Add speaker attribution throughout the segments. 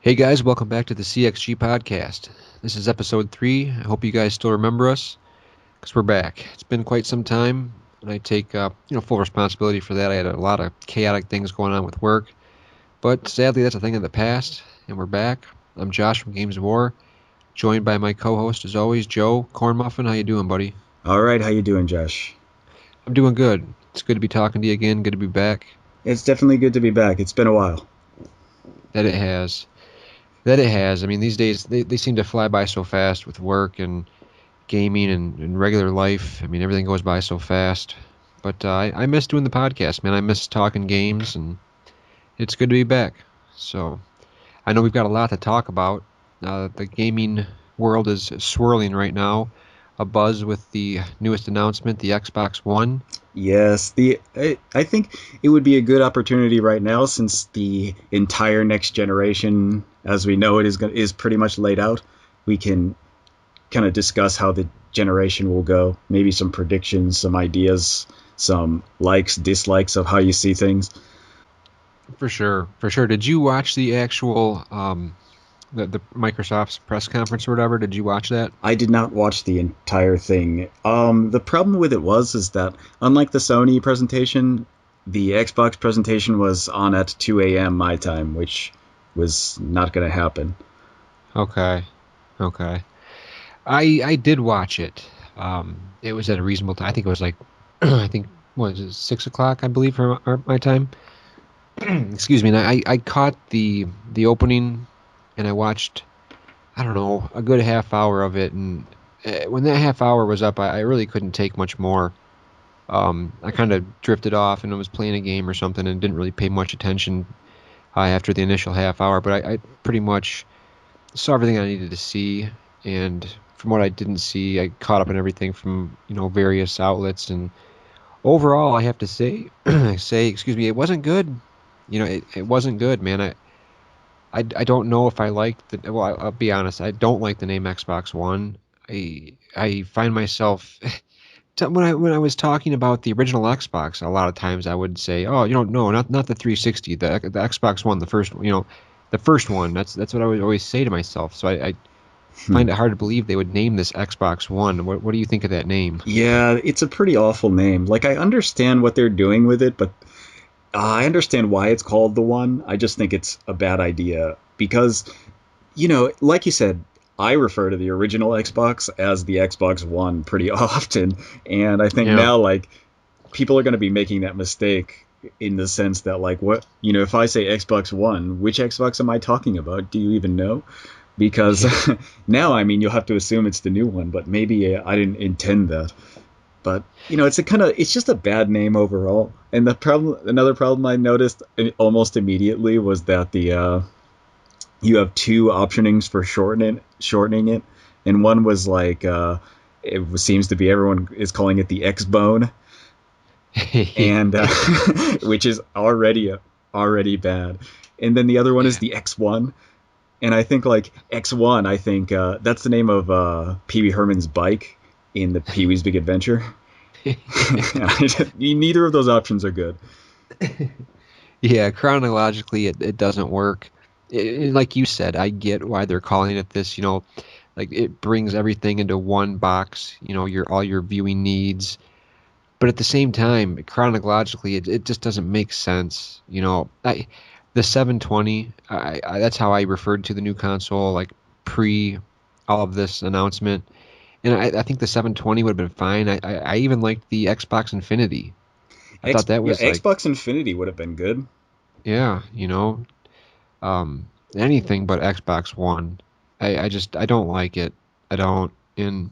Speaker 1: Hey guys, welcome back to the CxG podcast. This is episode 3. I hope you guys still remember us because we're back. It's been quite some time, and I take full responsibility for that. I had a lot of chaotic things going on with work, but sadly that's a thing of the past, and we're back. I'm Josh from Games of War, joined by my co-host as always, Joe Corn Muffin. How you doing, buddy?
Speaker 2: All right, how you doing, Josh?
Speaker 1: I'm doing good. It's good to be talking to you again. Good to be back.
Speaker 2: It's definitely good to be back. It's been a while.
Speaker 1: That it has. That it has. I mean, these days they seem to fly by so fast with work and gaming and regular life. I mean, everything goes by so fast. But I miss doing the podcast, man. I miss talking games, and it's good to be back. So I know we've got a lot to talk about. The gaming world is swirling right now. A buzz with the newest announcement, the Xbox One.
Speaker 2: Yes, I think it would be a good opportunity right now since the entire next generation, as we know it, is pretty much laid out. We can kind of discuss how the generation will go, maybe some predictions, some ideas, some likes, dislikes of how you see things.
Speaker 1: For sure, for sure. Did you watch the actual the Microsoft's press conference or whatever? Did you watch that?
Speaker 2: I did not watch the entire thing. The problem with it is that unlike the Sony presentation, the Xbox presentation was on at 2 a.m. my time, which was not going to happen.
Speaker 1: Okay, okay. I did watch it. It was at a reasonable time. I think it was like I think what was it 6 o'clock, I believe, for my time. Excuse me. And I caught the opening, and I watched, I don't know, a good half hour of it. And when that half hour was up, I really couldn't take much more. I kind of drifted off and I was playing a game or something and didn't really pay much attention after the initial half hour. But I pretty much saw everything I needed to see, and from what I didn't see, I caught up on everything from various outlets. And overall, I have to say, excuse me, it wasn't good. It wasn't good, man. I don't know if I liked the. Well, I'll be honest, I don't like the name Xbox One. I find myself when I was talking about the original Xbox, a lot of times I would say, oh, no, not the 360, the Xbox One, the first, the first one. That's what I would always say to myself. So I
Speaker 2: Hmm.
Speaker 1: find it hard to believe they would name this Xbox One. What do you think of that name?
Speaker 2: Yeah, it's a pretty awful name. Like, I understand what they're doing with it, but I understand why it's called the One. I just think it's a bad idea because, like you said, I refer to the original Xbox as the Xbox One pretty often, and I think
Speaker 1: Yeah.
Speaker 2: now, like, people are going to be making that mistake in the sense that, like, what, if I say Xbox One, which Xbox am I talking about? Do you even know? Because
Speaker 1: Yeah.
Speaker 2: now, I mean, you'll have to assume it's the new one, but maybe I didn't intend that. But it's just a bad name overall. And another problem I noticed almost immediately was that the you have two optionings for shortening it, and one was like it seems to be everyone is calling it the X Bone, and which is already bad. And then the other one is
Speaker 1: Yeah.
Speaker 2: the X1, and I think like X1, I think that's the name of Pee Wee Herman's bike in the Pee Wee's Big Adventure. Neither of those options are good.
Speaker 1: Yeah, chronologically, it doesn't work. Like you said, I get why they're calling it this. Like it brings everything into one box. Your all your viewing needs. But at the same time, chronologically, it just doesn't make sense. The 720, that's how I referred to the new console, like pre all of this announcement. And I think the 720 would have been fine. I even liked the Xbox Infinity. I thought that
Speaker 2: Yeah,
Speaker 1: was like,
Speaker 2: Xbox Infinity would have been good.
Speaker 1: yeah, um, anything but Xbox One. I don't like it. I don't. And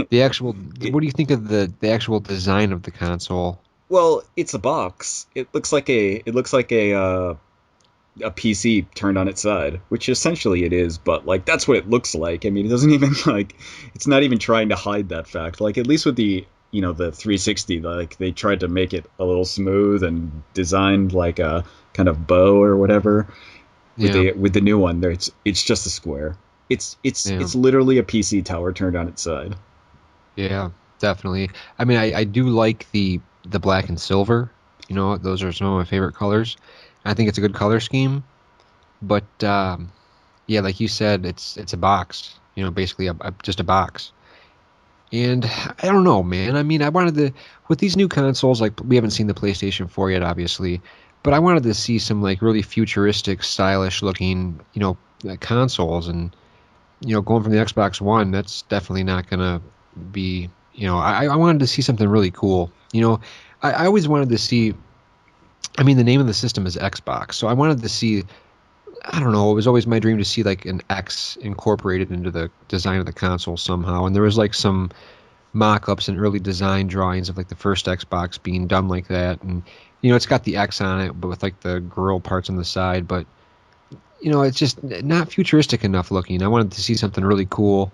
Speaker 1: the actual,
Speaker 2: it,
Speaker 1: what do you think of the actual design of the console?
Speaker 2: well, it's a box. It looks like a PC turned on its side, which essentially it is. But like that's what it looks like. I mean, it doesn't even like it's not even trying to hide that fact. Like at least with the 360, like they tried to make it a little smooth and designed like a kind of bow or whatever. With
Speaker 1: Yeah,
Speaker 2: the new one, there it's just a square.
Speaker 1: yeah,
Speaker 2: It's literally a PC tower turned on its side.
Speaker 1: yeah, definitely. I mean, I do like the black and silver. Those are some of my favorite colors. I think it's a good color scheme. But Yeah, like you said, it's a box, basically just a box. And I don't know, man. I mean, I wanted to with these new consoles, like we haven't seen the PlayStation 4 yet, obviously, but I wanted to see some like really futuristic, stylish looking, consoles. And going from the Xbox One, that's definitely not gonna be, I wanted to see something really cool. I always wanted to see. I mean, the name of the system is Xbox, so I wanted to see. I don't know. It was always my dream to see like an X incorporated into the design of the console somehow. And there was like some mock-ups and early design drawings of like the first Xbox being done like that. And it's got the X on it, but with like the grill parts on the side. But it's just not futuristic enough looking. I wanted to see something really cool,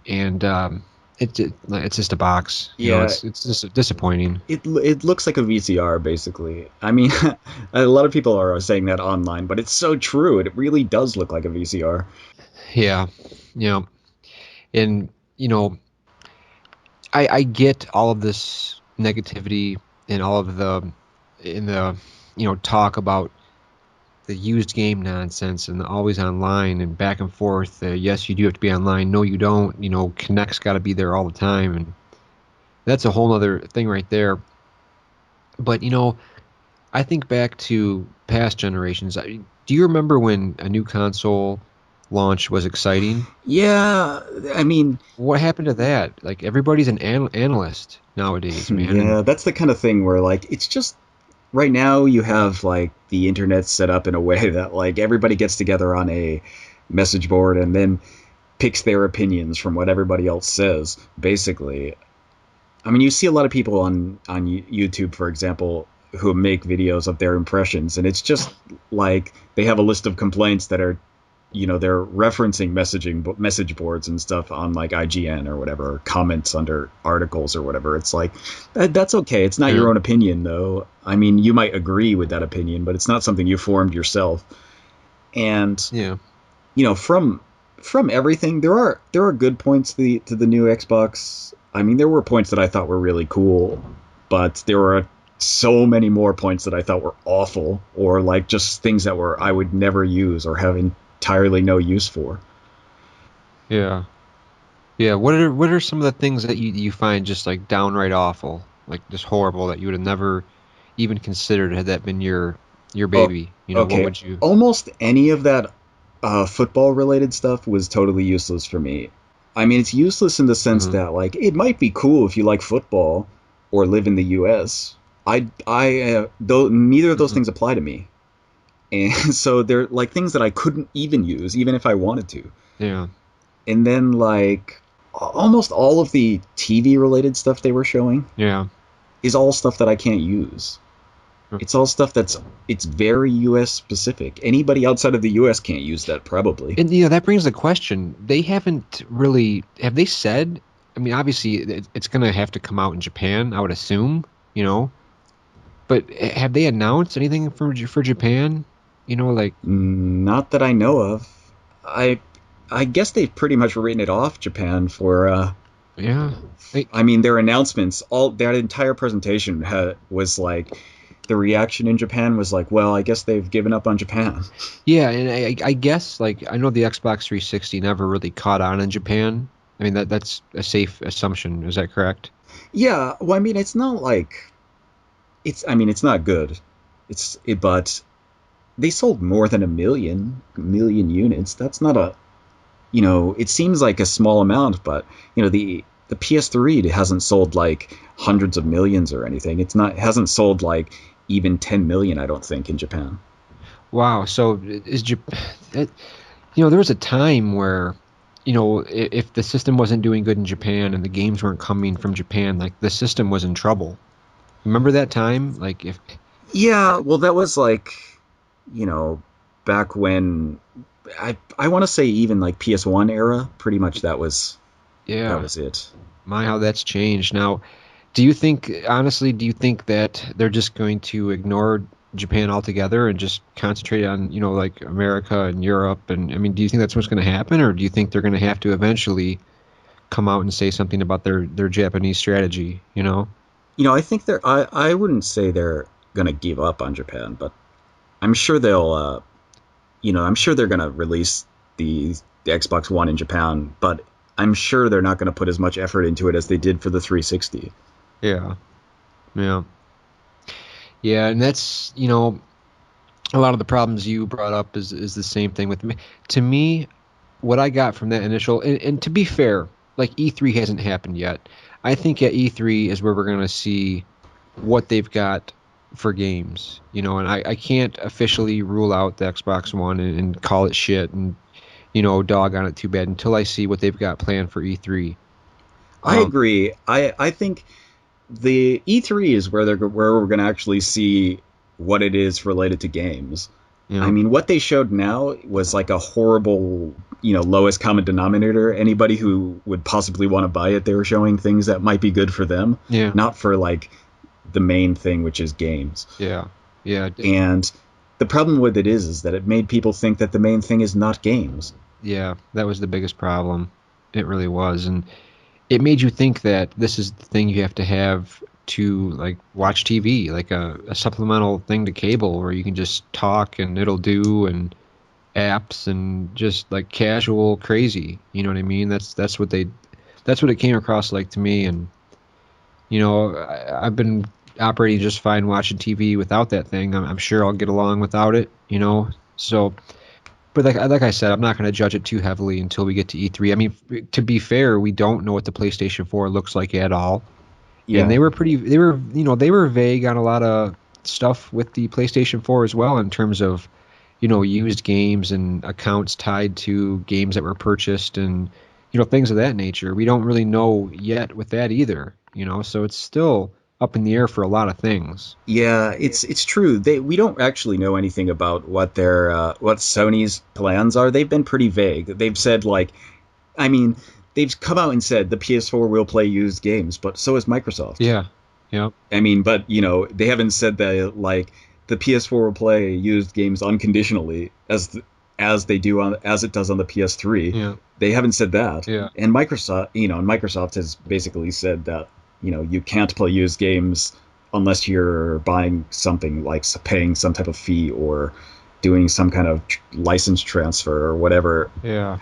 Speaker 1: and it's just a box.
Speaker 2: Yeah,
Speaker 1: It's just disappointing.
Speaker 2: it looks like a VCR basically. I mean, a lot of people are saying that online, but it's so true. It really does look like a VCR.
Speaker 1: Yeah, and you know I get all of this negativity and all of the in the talk about the used game nonsense and the always online and back and forth. Yes, you do have to be online. No, you don't. Connect's got to be there all the time, and that's a whole other thing right there. But I think back to past generations. Do you remember when a new console launch was exciting?
Speaker 2: Yeah, I mean,
Speaker 1: What happened to that? Like everybody's an analyst nowadays, man, and
Speaker 2: yeah, that's the kind of thing where like it's just right now you have like the internet set up in a way that like everybody gets together on a message board and then picks their opinions from what everybody else says basically. I mean, you see a lot of people on YouTube, for example, who make videos of their impressions, and it's just like they have a list of complaints that are, they're referencing message boards and stuff on like IGN or whatever, or comments under articles or whatever. It's like that's okay. It's not
Speaker 1: yeah,
Speaker 2: your own opinion, though. I mean, you might agree with that opinion, but it's not something you formed yourself. And
Speaker 1: yeah,
Speaker 2: from everything, there are good points to the new Xbox. I mean, there were points that I thought were really cool, but there were so many more points that I thought were awful, or like just things that were I would never use or have entirely no use for.
Speaker 1: yeah. Yeah, what are some of the things that you find just like downright awful, like just horrible that you would have never even considered had that been your
Speaker 2: Oh,
Speaker 1: baby? What
Speaker 2: okay.
Speaker 1: would you?
Speaker 2: Almost any of that football related stuff was totally useless for me. I mean, it's useless in the sense
Speaker 1: Hmm.
Speaker 2: that like it might be cool if you like football or live in the U.S. Though neither of those
Speaker 1: Hmm.
Speaker 2: things apply to me, and so they're like things that I couldn't even use, even if I wanted to.
Speaker 1: Yeah,
Speaker 2: And then like almost all of the TV related stuff they were showing
Speaker 1: yeah.
Speaker 2: is all stuff that I can't use. It's all stuff it's very US specific. Anybody outside of the US can't use that probably.
Speaker 1: And that brings the question. They haven't really have they said? I mean, obviously it's gonna have to come out in Japan, I would assume. You know, but have they announced anything for Japan? Like
Speaker 2: Not that I know of. I I guess they've pretty much written it off Japan for
Speaker 1: yeah.
Speaker 2: I mean their announcements all that entire presentation was like the reaction in Japan was like, well, I guess they've given up on Japan.
Speaker 1: Yeah, and I guess like I know the Xbox 360 never really caught on in Japan. I mean that's a safe assumption. Is that correct?
Speaker 2: Yeah, well, I mean, it's not like I mean, it's not good. But they sold more than a million units. That's not it seems like a small amount, but the PS3 hasn't sold like hundreds of millions or anything. It hasn't sold like even 10 million, I don't think, in Japan.
Speaker 1: Wow. So is Japan? There was a time where if the system wasn't doing good in Japan and the games weren't coming from Japan, like the system was in trouble. Remember that time? Like if
Speaker 2: Yeah, well, that was like, you know, back when I want to say even like PS1 era, pretty much that
Speaker 1: yeah,
Speaker 2: was it.
Speaker 1: my how that's changed now. Do you think, honestly, do you think that they're just going to ignore Japan altogether and just concentrate on, like America and Europe? And I mean, do you think that's what's going to happen, or do you think they're going to have to eventually come out and say something about their Japanese strategy?
Speaker 2: I think I wouldn't say they're gonna give up on Japan, but I'm sure they'll I'm sure they're gonna release. the Xbox One in Japan, but I'm sure they're not going to put as much effort into it as they did for the 360.
Speaker 1: Yeah. Yeah. Yeah, and that's, a lot of the problems you brought up is the same thing with me. To me, what I got from that initial, and to be fair, like E3 hasn't happened yet. I think at E3 is where we're going to see what they've got for games, and I can't officially rule out the Xbox One and call it shit and, dog on it too bad until I see what they've got planned for E3.
Speaker 2: I
Speaker 1: Um,
Speaker 2: agree. I think the E3 is where we're going to actually see what it is related to games. I
Speaker 1: yeah,
Speaker 2: mean, what they showed now was like a horrible, lowest common denominator. Anybody who would possibly want to buy it, they were showing things that might be good for them,
Speaker 1: yeah,
Speaker 2: not for like the main thing, which is games.
Speaker 1: yeah, yeah,
Speaker 2: And the problem with it is that it made people think that the main thing is not games.
Speaker 1: yeah. That was the biggest problem. It really was, and it made you think that this is the thing you have to have to like watch TV, like a supplemental thing to cable where you can just talk and it'll do and apps and just like casual crazy. You know what I mean? That's what it came across like to me. And I've been operating just fine watching TV without that thing. I'm sure I'll get along without it. So. But like I said, I'm not going to judge it too heavily until we get to E3. I mean, to be fair, we don't know what the PlayStation 4 looks like at all, and
Speaker 2: Yeah.
Speaker 1: they were vague on a lot of stuff with the PlayStation 4 as well in terms of used games and accounts tied to games that were purchased and things of that nature. We don't really know yet with that either. So it's still up in the air for a lot of things.
Speaker 2: Yeah, it's true. We don't actually know anything about what Sony's plans are. They've been pretty vague. They've said like, I mean, they've come out and said the PS4 will play used games, but so is Microsoft.
Speaker 1: Yeah. Yeah.
Speaker 2: I mean, but they haven't said that like the PS4 will play used games unconditionally as they do on as it does on the PS3.
Speaker 1: Yeah.
Speaker 2: They haven't said that.
Speaker 1: Yeah.
Speaker 2: And Microsoft has basically said that, you can't play used games unless you're buying something like paying some type of fee or doing some kind of license transfer or whatever.
Speaker 1: Yeah.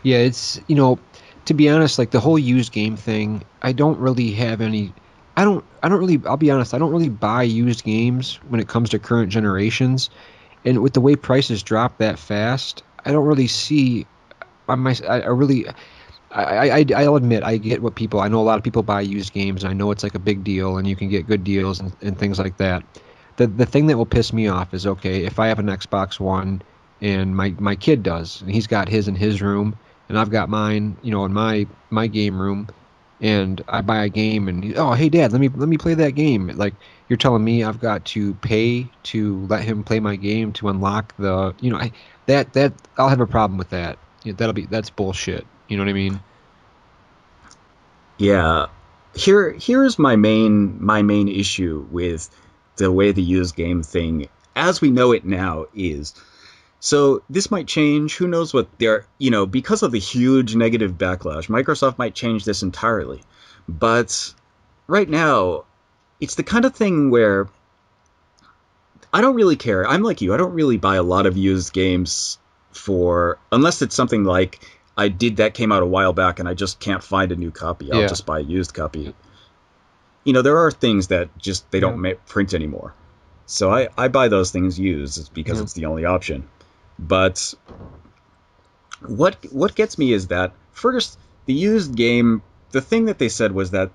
Speaker 1: Yeah, it's, to be honest, like the whole used game thing, I don't really have any I don't really I'll be honest, I don't really buy used games when it comes to current generations. And with the way prices drop that fast, I don't really see I really I'll admit I get what people I know a lot of people buy used games and I know it's like a big deal and you can get good deals and things like that. The thing that will piss me off is okay, if I have an Xbox One and my kid does, and he's got his in his room and I've got mine, in my game room, and I buy a game and oh hey dad, let me play that game. Like you're telling me I've got to pay to let him play my game to unlock the that I'll have a problem with that. That's bullshit. You know what I mean?
Speaker 2: Yeah. Here's my main issue with the way the used game thing as we know it now is. So this might change. Who knows what they're, because of the huge negative backlash, Microsoft might change this entirely. But right now, it's the kind of thing where I don't really care. I'm like you. I don't really buy a lot of used games for unless it's something like I did that came out a while back and I just can't find a new copy. I'll
Speaker 1: Yeah.
Speaker 2: just buy a used copy. There are things that just they
Speaker 1: Yeah.
Speaker 2: don't print anymore. So I buy those things used because
Speaker 1: Yeah.
Speaker 2: it's the only option. But what gets me is that first the used game the thing that they said was that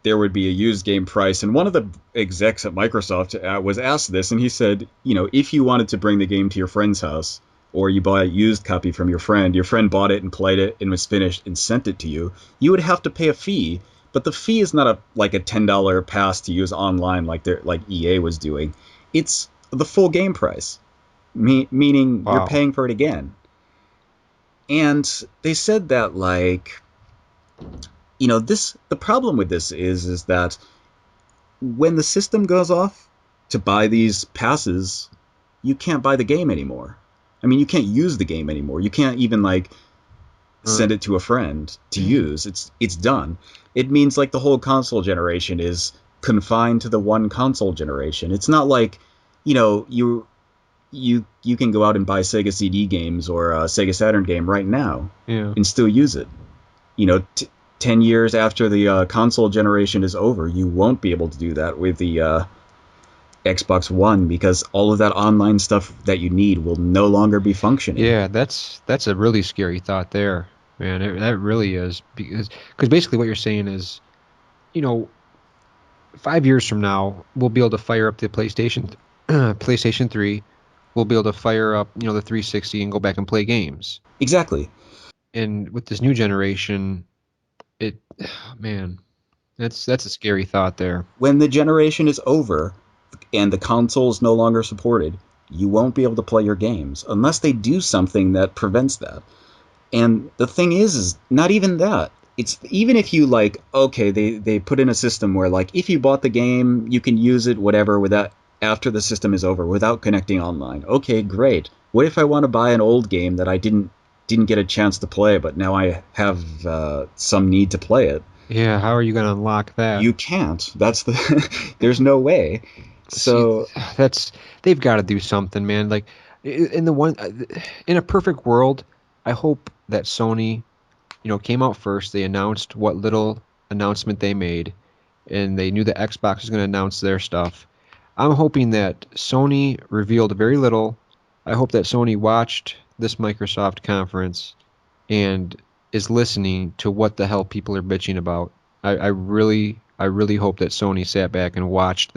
Speaker 2: there would be a used game price and one of the execs at Microsoft was asked this and he said, if you wanted to bring the game to your friend's house or you buy a used copy from your friend bought it and played it and was finished and sent it to you, you would have to pay a fee, but the fee is not like a $10 pass to use online like EA was doing. It's the full game price, meaning you're
Speaker 1: Wow.
Speaker 2: paying for it again. And they said that like this the problem with this is that when the system goes off to buy these passes, you can't buy the game anymore. I mean, you can't use the game anymore. You can't even like
Speaker 1: Uh,
Speaker 2: send it to a friend to use. It's done. It means like the whole console generation is confined to the one console generation. It's not like, you you can go out and buy Sega CD games or a Sega Saturn game right now
Speaker 1: Yeah.
Speaker 2: and still use it. You know, 10 years after the console generation is over, you won't be able to do that with the Xbox One because all of that online stuff that you need will no longer be functioning.
Speaker 1: Yeah, that's a really scary thought there, man. That really is because basically what you're saying is, you know, 5 years from now, we'll be able to fire up the PlayStation, PlayStation 3. We'll be able to fire up, the 360 and go back and play games.
Speaker 2: Exactly.
Speaker 1: And with this new generation, it, man, that's a scary thought there.
Speaker 2: When the generation is over and the console is no longer supported, you won't be able to play your games unless they do something that prevents that. And the thing is not even that. It's even if you like, okay, they put in a system where like if you bought the game, you can use it whatever without after the system is over without connecting online. Okay, great. What if I want to buy an old game that I didn't get a chance to play, but now I have some need to play it?
Speaker 1: Yeah, how are you going to unlock that?
Speaker 2: You can't. That's the there's no way.
Speaker 1: See,
Speaker 2: So
Speaker 1: that's they've got to do something, man. Like in the one in a perfect world, I hope that Sony, came out first. They announced what little announcement they made, and they knew that Xbox was going to announce their stuff. I'm hoping that Sony revealed very little. I hope that Sony watched this Microsoft conference and is listening to what the hell people are bitching about. I really hope that Sony sat back and watched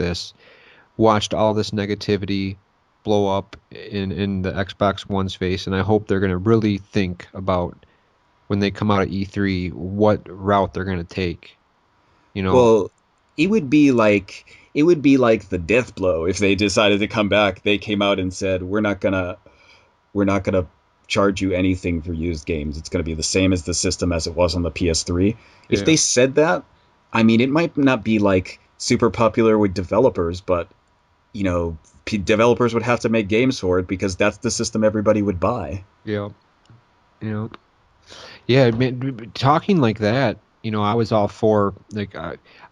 Speaker 1: all this negativity blow up in the Xbox One's face, and I hope they're going to really think about when they come out of E3 what route they're going to take. You know,
Speaker 2: well, it would be like the death blow if they decided to come back. They came out and said, we're not gonna charge you anything for used games. It's gonna be the same as the system as it was on the PS3." If
Speaker 1: yeah,
Speaker 2: they said that, I mean, it might not be like super popular with developers, but you know, developers would have to make games for it because that's the system everybody would buy.
Speaker 1: yeah, you know, yeah. Man, talking like that, I was all for like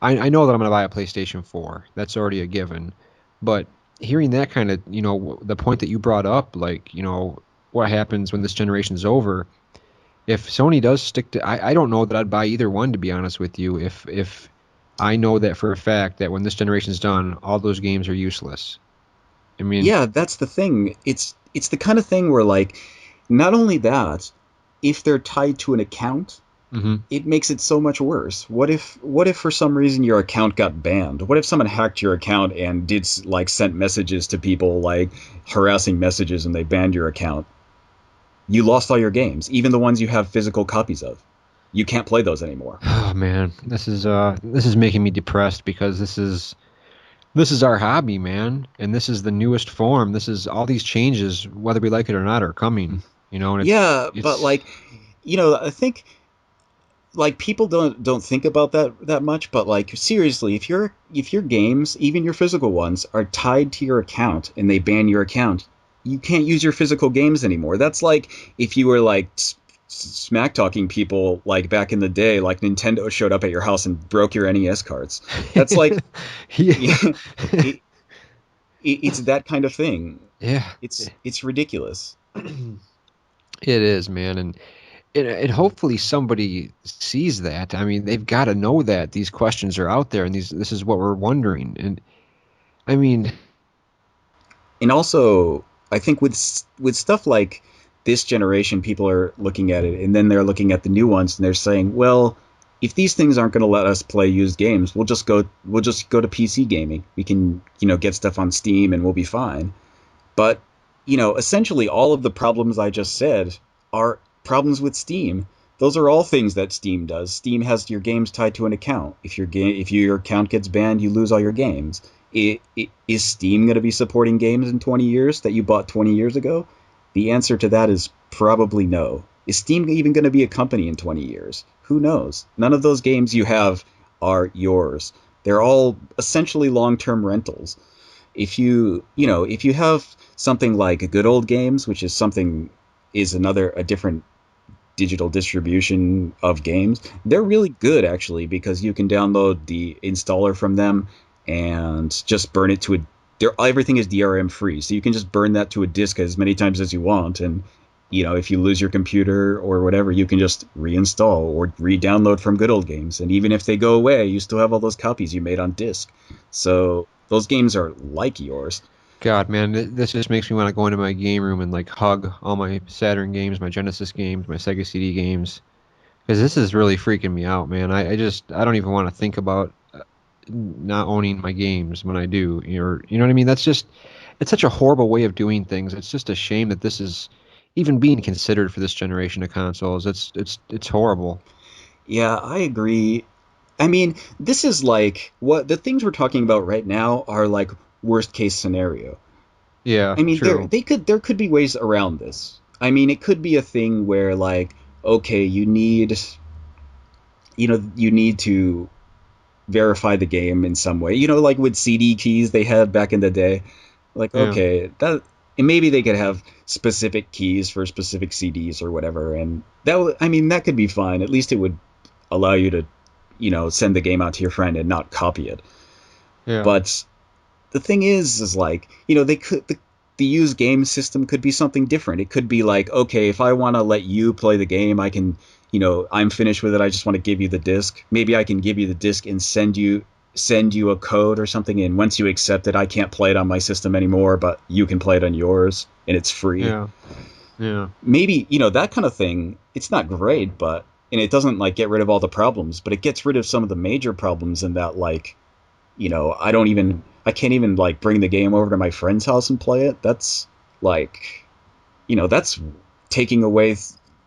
Speaker 1: I know that I'm going to buy a PlayStation 4. That's already a given, but hearing that kind of the point that you brought up, like what happens when this generation is over. If Sony does stick to, I don't know that I'd buy either one to be honest with you. If I know that for a fact that when this generation's done, all those games are useless. I mean,
Speaker 2: Yeah, that's the thing. It's the kind of thing where like not only that, if they're tied to an account,
Speaker 1: hmm
Speaker 2: it makes it so much worse. What if for some reason your account got banned? What if someone hacked your account and did like sent messages to people like harassing messages and they banned your account? You lost all your games, even the ones you have physical copies of. You can't play those anymore.
Speaker 1: oh man, this is making me depressed because this is our hobby, man, and this is the newest form. This is all these changes, whether we like it or not, are coming. And
Speaker 2: Yeah, but
Speaker 1: it's
Speaker 2: like I think like people don't think about that much, but like seriously, if your games, even your physical ones, are tied to your account and they ban your account, you can't use your physical games anymore. That's like if you were like smack talking people like back in the day, like Nintendo showed up at your house and broke your NES cards. That's like
Speaker 1: yeah,
Speaker 2: it, it's that kind of thing.
Speaker 1: yeah.
Speaker 2: It's ridiculous.
Speaker 1: It is, man, and hopefully somebody sees that. I mean, they've got to know that these questions are out there, and this is what we're wondering. And I mean,
Speaker 2: And also, I think with stuff like this generation, people are looking at it, and then they're looking at the new ones, and they're saying, "Well, if these things aren't going to let us play used games, we'll just go to PC gaming. We can get stuff on Steam, and we'll be fine." But essentially, all of the problems I just said are problems with Steam. Those are all things that Steam does. Steam has your games tied to an account. If your account gets banned, you lose all your games. Is Steam going to be supporting games in 20 years that you bought 20 years ago? The answer to that is probably no. Is Steam even going to be a company in 20 years? Who knows? None of those games you have are yours. They're all essentially long-term rentals. If you have something like Good Old Games, which is another a different digital distribution of games, they're really good actually because you can download the installer from them and just burn it to everything is DRM free, so you can just burn that to a disk as many times as you want, and if you lose your computer or whatever, you can just reinstall or re-download from good old games, and even if they go away, you still have all those copies you made on disk. So those games are like yours.
Speaker 1: God, man, this just makes me want to go into my game room and like hug all my Saturn games, my Genesis games, my Sega CD games, because this is really freaking me out, man. I don't even want to think about not owning my games when I do. You know what I mean? It's such a horrible way of doing things. It's just a shame that this is even being considered for this generation of consoles. It's horrible.
Speaker 2: Yeah, I agree. I mean, this is like what the things we're talking about right now are like worst case scenario.
Speaker 1: Yeah,
Speaker 2: I mean,
Speaker 1: true.
Speaker 2: there could be ways around this. I mean, it could be a thing where like, okay, you need to verify the game in some way. Like with CD keys they had back in the day. Like,
Speaker 1: Yeah,
Speaker 2: okay, that and maybe they could have specific keys for specific CDs or whatever, and I mean, that could be fine. At least it would allow you to, send the game out to your friend and not copy it.
Speaker 1: yeah,
Speaker 2: But the thing is like, they could the use game system could be something different. It could be like, okay, if I want to let you play the game, I can, I'm finished with it. I just want to give you the disc. Maybe I can give you the disc and send you a code or something. And once you accept it, I can't play it on my system anymore, but you can play it on yours, and it's free.
Speaker 1: yeah, yeah,
Speaker 2: Maybe that kind of thing. It's not great, but and it doesn't like get rid of all the problems, but it gets rid of some of the major problems in that, like, I can't even like bring the game over to my friend's house and play it. That's like, that's taking away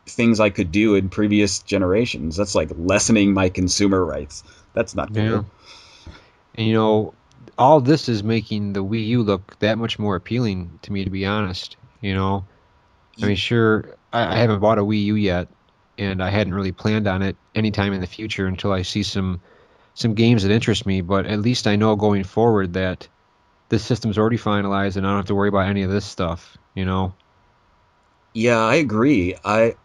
Speaker 2: things I could do in previous generations. That's like lessening my consumer rights. That's not
Speaker 1: yeah.
Speaker 2: cool.
Speaker 1: And all this is making the Wii U look that much more appealing to me, to be honest. I mean, sure, I haven't bought a Wii U yet, and I hadn't really planned on it anytime in the future until I see some games that interest me. But at least I know going forward that this system's already finalized, and I don't have to worry about any of this stuff.
Speaker 2: Yeah, I agree. I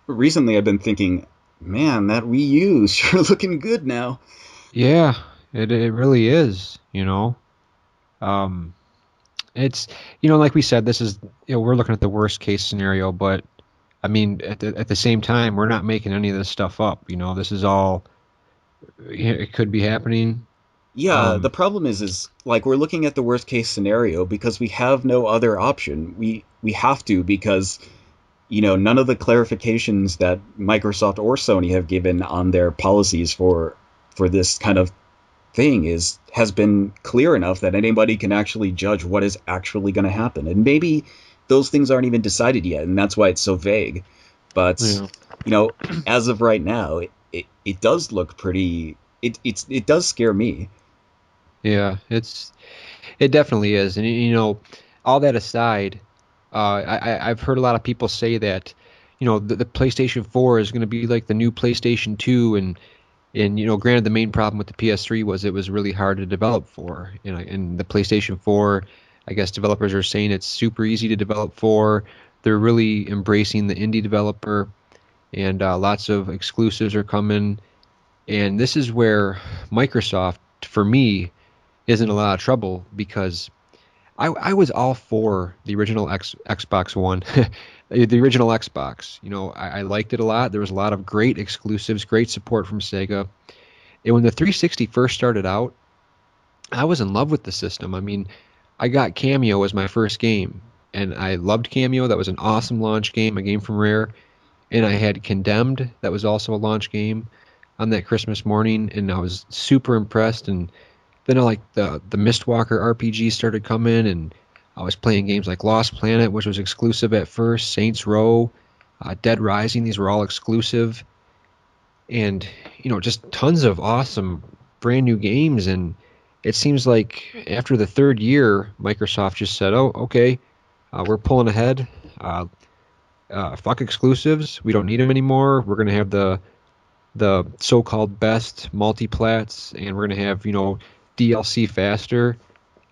Speaker 2: recently I've been thinking, man, that Wii U is sure looking good now.
Speaker 1: Yeah, it really is. Um, it's like we said, this is we're looking at the worst case scenario, but I mean, at the same time, we're not making any of this stuff up. This is all it could be happening.
Speaker 2: Yeah, the
Speaker 1: Um,
Speaker 2: problem is like we're looking at the worst case scenario because we have no other option. We have to because none of the clarifications that Microsoft or Sony have given on their policies for this kind of thing has been clear enough that anybody can actually judge what is actually going to happen. And maybe those things aren't even decided yet, and that's why it's so vague. But
Speaker 1: yeah,
Speaker 2: you know, as of right now, it does look pretty. It does scare me.
Speaker 1: yeah, it definitely is, and all that aside, I've heard a lot of people say that the PlayStation 4 is going to be like the new PlayStation 2, and granted, the main problem with the PS3 was it was really hard to develop for. And the PlayStation 4, I guess developers are saying it's super easy to develop for. They're really embracing the indie developer, and lots of exclusives are coming. And this is where Microsoft, for me, is in a lot of trouble because I was all for the original Xbox One, the original Xbox. I liked it a lot. There was a lot of great exclusives, great support from Sega. And when the 360 first started out, I was in love with the system. I mean, I got Cameo as my first game, and I loved Cameo. That was an awesome launch game, a game from Rare. And I had Condemned, that was also a launch game on that Christmas morning, and I was super impressed. And then like the Mistwalker RPG started coming, and I was playing games like Lost Planet, which was exclusive at first, Saints Row, Dead Rising. These were all exclusive, and just tons of awesome brand new games. And it seems like after the third year, Microsoft just said, "Oh, okay, we're pulling ahead. Fuck exclusives. We don't need them anymore. We're gonna have the so-called best multiplats, and we're gonna have DLC faster."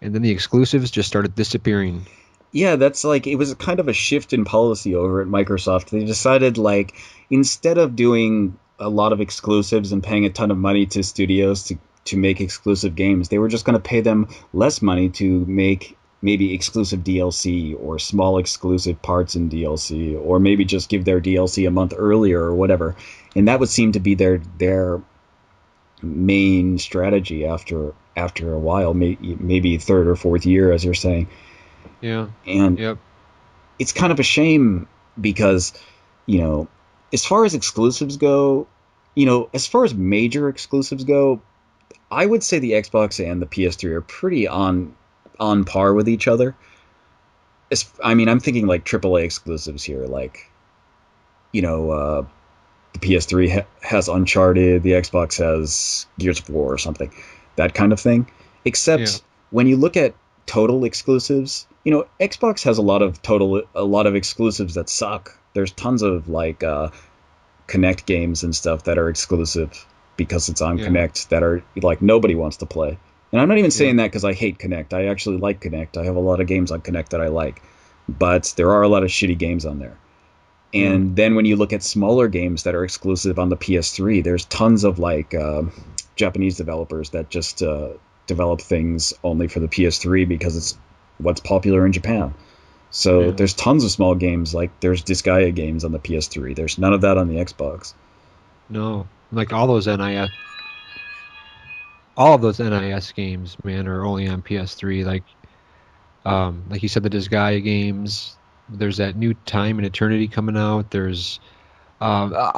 Speaker 1: And then the exclusives just started disappearing.
Speaker 2: Yeah, that's like it was kind of a shift in policy over at Microsoft. They decided like instead of doing a lot of exclusives and paying a ton of money to studios to to make exclusive games. They were just going to pay them less money to make maybe exclusive DLC or small exclusive parts in DLC, or maybe just give their DLC a month earlier or whatever. And that would seem to be their main strategy after a while, maybe third or fourth year, as you're saying.
Speaker 1: Yeah.
Speaker 2: And
Speaker 1: Yep.
Speaker 2: it's kind of a shame because, you know, as far as exclusives go, as far as major exclusives go, I would say the Xbox and the PS3 are pretty on par with each other. I mean, I'm thinking like AAA exclusives here, like you know, the PS3 has Uncharted, the Xbox has Gears of War or something, that kind of thing.
Speaker 1: Yeah.
Speaker 2: Except when you look at total exclusives, Xbox has a lot of exclusives that suck. There's tons of like Connect games and stuff that are exclusive because it's on
Speaker 1: Yeah.
Speaker 2: Connect that are like nobody wants to play. And I'm not even
Speaker 1: Yeah.
Speaker 2: saying that because I hate Connect. I actually like Connect. I have a lot of games on Connect that I like, but there are a lot of shitty games on there.
Speaker 1: Yeah.
Speaker 2: And then when you look at smaller games that are exclusive on the PS3, there's tons of like Japanese developers that just develop things only for the PS3 because it's what's popular in Japan. So
Speaker 1: Yeah.
Speaker 2: there's tons of small games, like there's Disgaea games on the PS3. There's none of that on the Xbox.
Speaker 1: No. Like all of those NIS games, man, are only on PS3. Like you said, the Disgaea games. There's that new Time and Eternity coming out. There's a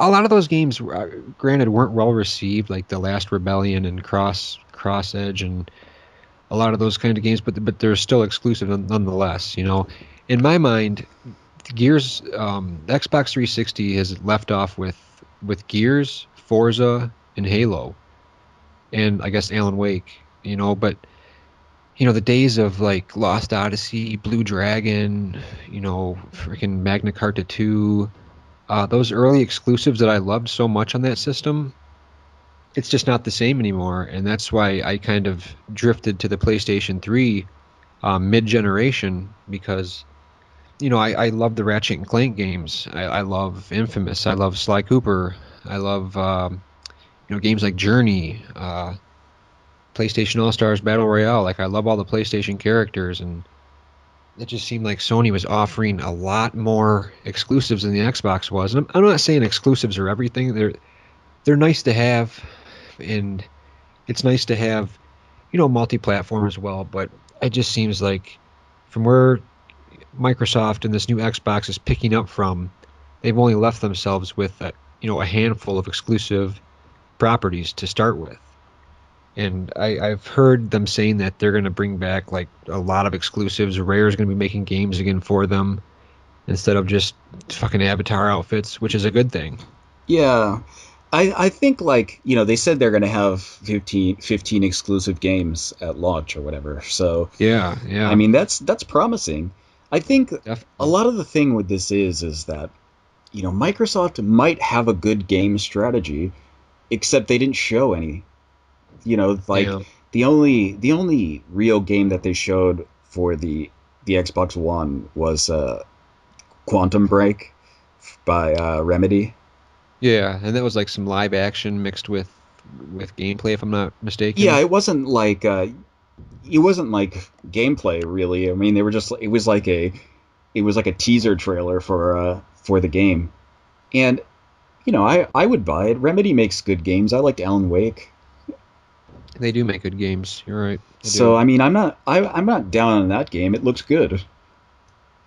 Speaker 1: lot of those games, granted, weren't well received, like The Last Rebellion and Cross Edge and a lot of those kind of games, but they're still exclusive nonetheless. In my mind, Gears, Xbox 360 has left off with Gears, Forza, and Halo, and I guess Alan Wake. But the days of like Lost Odyssey, Blue Dragon, freaking Magna Carta 2, those early exclusives that I loved so much on that system, it's just not the same anymore. And that's why I kind of drifted to the PlayStation 3 mid-generation because, I love the Ratchet and Clank games. I love Infamous. I love Sly Cooper. I love, games like Journey, PlayStation All-Stars Battle Royale. Like, I love all the PlayStation characters, and it just seemed like Sony was offering a lot more exclusives than the Xbox was. And I'm not saying exclusives are everything. They're nice to have, and it's nice to have, multi-platform as well. But it just seems like from where Microsoft and this new Xbox is picking up from, they've only left themselves with a handful of exclusive properties to start with. And I've heard them saying that they're going to bring back like a lot of exclusives. Rare's going to be making games again for them instead of just fucking avatar outfits, which is a good thing.
Speaker 2: Yeah. I think like, they said they're going to have 15 exclusive games at launch or whatever. So,
Speaker 1: Yeah,
Speaker 2: I
Speaker 1: yeah,
Speaker 2: mean, that's promising. I think a
Speaker 1: definitely.
Speaker 2: lot of the thing with this is that, Microsoft might have a good game strategy, except they didn't show any. Like
Speaker 1: Yeah.
Speaker 2: the only real game that they showed for the Xbox One was Quantum Break by Remedy.
Speaker 1: Yeah, and that was like some live action mixed with gameplay, if I'm not
Speaker 2: Yeah,
Speaker 1: mistaken.
Speaker 2: it wasn't like gameplay really. I mean, they were just it was like a teaser trailer for the game. And I would buy it. Remedy makes good games. I liked Alan Wake.
Speaker 1: They do make good games. You're right. They
Speaker 2: So
Speaker 1: do.
Speaker 2: I mean, I'm not down on that game. It looks good.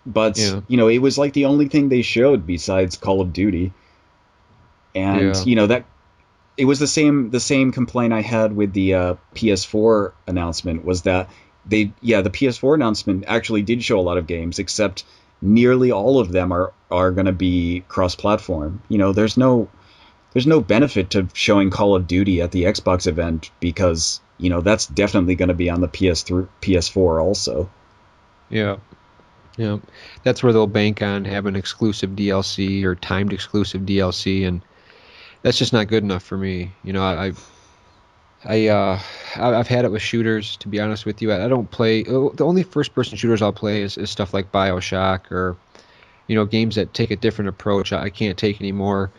Speaker 2: But,
Speaker 1: Yeah.
Speaker 2: it was like the only thing they showed besides Call of Duty. And,
Speaker 1: Yeah.
Speaker 2: that it was the same complaint I had with the PS4 announcement was that the PS4 announcement actually did show a lot of games, except nearly all of them are going to be cross-platform. There's no benefit to showing Call of Duty at the Xbox event because, that's definitely going to be on the PS3, PS4 also.
Speaker 1: Yeah. Yeah. That's where they'll bank on having exclusive DLC or timed exclusive DLC, and that's just not good enough for me. I I've had it with shooters, to be honest with you. I don't play the only first person shooters I'll play is stuff like BioShock or games that take a different approach. I can't take any more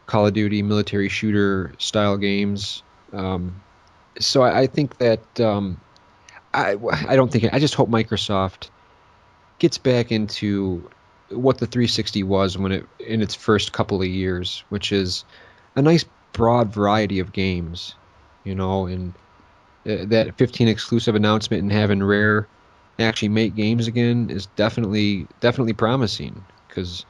Speaker 1: Call of Duty military shooter style games. Um, So I think that I don't think I just hope Microsoft gets back into what the 360 was when it in its first couple of years, which is a nice broad variety of games, and that 15 exclusive announcement and having Rare actually make games again is definitely promising because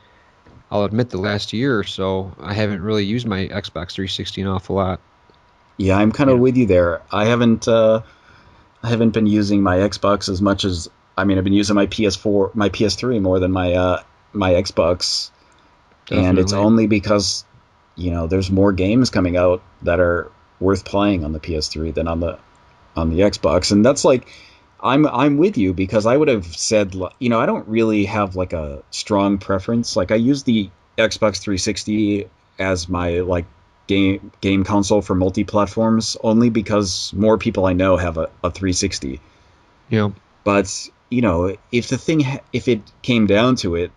Speaker 1: I'll admit the last year or so I haven't really used my Xbox 360 an awful lot.
Speaker 2: Yeah, I'm kind of
Speaker 1: Yeah,
Speaker 2: with you there. I haven't been using my Xbox as much as I mean I've been using my PS4, my PS3 more than my Xbox, and it's
Speaker 1: definitely.
Speaker 2: only because there's more games coming out that are worth playing on the PS3 than on the Xbox, and that's like I'm with you because I would have said I don't really have like a strong preference. Like I use the Xbox 360 as my like game console for multi platforms only because more people I know have a 360.
Speaker 1: Yeah.
Speaker 2: But if if it came down to it,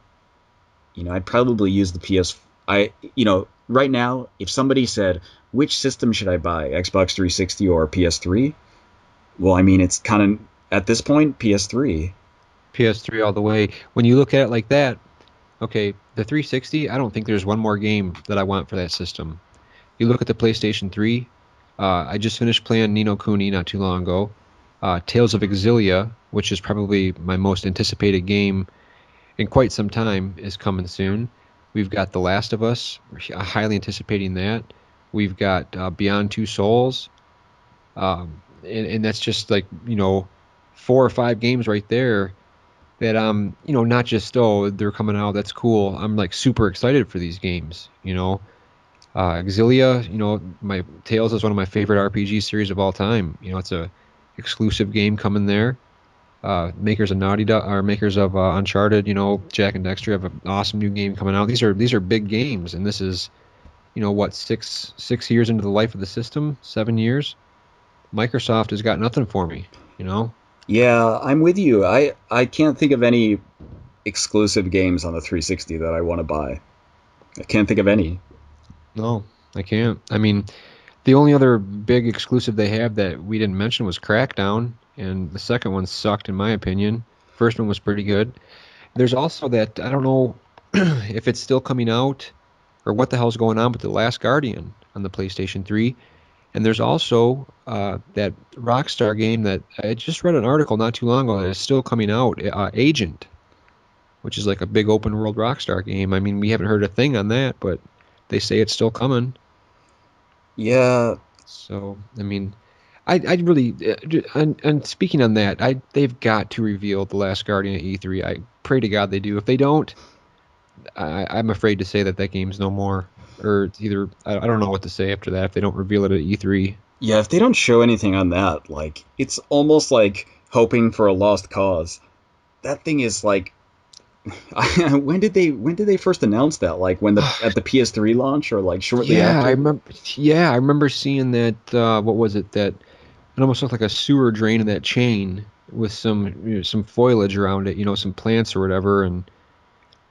Speaker 2: I'd probably use the PS. Right now, if somebody said which system should I buy, Xbox 360 or PS3, well, I mean, it's kind of at this point PS3.
Speaker 1: PS3 all the way. When you look at it like that, okay, the 360, I don't think there's one more game that I want for that system. You look at the PlayStation 3, I just finished playing Nino Kuni not too long ago. Tales of Exilia, which is probably my most anticipated game in quite some time, is coming soon. We've got The Last of Us, highly anticipating that. We've got Beyond Two Souls, and that's just like, 4 or 5 games right there that not just, oh, they're coming out, that's cool. I'm like super excited for these games. Exilia, my Tales is one of my favorite RPG series of all time. It's a exclusive game coming there. Makers of Naughty Dog, or makers of Uncharted, Jack and Dexter have an awesome new game coming out. These are big games, and this is, what, 6 years into the life of the system, 7 years. Microsoft has got nothing for me.
Speaker 2: Yeah, I'm with you. I can't think of any exclusive games on the 360 that I want to buy. I can't think of any.
Speaker 1: No, I can't. I mean, the only other big exclusive they have that we didn't mention was Crackdown, and the second one sucked in my opinion. First one was pretty good. There's also that I don't know if it's still coming out or what the hell's going on with The Last Guardian on the PlayStation 3. And there's also that Rockstar game that I just read an article not too long ago that is still coming out, Agent, which is like a big open world Rockstar game. I mean, we haven't heard a thing on that, but they say it's still coming.
Speaker 2: Yeah,
Speaker 1: So, I mean, I really, and speaking on that, they've got to reveal The Last Guardian at E3. I pray to God they do. If they don't, I'm afraid to say that that game's no more. Or it's either, I don't know what to say after that if they don't reveal it at E3.
Speaker 2: yeah. If they don't show anything on that, like it's almost like hoping for a lost cause. That thing is like, when did they first announce that? Like when the at the PS3 launch or like shortly
Speaker 1: Yeah, I
Speaker 2: after?
Speaker 1: remember. Yeah, I remember seeing that. What was it? That it almost looked like a sewer drain in that chain with some foliage around it. Some plants or whatever, and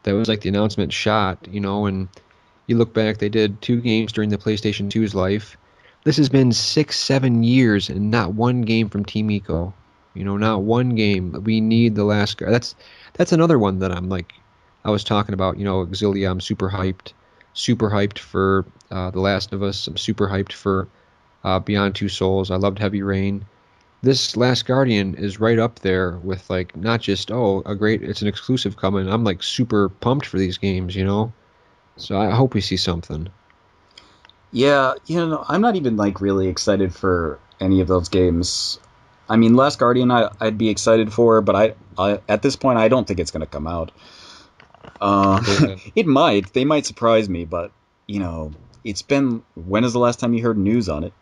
Speaker 1: that was like the announcement shot. And you look back, they did 2 games during the PlayStation 2's life. This has been 6, 7 years, and not one game from Team Eco. Not one game. We need the last guy. That's another one that I'm like, I was talking about. Exilia. I'm super hyped for The Last of Us. I'm super hyped for Beyond Two Souls. I loved Heavy Rain. This Last Guardian is right up there with like not just, oh, a great, it's an exclusive coming. I'm like super pumped for these games. So I hope we see something.
Speaker 2: Yeah, I'm not even like really excited for any of those games. I mean, Last Guardian, I'd be excited for, but I at this point, I don't think it's going to come out.
Speaker 1: Yeah.
Speaker 2: It might. They might surprise me, but you know, it's been. When is the last time you heard news on it?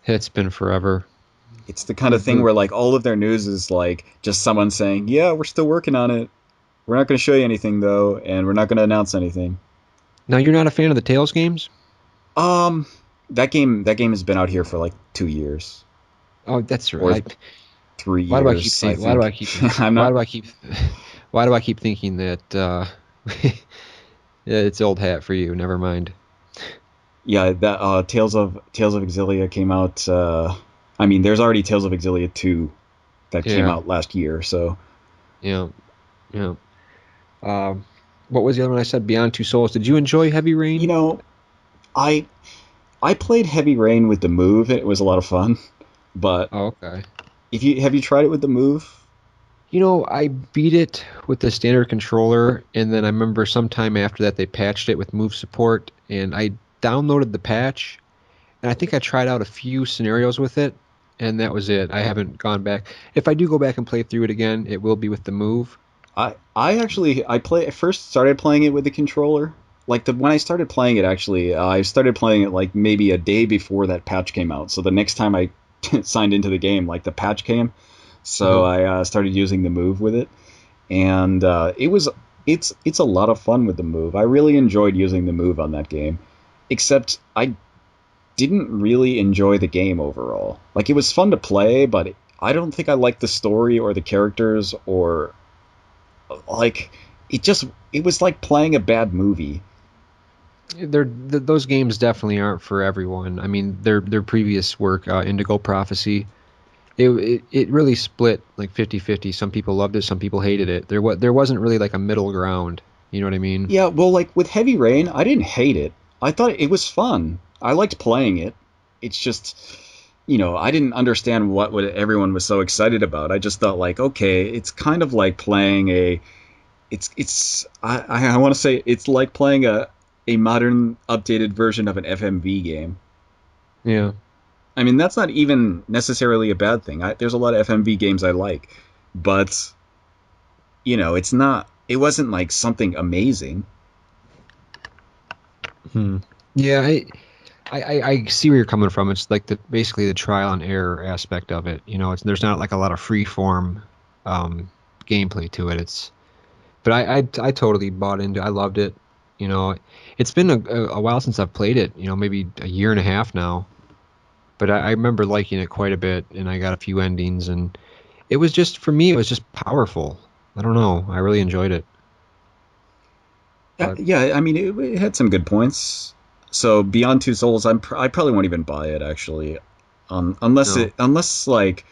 Speaker 1: It's been forever.
Speaker 2: It's the kind
Speaker 1: The,
Speaker 2: of thing
Speaker 1: the,
Speaker 2: where like all of their news is like just someone saying, "Yeah, we're still working on it. We're not going to show you anything though, and we're not going to announce anything."
Speaker 1: Now you're not a fan of the Tales games?
Speaker 2: Um, that game has been out here for like 2 years
Speaker 1: Oh, that's
Speaker 2: or
Speaker 1: right.
Speaker 2: three
Speaker 1: Why do I keep
Speaker 2: years, I
Speaker 1: think? Why do I
Speaker 2: think.
Speaker 1: keep?
Speaker 2: I'm
Speaker 1: Why
Speaker 2: not.
Speaker 1: do I keep? Why do I keep thinking that yeah, it's old hat for you? Never mind.
Speaker 2: Yeah, that Tales of Exilia came out. I mean, there's already Tales of Exilia 2 that came
Speaker 1: Yeah,
Speaker 2: out last year. So
Speaker 1: yeah, yeah. Um, what was the other one I said? Beyond Two Souls. Did you enjoy Heavy
Speaker 2: you
Speaker 1: Rain?
Speaker 2: know, I I played Heavy Rain with the Move, and it was a lot of fun. But
Speaker 1: Oh, okay.
Speaker 2: if you have you tried it with the Move?
Speaker 1: I beat it with the standard controller, and then I remember sometime after that they patched it with move support, and I downloaded the patch, and I think I tried out a few scenarios with it, and that was it. I haven't gone back. If I do go back and play through it again, it will be with the move.
Speaker 2: I first started playing it with the controller. Like the when I started playing it, actually, I started playing it like maybe a day before that patch came out. So the next time I signed into the game, like the patch came, so
Speaker 1: Uh-huh.
Speaker 2: I started using the Move with it, and it's a lot of fun with the Move. I really enjoyed using the Move on that game, except I didn't really enjoy the game overall. Like it was fun to play, but I don't think I liked the story or the characters or like it was like playing a bad movie.
Speaker 1: Those games definitely aren't for everyone. I mean, their previous work, Indigo Prophecy, it really split like 50-50. Some people loved it, some people hated it. There wasn't really like a middle ground. You know what I mean?
Speaker 2: Yeah, well, like with Heavy Rain, I didn't hate it. I thought it was fun. I liked playing it. It's just, I didn't understand what everyone was so excited about. I just thought like, okay, it's kind of like playing a it's I want to say it's like playing a modern updated version of an FMV game.
Speaker 1: Yeah.
Speaker 2: I mean, that's not even necessarily a bad thing. There's a lot of FMV games I like, but it's not. It wasn't like something amazing.
Speaker 1: Hmm. Yeah, I see where you're coming from. It's like basically the trial and error aspect of it. There's not like a lot of free form um, gameplay to it. But I totally bought into. I loved it. You know, it's been a while since I've played it. Maybe a year and a half now. But I remember liking it quite a bit, and I got a few endings, and it was just for me. It was just powerful. I don't know. I really enjoyed it. But
Speaker 2: Yeah, I mean, it had some good points. So Beyond Two Souls, I probably won't even buy it actually,
Speaker 1: no,
Speaker 2: unless like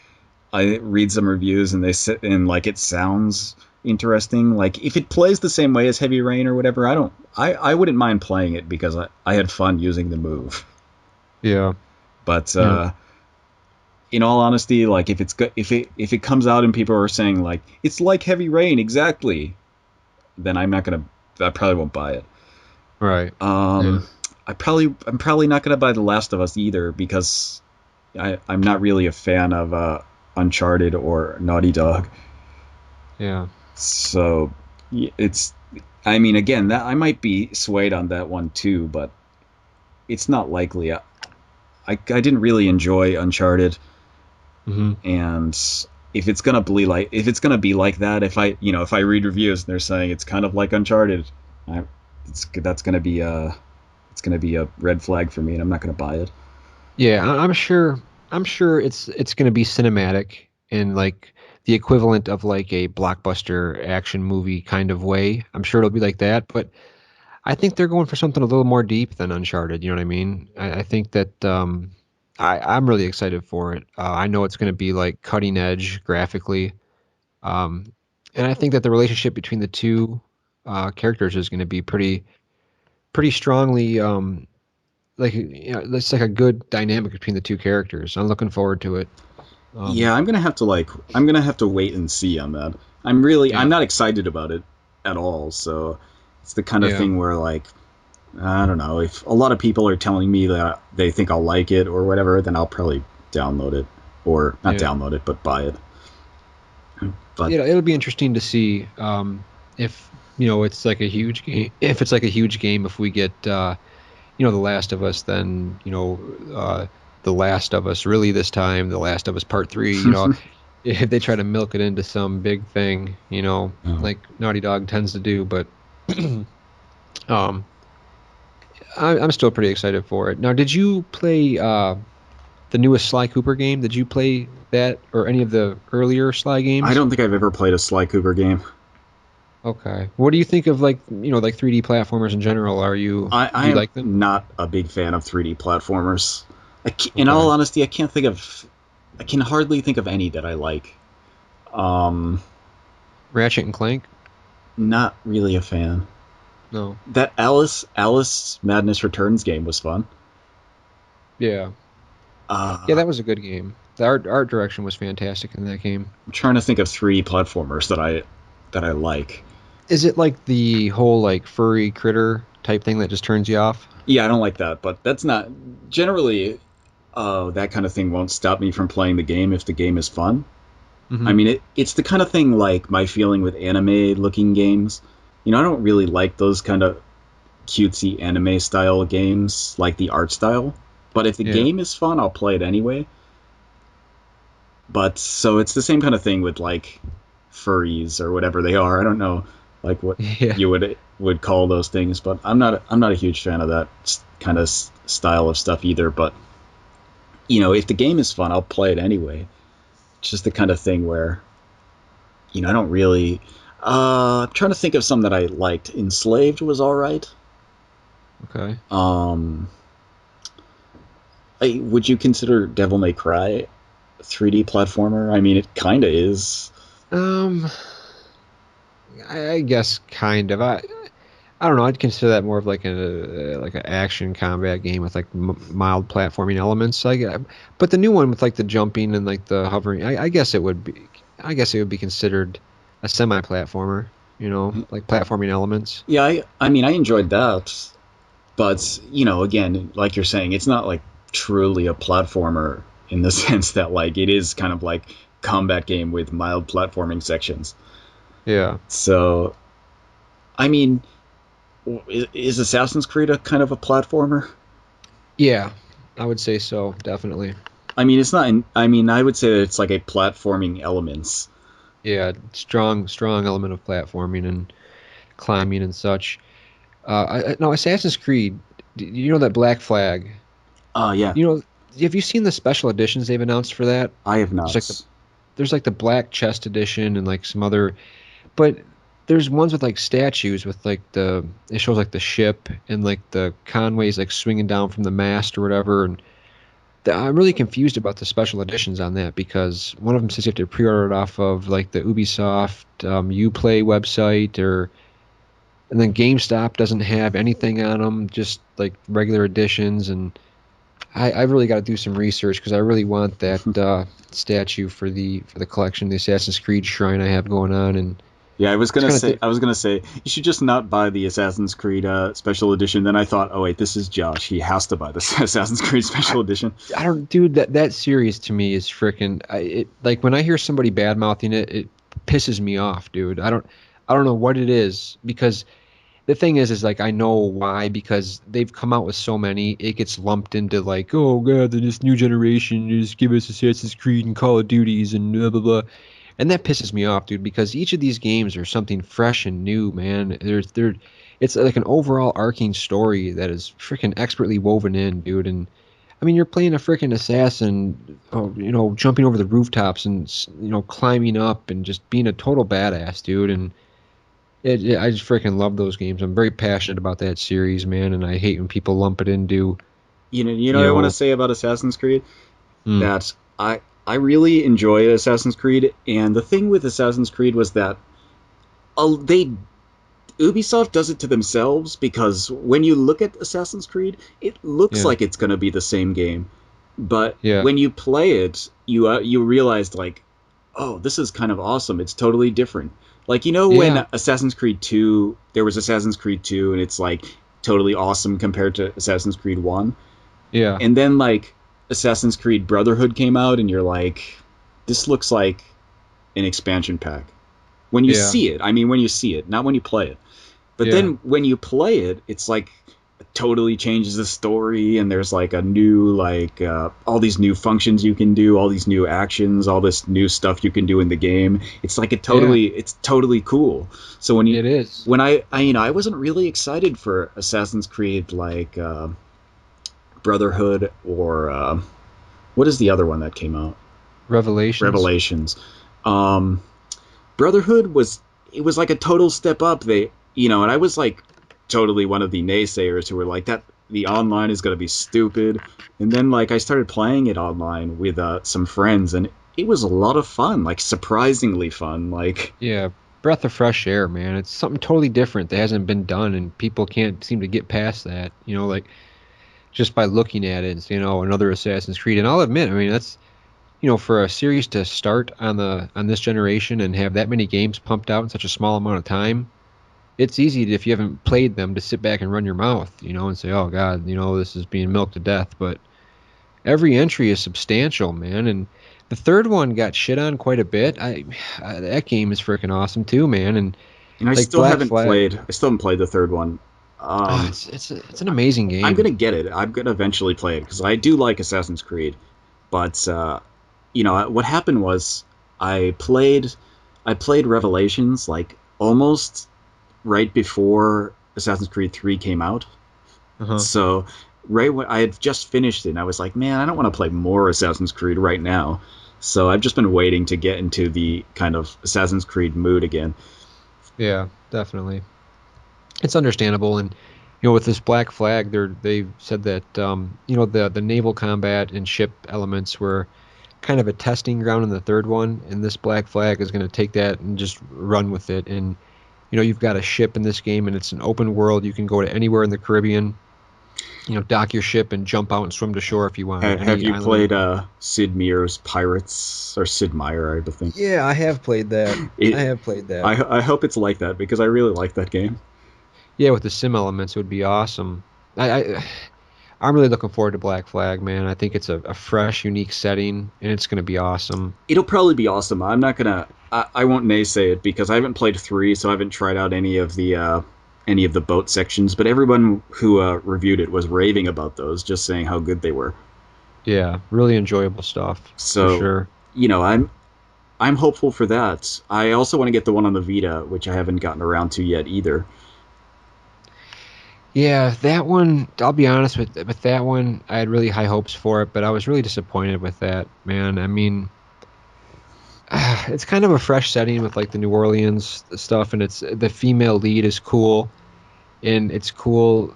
Speaker 2: I read some reviews and they sit and like it sounds interesting. Like if it plays the same way as Heavy Rain or whatever, I wouldn't mind playing it because I had fun using the Move.
Speaker 1: yeah,
Speaker 2: But
Speaker 1: yeah,
Speaker 2: in all honesty, like if it comes out and people are saying like it's like Heavy Rain exactly, then I probably won't buy it.
Speaker 1: right, yeah,
Speaker 2: Um, I'm probably not gonna buy The Last of Us either because I'm not really a fan of Uncharted or Naughty Dog.
Speaker 1: yeah.
Speaker 2: So it's I mean again that I might be swayed on that one too, but it's not likely. I didn't really enjoy Uncharted,
Speaker 1: Hmm.
Speaker 2: and if it's gonna be like that, if I read reviews and they're saying it's kind of like Uncharted, that's gonna be a red flag for me, and I'm not gonna buy it.
Speaker 1: Yeah, I'm sure. I'm sure it's going to be cinematic in like the equivalent of like a blockbuster action movie kind of way. I'm sure it'll be like that, but I think they're going for something a little more deep than Uncharted. You know what I mean? I think that I'm really excited for it. I know it's going to be like cutting edge graphically, um, and I think that the relationship between the two characters is going to be pretty strongly. It's like a good dynamic between the two characters. I'm looking forward to it. Um,
Speaker 2: Yeah, I'm gonna have to wait and see on that. I'm
Speaker 1: yeah,
Speaker 2: not excited about it at all. So it's the kind of
Speaker 1: yeah,
Speaker 2: thing where like I don't know if a lot of people are telling me that they think I'll like it or whatever, then I'll probably download it or not
Speaker 1: yeah.
Speaker 2: download it, but buy it. But
Speaker 1: It'll be interesting to see if it's like a huge game. If it's like a huge game, if we get The Last of Us, then The Last of Us really this time, The Last of Us Part Three. If they try to milk it into some big thing,
Speaker 2: oh.
Speaker 1: like Naughty Dog tends to do. But um, I'm still pretty excited for it. Now, did you play the newest Sly Cooper game? Did you play that or any of the earlier Sly
Speaker 2: I
Speaker 1: games?
Speaker 2: don't think I've ever played a Sly Cooper game.
Speaker 1: Okay. What do you think of like, like 3D platformers in general?
Speaker 2: I
Speaker 1: Do you
Speaker 2: am
Speaker 1: like them?
Speaker 2: not a big fan of 3D platformers. In all
Speaker 1: Okay.
Speaker 2: honesty, I can hardly think of any that I like. Um,
Speaker 1: Ratchet and Clank?
Speaker 2: Not really a fan.
Speaker 1: No.
Speaker 2: That Alice Madness Returns game was fun.
Speaker 1: Yeah. Yeah,
Speaker 2: Uh,
Speaker 1: that was a good game. The art direction was fantastic in that game.
Speaker 2: I'm trying to think of 3D platformers that I like.
Speaker 1: Is it like the whole like furry critter type thing that just turns you off?
Speaker 2: Yeah, I don't like that, but that's not generally. That kind of thing won't stop me from playing the game if the game is fun. I
Speaker 1: Hmm.
Speaker 2: mean, it's the kind of thing like my feeling with anime-looking games. I don't really like those kind of cutesy anime style games, like the art style. But if the
Speaker 1: Yeah.
Speaker 2: game is fun, I'll play it anyway. But so it's the same kind of thing with like furries or whatever they are. I don't know like what
Speaker 1: Yeah.
Speaker 2: you would call those things, but I'm not a huge fan of that kind of style of stuff either. But if the game is fun, I'll play it anyway. It's just the kind of thing where I don't really. I'm trying to think of some that I liked. Enslaved was all right.
Speaker 1: Okay.
Speaker 2: Um, would you consider Devil May Cry a 3D platformer? I mean, it kind of is.
Speaker 1: Um, I guess kind of. I don't know. I'd consider that more of like an action combat game with like m mild platforming elements. But the new one with like the jumping and like the hovering, I guess it would be. I guess it would be considered a semi-platformer. Like platforming elements.
Speaker 2: Yeah, I mean, I enjoyed that, but again, like you're saying, it's not like truly a platformer in the sense that like it is kind of like combat game with mild platforming sections.
Speaker 1: Yeah.
Speaker 2: So, I mean, is Assassin's Creed a kind of a platformer?
Speaker 1: Yeah, I would say so, definitely.
Speaker 2: I mean, it's not. I mean, I would say that it's like a platforming elements.
Speaker 1: Yeah, strong element of platforming and climbing and such. No, Assassin's Creed. You know that Black Flag?
Speaker 2: Yeah,
Speaker 1: You know, have you seen the special editions they've announced for that?
Speaker 2: I have
Speaker 1: There's like the
Speaker 2: not.
Speaker 1: there's like the Black Chest edition and like some other, but there's ones with like statues with like it shows like the ship and like the Conway's like swinging down from the mast or whatever, and I'm really confused about the special editions on that because one of them says you have to pre-order it off of like the Ubisoft Uplay website, and then GameStop doesn't have anything on them, just like regular editions. And I really got to do some research because I really want that statue for the collection, the Assassin's Creed shrine I have going on, and
Speaker 2: Yeah,
Speaker 1: it's kind of
Speaker 2: I was gonna say, you should just not buy the Assassin's Creed special edition. Then I thought, oh wait, this is Josh. He has to buy the Assassin's Creed
Speaker 1: I,
Speaker 2: special edition.
Speaker 1: I don't, dude. That series to me is freaking. It like when I hear somebody bad mouthing it, it pisses me off, dude. I don't know what it is because the thing is like I know why because they've come out with so many. It gets lumped into like, oh god, this new generation just give us Assassin's Creed and Call of Duties and blah blah blah, and that pisses me off, dude. Because each of these games are something fresh and new, man. It's like an overall arcing story that is freaking expertly woven in, dude. And I mean, you're playing a freaking assassin, jumping over the rooftops and climbing up and just being a total badass, dude. And I just freaking love those games. I'm very passionate about that series, man. And I hate when people lump it into,
Speaker 2: You know
Speaker 1: you
Speaker 2: what I want to
Speaker 1: know,
Speaker 2: say about Assassin's Creed?
Speaker 1: mm,
Speaker 2: That I really enjoy Assassin's Creed, and the thing with Assassin's Creed was that they Ubisoft does it to themselves because when you look at Assassin's Creed, it looks
Speaker 1: yeah,
Speaker 2: like it's gonna be the same game, but
Speaker 1: yeah,
Speaker 2: when you play it, you realize like, oh, this is kind of awesome. It's totally different. Like when
Speaker 1: yeah,
Speaker 2: Assassin's Creed 2, there was Assassin's Creed 2, and it's like totally awesome compared to Assassin's Creed 1,
Speaker 1: yeah,
Speaker 2: and then like Assassin's Creed Brotherhood came out, and you're like, this looks like an expansion pack. When you
Speaker 1: yeah,
Speaker 2: see it, I mean, when you see it, not when you play it. But
Speaker 1: yeah,
Speaker 2: then when you play it, it's like it totally changes the story, and there's like a new all these new functions you can do, all these new actions, all this new stuff you can do in the game. It's like
Speaker 1: yeah.
Speaker 2: it's totally cool. So
Speaker 1: It is
Speaker 2: when I wasn't really excited for Assassin's Creed like Brotherhood or what is the other one that came out?
Speaker 1: Revelations.
Speaker 2: Revelations. Um, Brotherhood was it was like a total step up. And I was like totally one of the naysayers who were like that the online is going to be stupid. And then like I started playing it online with some friends, and it was a lot of fun, like surprisingly fun. Like
Speaker 1: Yeah, breath of fresh air, man. It's something totally different that hasn't been done, and people can't seem to get past that. Like just by looking at it and saying, "Oh, another Assassin's Creed." And I'll admit, I mean, that's for a series to start on this generation and have that many games pumped out in such a small amount of time. It's easy to, if you haven't played them, to sit back and run your mouth, and say, "Oh God, this is being milked to death." But every entry is substantial, man. And the third one got shit on quite a bit. That game is freaking awesome too, man. And
Speaker 2: I
Speaker 1: like
Speaker 2: still
Speaker 1: Black
Speaker 2: haven't
Speaker 1: Flag,
Speaker 2: played. I still haven't played the third one. Um,
Speaker 1: it's an amazing
Speaker 2: I'm
Speaker 1: game.
Speaker 2: gonna get it. I'm gonna eventually play it because I do like Assassin's Creed. But what happened was I played I played Revelations like almost right before Assassin's Creed 3 came out.
Speaker 1: Uh-huh.
Speaker 2: So right when I had just finished it, and I was like, man, I don't want to play more Assassin's Creed right now. So I've just been waiting to get into the kind of Assassin's Creed mood again.
Speaker 1: Yeah, definitely. It's understandable, and with this Black Flag, they've said that the naval combat and ship elements were kind of a testing ground in the third one, and this Black Flag is going to take that and just run with it. And you've got a ship in this game, and it's an open world. You can go to anywhere in the Caribbean, dock your ship and jump out and swim to shore if you want.
Speaker 2: Have
Speaker 1: Any
Speaker 2: you
Speaker 1: island you
Speaker 2: played
Speaker 1: want.
Speaker 2: Sid Meier's Pirates or Sid Meier? I think
Speaker 1: Yeah, I have played that. I
Speaker 2: it.
Speaker 1: have played that.
Speaker 2: I hope it's like that because I really like that game.
Speaker 1: Yeah, with the sim elements, it would be awesome. I'm really looking forward to Black Flag, man. I think it's a fresh, unique setting, and it's going to be awesome.
Speaker 2: It'll probably be awesome. I'm not gonna. I won't naysay it because I haven't played 3, so I haven't tried out any of the boat sections. But everyone who reviewed it was raving about those, just saying how good they were.
Speaker 1: Yeah, really enjoyable stuff for
Speaker 2: So,
Speaker 1: sure.
Speaker 2: I'm hopeful for that. I also want to get the one on the Vita, which I haven't gotten around to yet either.
Speaker 1: Yeah, that one, I'll be honest with that one, I had really high hopes for it, but I was really disappointed with that, man. I mean, it's kind of a fresh setting with like the New Orleans stuff, and it's the female lead is cool, and it's cool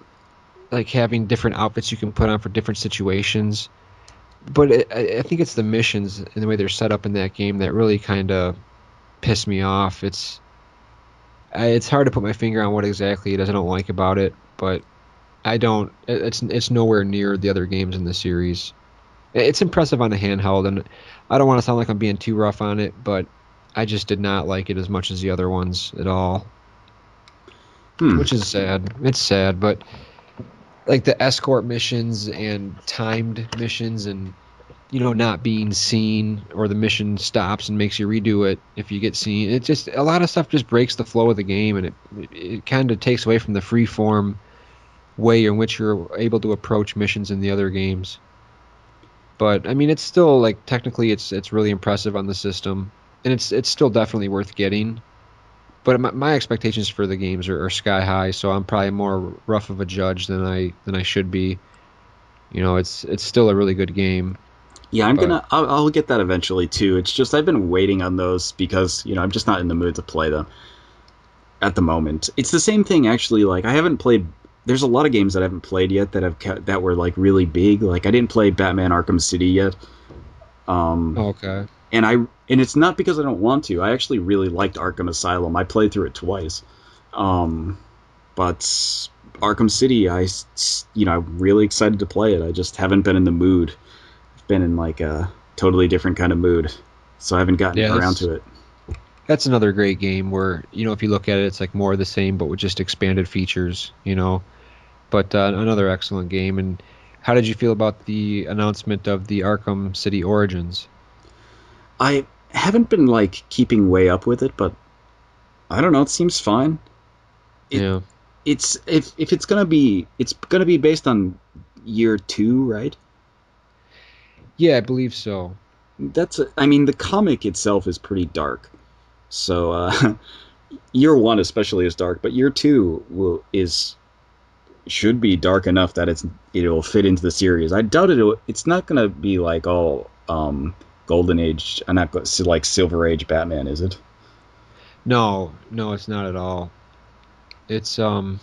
Speaker 1: like having different outfits you can put on for different situations. But I think it's the missions and the way they're set up in that game that really kind of piss me off. It's hard to put my finger on what exactly it is I don't like about it, but I don't. It's nowhere near the other games in the series. It's impressive on the handheld, and I don't want to sound like I'm being too rough on it, but I just did not like it as much as the other ones at all,
Speaker 2: Hmm.
Speaker 1: which is sad. It's sad, but like the escort missions and timed missions and not being seen, or the mission stops and makes you redo it if you get seen. It just, a lot of stuff just breaks the flow of the game, and it kind of takes away from the free form way in which you're able to approach missions in the other games. But I mean, it's still like technically it's really impressive on the system, and it's still definitely worth getting. But my expectations for the games are sky high, so I'm probably more rough of a judge than I should be. It's still a really good game,
Speaker 2: Yeah,
Speaker 1: but
Speaker 2: I'll get that eventually too. It's just I've been waiting on those because I'm just not in the mood to play them at the moment. It's the same thing actually. Like I haven't played. There's a lot of games that I haven't played yet that were like really big. Like I didn't play Batman Arkham City yet. Um,
Speaker 1: okay.
Speaker 2: and I and it's not because I don't want to. I actually really liked Arkham Asylum. I played through it twice. Um, but Arkham City, I'm really excited to play it. I just haven't been in the mood. I've been in like a totally different kind of mood, so I haven't gotten
Speaker 1: Yeah,
Speaker 2: around
Speaker 1: that's
Speaker 2: to it.
Speaker 1: that's another great game where, if you look at it, it's like more of the same, but with just expanded features. But another excellent game. And how did you feel about the announcement of the Arkham City Origins?
Speaker 2: I haven't been like keeping way up with it, but I don't know. It seems fine. It
Speaker 1: Yeah.
Speaker 2: it's if it's gonna be based on year 2, right?
Speaker 1: Yeah, I believe so.
Speaker 2: I mean, the comic itself is pretty dark. So year 1 especially is dark, but year 2 is should be dark enough that it'll fit into the series. I doubt it's not gonna be like all golden age, not like silver age Batman, is it?
Speaker 1: No, no, it's not at all. It's from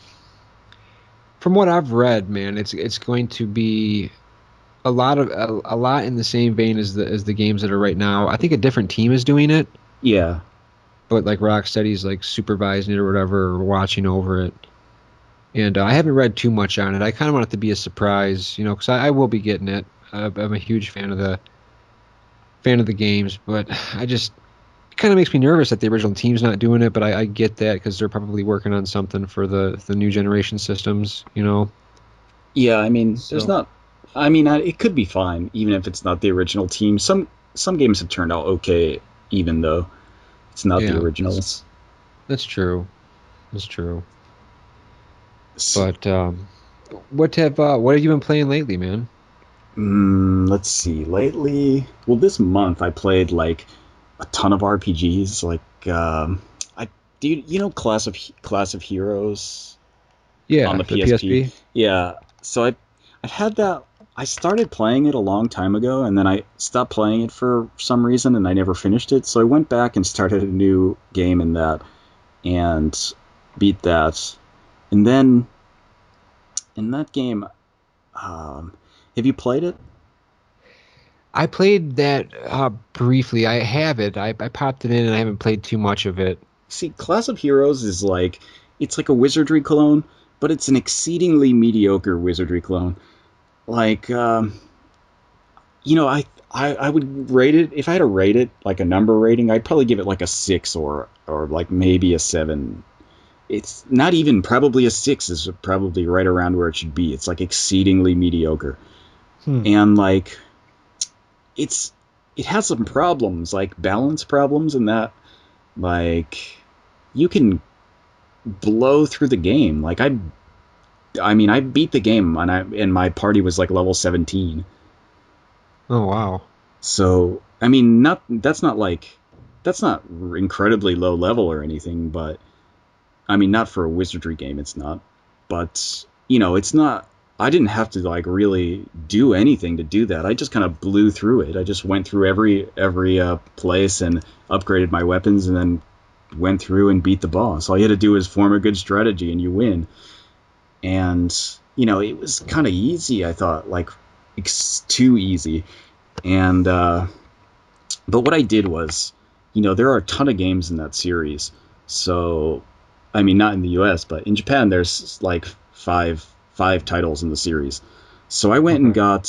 Speaker 1: what I've read, man, it's going to be a lot in the same vein as the games that are right now. I think a different team is doing it,
Speaker 2: Yeah.
Speaker 1: but like Rocksteady's like supervising it or whatever, or watching over it. And I haven't read too much on it. I kind of want it to be a surprise, because I will be getting it. I'm a huge fan of the games, but I just it kind of makes me nervous that the original team's not doing it. But I get that because they're probably working on something for the new generation systems.
Speaker 2: Yeah, I mean, there's
Speaker 1: So
Speaker 2: not. I mean, it could be fine, even if it's not the original team. Some games have turned out okay, even though it's not the
Speaker 1: yeah, that's
Speaker 2: originals.
Speaker 1: that's true. That's true.
Speaker 2: S-
Speaker 1: But what have you been playing lately, man?
Speaker 2: let's see. Lately, well, this month I played like a ton of RPGs. Like, I do you know Class of Heroes on
Speaker 1: Yeah,
Speaker 2: the
Speaker 1: the
Speaker 2: PSP?
Speaker 1: PSP.
Speaker 2: Yeah. So I had that. I started playing it a long time ago, and then I stopped playing it for some reason, and I never finished it. So I went back and started a new game in that, and beat that. And then in that game, um, have you played it?
Speaker 1: I played that briefly. I have it. I popped it in and I haven't played too much of it.
Speaker 2: See, Class of Heroes is like it's like a wizardry clone, but it's an exceedingly mediocre wizardry clone. Like, I would rate it if I had to rate it like a number rating. I'd probably give it like a 6 or like maybe a 7. It's not even probably a 6 is probably right around where it should be. It's like exceedingly mediocre,
Speaker 1: Hmm.
Speaker 2: and like it's it has some problems like balance problems and that like you can blow through the game. Like I mean I beat the game and my party was like level 17.
Speaker 1: Oh wow.
Speaker 2: So I mean not that's not incredibly low level or anything, but I mean not for a wizardry game it's not. But it's not I didn't have to like really do anything to do that. I just kind of blew through it. I just went through every place and upgraded my weapons and then went through and beat the boss. All you had to do is form a good strategy and you win. And it was kind of easy. I thought like it's too easy. And but what I did was, there are a ton of games in that series. So, I mean, not in the U.S., but in Japan, there's like five titles in the series. So I went and
Speaker 1: Okay.
Speaker 2: got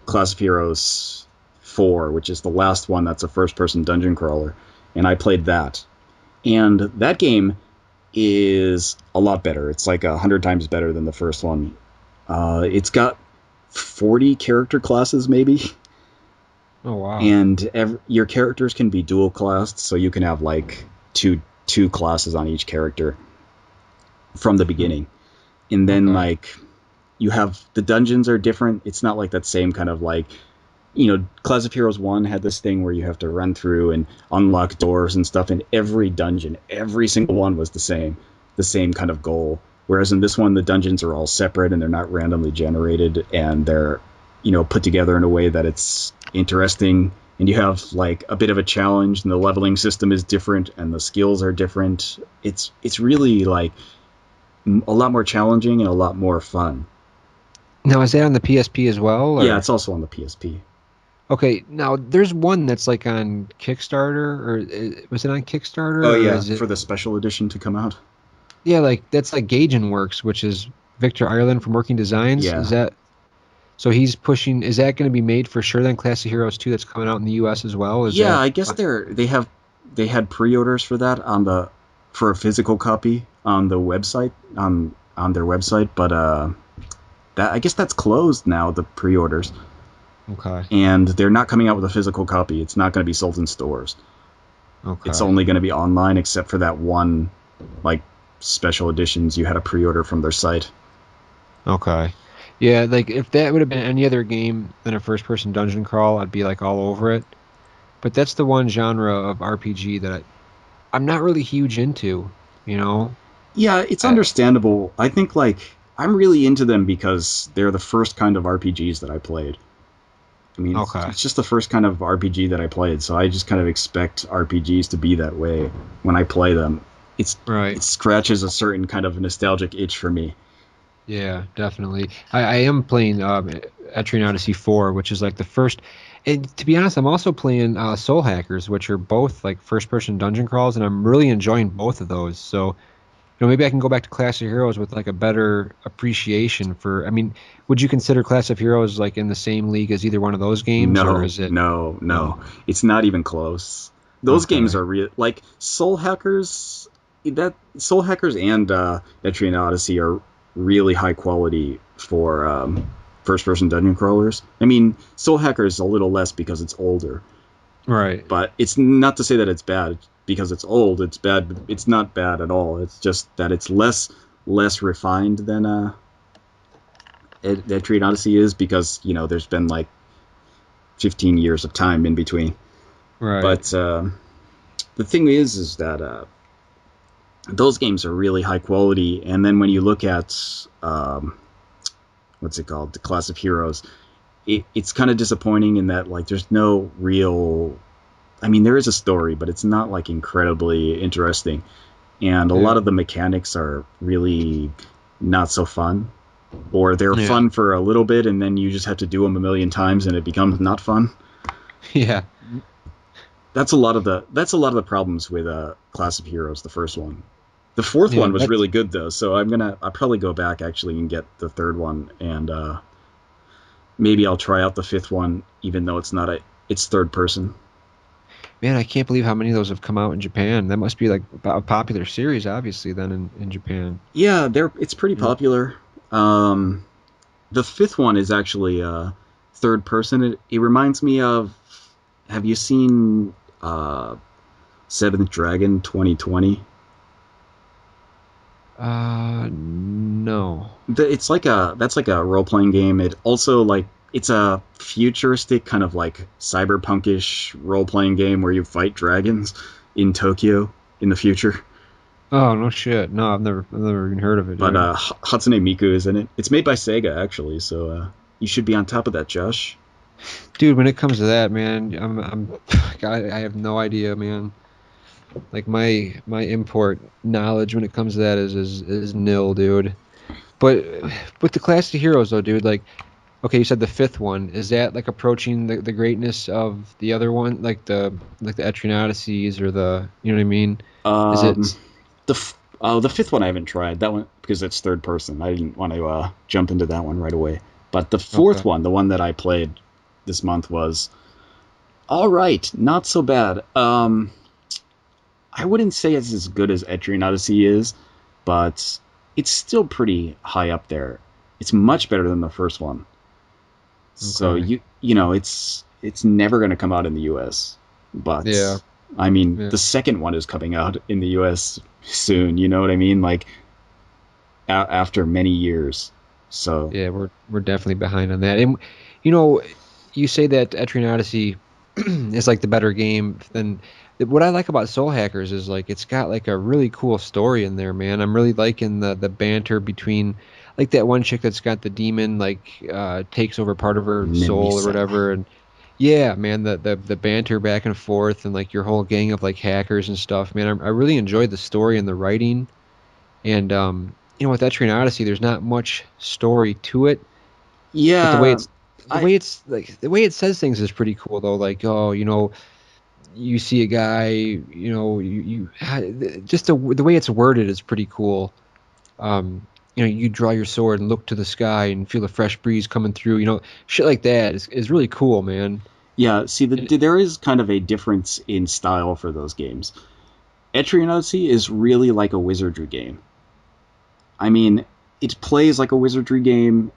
Speaker 2: Class of Heroes 4, which is the last one that's a first-person dungeon crawler, and I played that. And that game is a lot better. It's like 100 times better than the first one. It's got 40 character classes, maybe,
Speaker 1: Oh wow.
Speaker 2: and your characters can be dual classed, so you can have like two classes on each character from the
Speaker 1: Hmm.
Speaker 2: beginning. And then
Speaker 1: Okay.
Speaker 2: like you have the dungeons are different. It's not like that same kind of like Class of Heroes 1 had this thing where you have to run through and unlock doors and stuff in every dungeon. Every single one was the same kind of goal. Whereas in this one, the dungeons are all separate and they're not randomly generated and they're, put together in a way that it's interesting. And you have like a bit of a challenge and the leveling system is different and the skills are different. It's really like a lot more challenging and a lot more fun.
Speaker 1: Now is that on the PSP as well,
Speaker 2: Yeah,
Speaker 1: or?
Speaker 2: it's also on the PSP.
Speaker 1: Okay, now there's one that's like on Kickstarter, or was it on Kickstarter,
Speaker 2: Oh
Speaker 1: or
Speaker 2: yeah,
Speaker 1: is it?
Speaker 2: for the special edition to come out.
Speaker 1: Yeah, like that's like Gaijin Works, which is Victor Ireland from Working Designs. Is
Speaker 2: Yeah,
Speaker 1: that so? He's pushing. Is that going to be made for sure? Then Class of Heroes 2 that's coming out in the U.S. as well. Is
Speaker 2: yeah.
Speaker 1: that?
Speaker 2: I guess they had pre-orders for that for a physical copy on the website on their website, but that I guess that's closed now. The pre-orders,
Speaker 1: Okay.
Speaker 2: and they're not coming out with a physical copy. It's not going to be sold in stores. It's
Speaker 1: Okay.
Speaker 2: only going to be online, except for that one like special editions you had a pre-order from their site.
Speaker 1: Okay. Yeah, like if that would have been any other game than a first-person dungeon crawl, I'd be like all over it. But that's the one genre of RPG that I'm not really huge into, you know?
Speaker 2: Yeah, it's
Speaker 1: Uh,
Speaker 2: understandable. I think like I'm really into them because they're the first kind of RPGs that I played. I mean,
Speaker 1: Okay.
Speaker 2: it's just the first kind of RPG that I played, so I just kind of expect RPGs to be that way when I play them. It's
Speaker 1: Right.
Speaker 2: it scratches a certain kind of nostalgic itch for me.
Speaker 1: Yeah, definitely. I am playing Etrian Odyssey 4, which is like the first. And to be honest, I'm also playing Soul Hackers, which are both like first-person dungeon crawls, and I'm really enjoying both of those. So, maybe I can go back to Clash of Heroes with like a better appreciation for. I mean, would you consider Clash of Heroes like in the same league as either one of those games, or
Speaker 2: No,
Speaker 1: is it?
Speaker 2: no,
Speaker 1: No.
Speaker 2: no. It's not even close. Those games
Speaker 1: Okay.
Speaker 2: are real. Like Soul Hackers, that Soul Hackers and Etrian Odyssey are really high quality for first-person dungeon crawlers. I mean, Soul Hackers a little less because it's older,
Speaker 1: Right.
Speaker 2: but it's not to say that it's bad because it's old. It's bad. It's not bad at all. It's just that it's less refined than Etrian Odyssey is because there's been like 15 years of time in between.
Speaker 1: Right.
Speaker 2: But the thing is that those games are really high quality. And then when you look at what's it called, the Class of Heroes, it's kind of disappointing in that like there's no real. I mean, there is a story, but it's not like incredibly interesting. And a lot
Speaker 1: Yeah.
Speaker 2: of the mechanics are really not so fun, or they're
Speaker 1: Yeah.
Speaker 2: fun for a little bit, and then you just have to do them a million times, and it becomes not fun.
Speaker 1: Yeah.
Speaker 2: That's a lot of the problems with Class of Heroes, the first one. The fourth
Speaker 1: Yeah.
Speaker 2: one was
Speaker 1: That's
Speaker 2: really good though, so I'll probably go back actually and get the third one, and maybe I'll try out the fifth one, even though it's third person.
Speaker 1: Man, I can't believe how many of those have come out in Japan. That must be like a popular series, obviously, then in Japan.
Speaker 2: Yeah, it's pretty
Speaker 1: Yeah.
Speaker 2: popular. Um, the fifth one is actually third person. It reminds me of. Have you seen Seventh Dragon 2020?
Speaker 1: No.
Speaker 2: It's like that's like a role playing game. It also like it's a futuristic kind of like cyberpunkish role playing game where you fight dragons in Tokyo in the future.
Speaker 1: Oh, no shit. No, I've never even heard of it,
Speaker 2: But
Speaker 1: dude.
Speaker 2: Hatsune Miku is in it. It's made by Sega actually, so you should be on top of that, Josh.
Speaker 1: Dude, when it comes to that, man, God, I have no idea, man. Like my import knowledge when it comes to that is nil, dude. But with the Class of Heroes, though, dude, like, okay, you said the fifth one. Is that like approaching the greatness of the other one, like the Etrian Odysseys or you know what I mean? Is it?
Speaker 2: Um, the fifth one I haven't tried that one because it's third person. I didn't want to jump into that one right away. But the fourth
Speaker 1: Okay.
Speaker 2: one, the one that I played this month, was all right, not so bad. I wouldn't say it's as good as Etrian Odyssey is, but it's still pretty high up there. It's much better than the first one. So
Speaker 1: Okay.
Speaker 2: it's never going to come out in the U.S.
Speaker 1: Yeah.
Speaker 2: But I mean,
Speaker 1: Yeah.
Speaker 2: the second one is coming out in the U.S. soon. You know what I mean? Like after many years. So
Speaker 1: Yeah, we're definitely behind on that. And you know, you say that Etrian Odyssey is like the better game than what I like about Soul Hackers is like it's got like a really cool story in there, man. I'm really liking the banter between like that one chick that's got the demon like takes over part of her soul or
Speaker 2: Nemisa.
Speaker 1: whatever and yeah, man, the banter back and forth and like your whole gang of like hackers and stuff, man. I really enjoyed the story and the writing. And with Etrian Odyssey, there's not much story to it, but
Speaker 2: Yeah, I
Speaker 1: the way it says things is pretty cool though. Like, oh, you see a guy, just the way it's worded is pretty cool. You draw your sword and look to the sky and feel a fresh breeze coming through. Shit like that is really cool, man.
Speaker 2: yeah. See,
Speaker 1: And,
Speaker 2: there is kind of a difference in style for those games. Etrian Odyssey is really like a wizardry game. I mean, it plays like a wizardry game.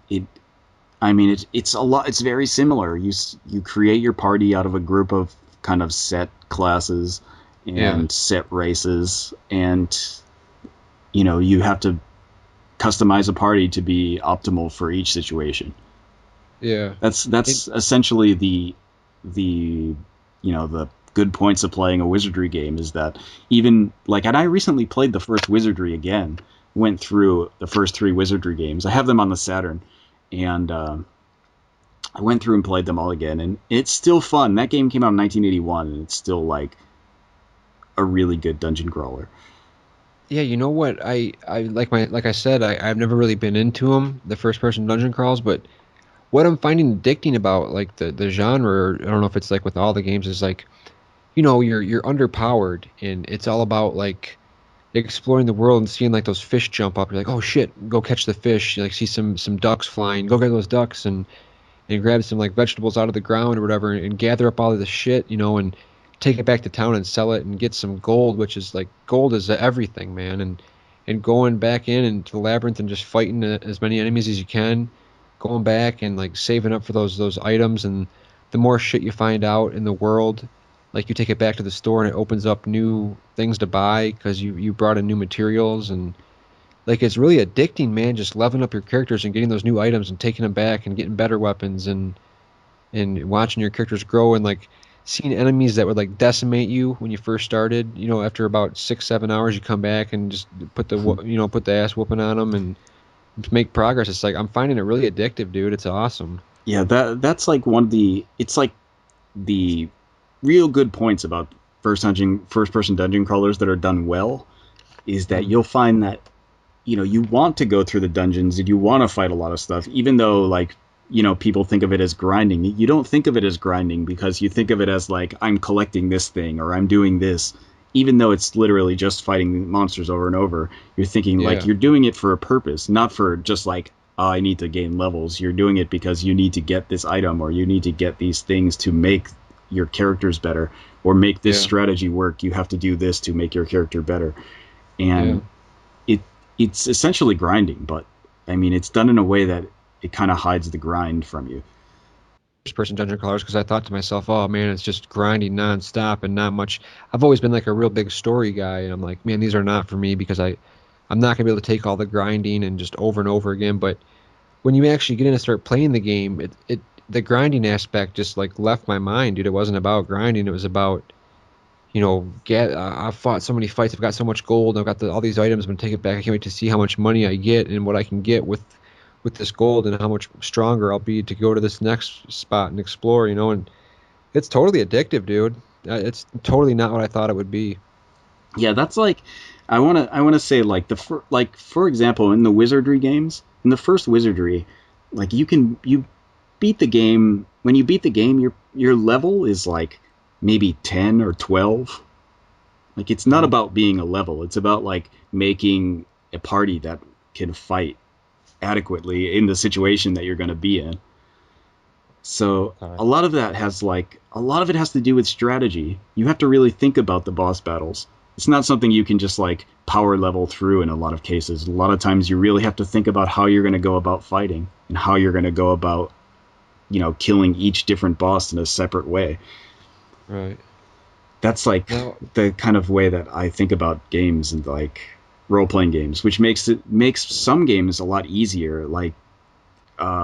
Speaker 2: I mean, it's a lot. It's very similar. You create your party out of a group of kind of set classes
Speaker 1: yeah,
Speaker 2: and set races, and you have to customize a party to be optimal for each situation.
Speaker 1: yeah, it,
Speaker 2: That's essentially the the good points of playing a wizardry game is that even like and I recently played the first wizardry again, went through the first three wizardry games. I have them on the Saturn, and I went through and played them all again, and it's still fun. That game came out in 1981, and it's still like a really good dungeon crawler.
Speaker 1: Yeah, you know what? Like I said, I've never really been into them, the first person dungeon crawls, but what I'm finding addicting about like the genre, I don't know if it's like with all the games, is like, you're underpowered and it's all about like exploring the world and seeing like those fish jump up. You're like, oh shit, go catch the fish. You like see some ducks flying, go get those ducks and grab some like vegetables out of the ground or whatever and gather up all of the shit, and take it back to town and sell it and get some gold, which is like gold is everything, man. And going back in into the labyrinth and just fighting as many enemies as you can, going back and like saving up for those items and the more shit you find out in the world, like you take it back to the store and it opens up new things to buy because you brought in new materials and like it's really addicting, man, just leveling up your characters and getting those new items and taking them back and getting better weapons and watching your characters grow and like seeing enemies that would like decimate you when you first started. After about 6, 7 hours, you come back and just put the ass whooping on them and make progress. It's like I'm finding it really addictive, dude. It's awesome.
Speaker 2: Yeah, that's like one of the. It's like the real good points about first person dungeon crawlers that are done well is that
Speaker 1: Mm.
Speaker 2: you'll find that you want to go through the dungeons and you want to fight a lot of stuff, even though like people think of it as grinding. You don't think of it as grinding because you think of it as like I'm collecting this thing or I'm doing this, even though it's literally just fighting monsters over and over. You're thinking like
Speaker 1: Yeah,
Speaker 2: you're doing it for a purpose, not for just like, oh, I need to gain levels. You're doing it because you need to get this item or you need to get these things to make your characters better or make this
Speaker 1: yeah,
Speaker 2: strategy work. You have to do this to make your character better.
Speaker 1: yeah.
Speaker 2: And it it's essentially grinding, but I mean it's done in a way that it kind of hides the grind from you.
Speaker 1: First person dungeon crawlers because I thought to myself, oh man, it's just grinding nonstop and not much. I've always been like a real big story guy, and I'm like, man, these are not for me because I'm not gonna be able to take all the grinding and just over and over again. But when you actually get in and start playing the game, it the grinding aspect just like left my mind, dude. It wasn't about grinding. It was about, I've fought so many fights. I've got so much gold. I've got all these items. I'm gonna take it back. I can't wait to see how much money I get and what I can get with this gold and how much stronger I'll be to go to this next spot and explore. And it's totally addictive, dude. It's totally not what I thought it would be.
Speaker 2: Yeah, that's like I want to say like like for example in the wizardry games, in the first wizardry, like you beat the game. When you beat the game, your level is like maybe 10 or 12. Like it's not
Speaker 1: Hmm.
Speaker 2: about being a level. It's about like making a party that can fight adequately in the situation that you're going to be in. So
Speaker 1: Okay.
Speaker 2: a lot of it has to do with strategy. You have to really think about the boss battles. It's not something you can just like power level through in a lot of cases. A lot of times you really have to think about how you're going to go about fighting and how you're going to go about, killing each different boss in a separate way.
Speaker 1: Right.
Speaker 2: That's like
Speaker 1: Now,
Speaker 2: the kind of way that I think about games and like role playing games, which makes some games a lot easier. Like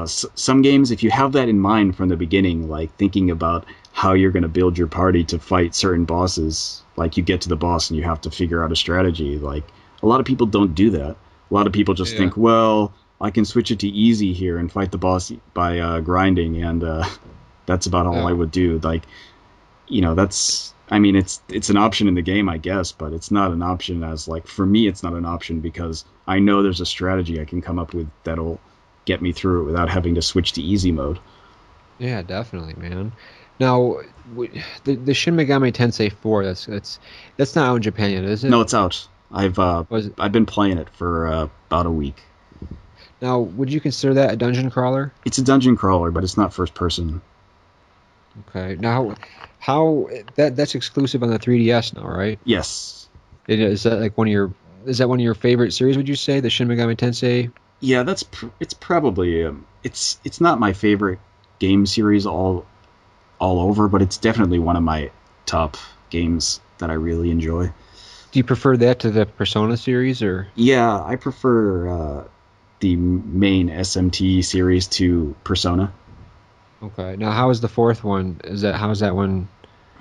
Speaker 2: some games, if you have that in mind from the beginning, like thinking about how you're going to build your party to fight certain bosses, like you get to the boss and you have to figure out a strategy. Like a lot of people don't do that. A lot of people just
Speaker 1: yeah,
Speaker 2: think, well, I can switch it to easy here and fight the boss by grinding, and that's about all I
Speaker 1: no,
Speaker 2: would do. Like that's. I mean, it's an option in the game, I guess, but it's not an option as like for me, it's not an option because I know there's a strategy I can come up with that'll get me through it without having to switch to easy mode.
Speaker 1: yeah, definitely, man. Now, the Shin Megami Tensei 4, that's not out in Japan yet, is it?
Speaker 2: No, it's out.
Speaker 1: Was it?
Speaker 2: I've been playing it for about a week.
Speaker 1: Now, would you consider that a dungeon crawler?
Speaker 2: It's a dungeon crawler, but it's not first person.
Speaker 1: Okay. Now, how that's exclusive on the 3DS now, right?
Speaker 2: Yes.
Speaker 1: Is that like is that one of your favorite series, would you say, the Shin Megami Tensei?
Speaker 2: Yeah, it's probably it's not my favorite game series all over, but it's definitely one of my top games that I really enjoy.
Speaker 1: Do you prefer that to the Persona series or?
Speaker 2: Yeah, I prefer the main SMT series to Persona.
Speaker 1: Okay. Now, how is the fourth one? How's that one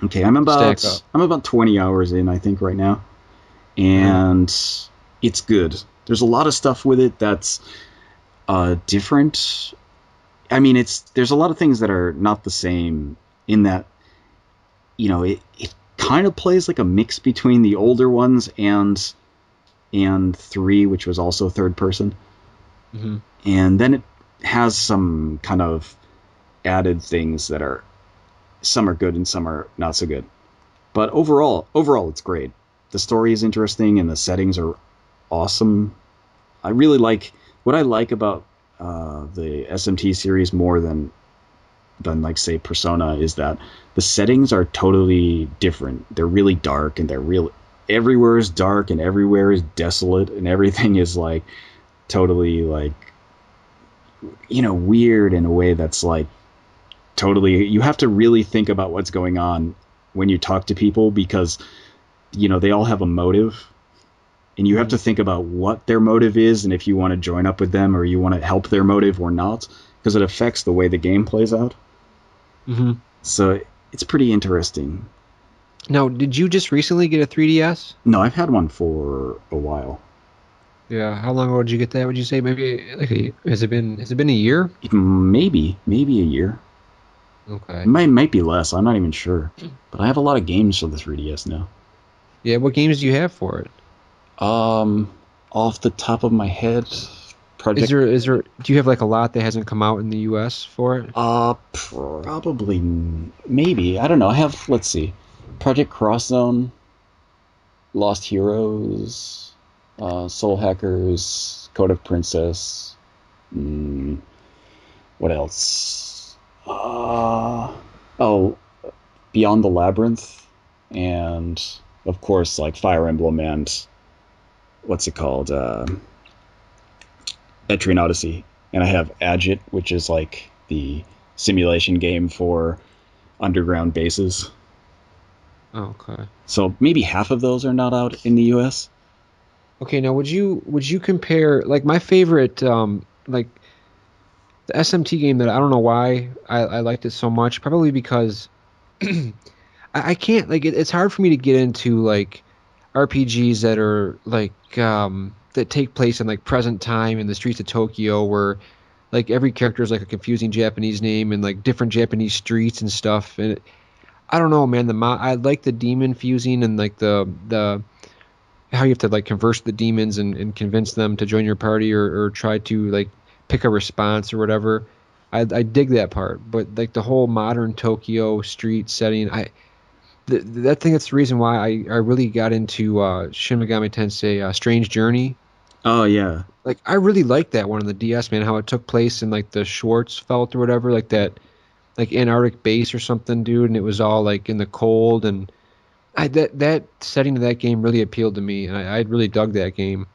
Speaker 2: Okay,
Speaker 1: stack up?
Speaker 2: I'm about 20 hours in, I think, right now,
Speaker 1: Okay.
Speaker 2: and it's good. There's a lot of stuff with it that's different. I mean, there's a lot of things that are not the same in that, it kind of plays like a mix between the older ones and 3, which was also third person.
Speaker 1: Hmm.
Speaker 2: And then it has some kind of added things that are some are good and some are not so good. But overall it's great. The story is interesting and the settings are awesome. I really like what I like about the SMT series more than like say Persona is that the settings are totally different. They're really dark and they're real. Everywhere is dark and everywhere is desolate and everything is like totally like weird in a way that's like totally. You have to really think about what's going on when you talk to people because they all have a motive and you have
Speaker 1: Hmm.
Speaker 2: to think about what their motive is and if you want to join up with them or you want to help their motive or not because it affects the way the game plays out.
Speaker 1: Hmm.
Speaker 2: So it's pretty interesting.
Speaker 1: Now, did you just recently get a 3DS?
Speaker 2: No, I've had one for a while.
Speaker 1: Yeah. How long ago did you get that? Would you say maybe like has it been a year?
Speaker 2: Maybe a year. It
Speaker 1: Okay.
Speaker 2: might be less. I'm not even sure. But I have a lot of games for the 3DS now.
Speaker 1: Yeah. What games do you have for it?
Speaker 2: Um, Off the top of my head,
Speaker 1: Is
Speaker 2: Project.
Speaker 1: there do you have like a lot that hasn't come out in the US for it?
Speaker 2: Probably maybe. I don't know. I have. Let's see, Project Cross Zone, Lost Heroes, Soul Hackers, Code of Princess. Mm, what else? Oh, Beyond the Labyrinth, and of course, like Fire Emblem and what's it called? Etrian Odyssey. And I have Agit, which is like the simulation game for underground bases.
Speaker 1: Okay.
Speaker 2: So maybe half of those are not out in the US.
Speaker 1: Okay, now would you compare like my favorite like the SMT game that I don't know why I liked it so much, probably because I can't like it's hard for me to get into like RPGs that are like that take place in like present time in the streets of Tokyo where like every character is like a confusing Japanese name and like different Japanese streets and stuff and I don't know man I like the demon fusing and like the how you have to like converse with the demons and convince them to join your party or try to like pick a response or whatever. I dig that part, but like the whole modern Tokyo street setting, that thing that's the reason why I really got into Shin Megami Tensei Strange Journey.
Speaker 2: Oh yeah.
Speaker 1: Like I really liked that one on the DS, man, how it took place in like the Schwarzfeld or whatever, like that like Antarctic base or something, dude, and it was all like in the cold and that setting of that game really appealed to me, and I really dug that game.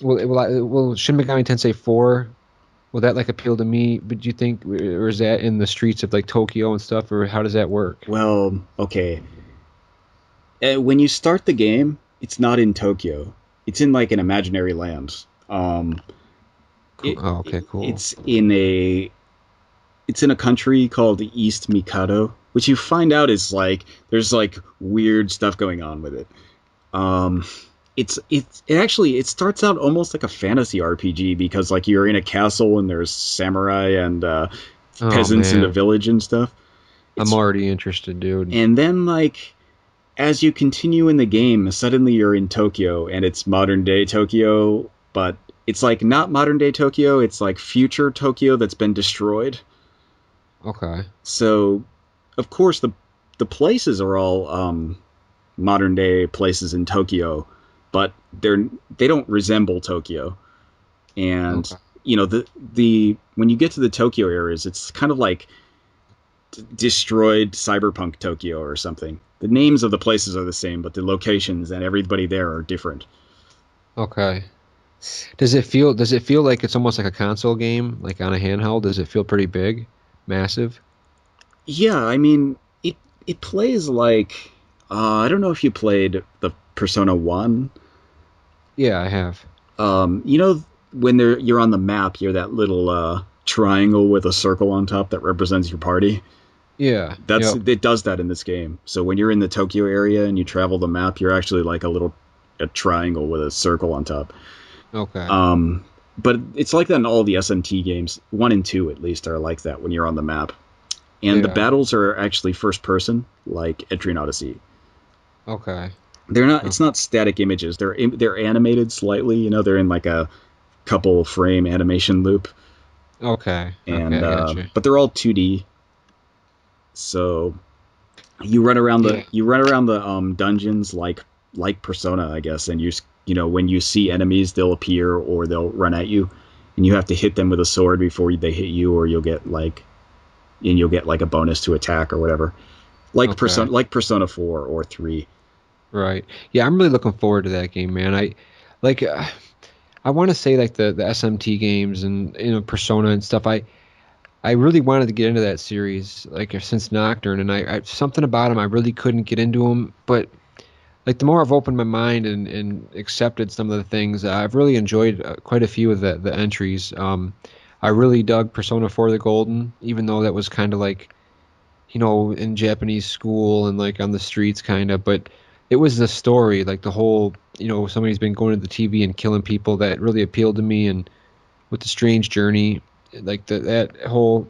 Speaker 1: Will Shin Megami Tensei 4 will that like appeal to me? But do you think, or is that in the streets of like Tokyo and stuff, or how does that work?
Speaker 2: Well, okay. When you start the game, it's not in Tokyo. It's in like an imaginary land.
Speaker 1: Cool. Oh, okay, cool.
Speaker 2: It's in a country called East Mikado, which you find out is like there's like weird stuff going on with it. Um, it starts out almost like a fantasy RPG because like you're in a castle and there's samurai and
Speaker 1: Oh
Speaker 2: peasants in the
Speaker 1: man,
Speaker 2: village and stuff.
Speaker 1: I'm
Speaker 2: It's
Speaker 1: already interested, dude.
Speaker 2: and then like as you continue in the game, suddenly you're in Tokyo and it's modern day Tokyo, but it's like not modern day Tokyo. It's like future Tokyo that's been destroyed.
Speaker 1: Okay.
Speaker 2: So of course the places are all modern day places in Tokyo, but they don't resemble Tokyo. And
Speaker 1: Okay.
Speaker 2: the when you get to the Tokyo areas, it's kind of like destroyed cyberpunk Tokyo or something. The names of the places are the same, but the locations and everybody there are different.
Speaker 1: Okay. Does it feel like it's almost like a console game, like on a handheld? Does it feel pretty big, massive?
Speaker 2: Yeah, I mean it plays like I don't know if you played the Persona 1.
Speaker 1: Yeah, I have.
Speaker 2: When you're on the map, you're that little triangle with a circle on top that represents your party.
Speaker 1: Yeah.
Speaker 2: That's
Speaker 1: Yep.
Speaker 2: it does that in this game. So when you're in the Tokyo area and you travel the map, you're actually like a triangle with a circle on top.
Speaker 1: Okay.
Speaker 2: Um, but it's like that in all the SMT games. 1 and 2 at least are like that when you're on the map, and the
Speaker 1: Yeah.
Speaker 2: battles are actually first person, like Etrian Odyssey.
Speaker 1: Okay.
Speaker 2: They're not. It's
Speaker 1: Okay.
Speaker 2: not static images. They're animated slightly. They're in like a couple frame animation loop,
Speaker 1: Okay. Okay.
Speaker 2: and
Speaker 1: I got you.
Speaker 2: but they're all 2D. So
Speaker 1: Yeah.
Speaker 2: you run around the dungeons like Persona, I guess, and when you see enemies, they'll appear or they'll run at you, and you have to hit them with a sword before they hit you, or you'll get like a bonus to attack or whatever,
Speaker 1: Okay.
Speaker 2: like Persona 4 or 3.
Speaker 1: Right. Yeah, I'm really looking forward to that game, man. Like I want to say like the SMT games and Persona and stuff. I really wanted to get into that series like since Nocturne, and I something about them I really couldn't get into them. But like the more I've opened my mind and accepted some of the things, I've really enjoyed quite a few of the entries. I really dug Persona 4 the Golden, even though that was kind of like in Japanese school and like on the streets kind of, but it was the story, like the whole, somebody's been going to the TV and killing people that really appealed to me, and with the strange journey, like that whole,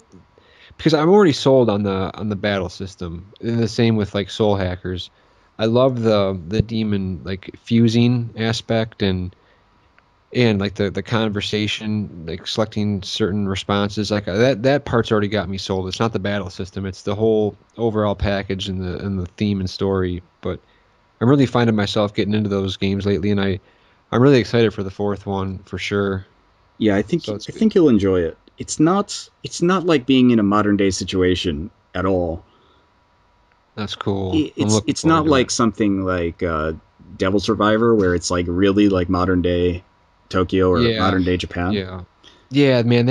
Speaker 1: because I'm already sold on the battle system. And the same with like Soul Hackers. I love the demon like fusing aspect and like the conversation, like selecting certain responses, like that part's already got me sold. It's not the battle system; it's the whole overall package and the theme and story. But I'm really finding myself getting into those games lately, and I'm really excited for the fourth one for sure.
Speaker 2: Yeah,
Speaker 1: So it's
Speaker 2: I think you'll enjoy it. It's not like being in a modern day situation at all.
Speaker 1: that's cool. I'm looking
Speaker 2: It's
Speaker 1: forward
Speaker 2: not
Speaker 1: to
Speaker 2: like
Speaker 1: it.
Speaker 2: something like Devil Survivor where it's like really like modern day Tokyo or
Speaker 1: Yeah,
Speaker 2: modern day Japan.
Speaker 1: yeah, yeah, man.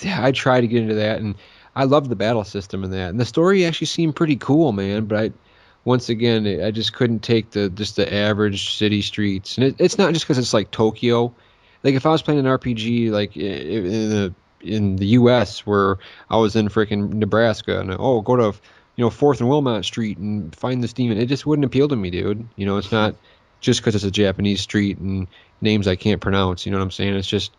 Speaker 1: I tried to get into that, and I love the battle system in that, and the story actually seemed pretty cool, man. But once again, I just couldn't take the average city streets, and it's not just because it's like Tokyo. Like if I was playing an RPG like in the U.S. where I was in freaking Nebraska, and go to Fourth and Wilmot Street and find this demon, it just wouldn't appeal to me, dude. It's not just because it's a Japanese street and names I can't pronounce. You know what I'm saying? It's just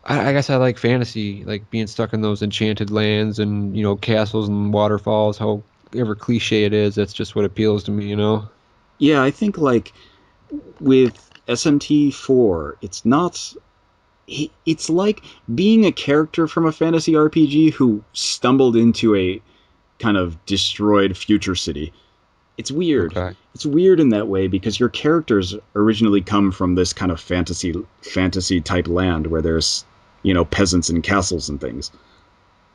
Speaker 1: I guess I like fantasy, like being stuck in those enchanted lands and castles and waterfalls. However cliche it is, that's just what appeals to me.
Speaker 2: Yeah, I think like with SMT4, it's like being a character from a fantasy RPG who stumbled into a kind of destroyed future city. It's weird.
Speaker 1: Okay.
Speaker 2: It's weird in that way because your characters originally come from this kind of fantasy type land where there's peasants and castles and things,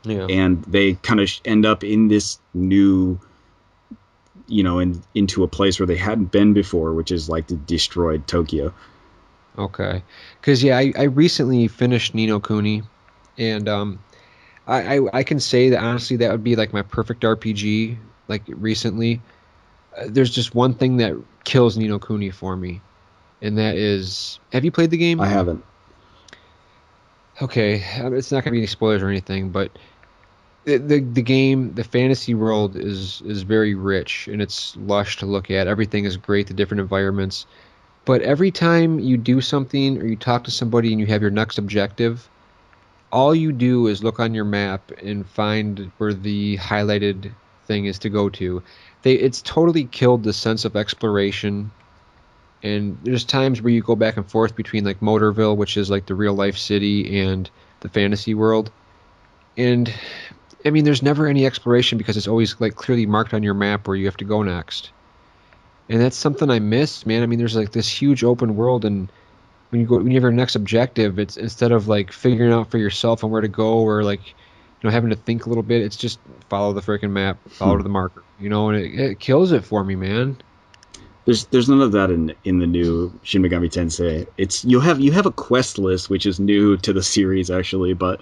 Speaker 1: Yeah.
Speaker 2: and they kind of end up in this new into a place where they hadn't been before, which is like the destroyed Tokyo.
Speaker 1: Okay. Because yeah, I recently finished Nino Kuni, and I can say that honestly that would be like my perfect RPG. Like recently, there's just one thing that kills Nino Kuni for me, and that is, have you played the
Speaker 2: I
Speaker 1: game?
Speaker 2: haven't.
Speaker 1: Okay, it's not gonna be any spoilers or anything, but the game, the fantasy world is very rich and it's lush to look at. Everything is great, the different environments. But every time you do something or you talk to somebody and you have your next objective, all you do is look on your map and find where the highlighted thing is to go to. It's totally killed the sense of exploration. And there's times where you go back and forth between like Motorville, which is like the real life city, and the fantasy world. And I mean, there's never any exploration because it's always like clearly marked on your map where you have to go next. And that's something I miss, man. I mean, there's like this huge open world, and when you have your next objective, it's instead of like figuring out for yourself on where to go or like having to think a little bit, it's just follow the freaking map, follow to the marker, and it kills it for me, man.
Speaker 2: There's none of that in the new Shin Megami Tensei. It's you have a quest list which is new to the series actually, but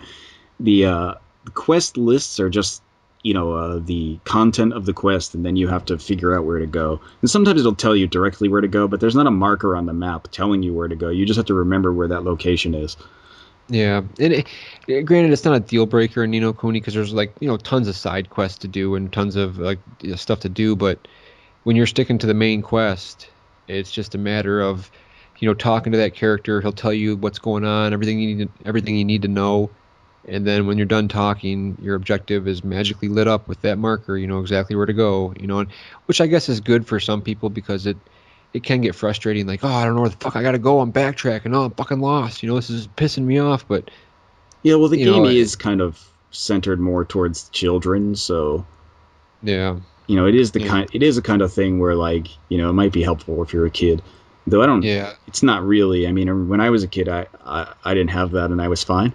Speaker 2: the quest lists are just the content of the quest, and then you have to figure out where to go. And sometimes it'll tell you directly where to go, but there's not a marker on the map telling you where to go. You just have to remember where that location is.
Speaker 1: Yeah, and granted, it's not a deal breaker in Nino Kuni because there's like tons of side quests to do and tons of like stuff to do, but when you're sticking to the main quest, it's just a matter of talking to that character. He'll tell you what's going on, everything you need to know. And then when you're done talking, your objective is magically lit up with that marker. You know exactly where to go. And, which I guess is good for some people because it can get frustrating. Like, oh, I don't know where the fuck I gotta go. I'm backtracking. Oh, I'm fucking lost. This is pissing me off. But
Speaker 2: Yeah, well, the
Speaker 1: you
Speaker 2: game
Speaker 1: know,
Speaker 2: is kind of centered more towards children, so
Speaker 1: yeah, yeah,
Speaker 2: it is a kind of thing where like it might be helpful if you're a kid. Though I don't,
Speaker 1: yeah.
Speaker 2: it's not really. I mean, when I was a kid, I didn't have that, and I was fine.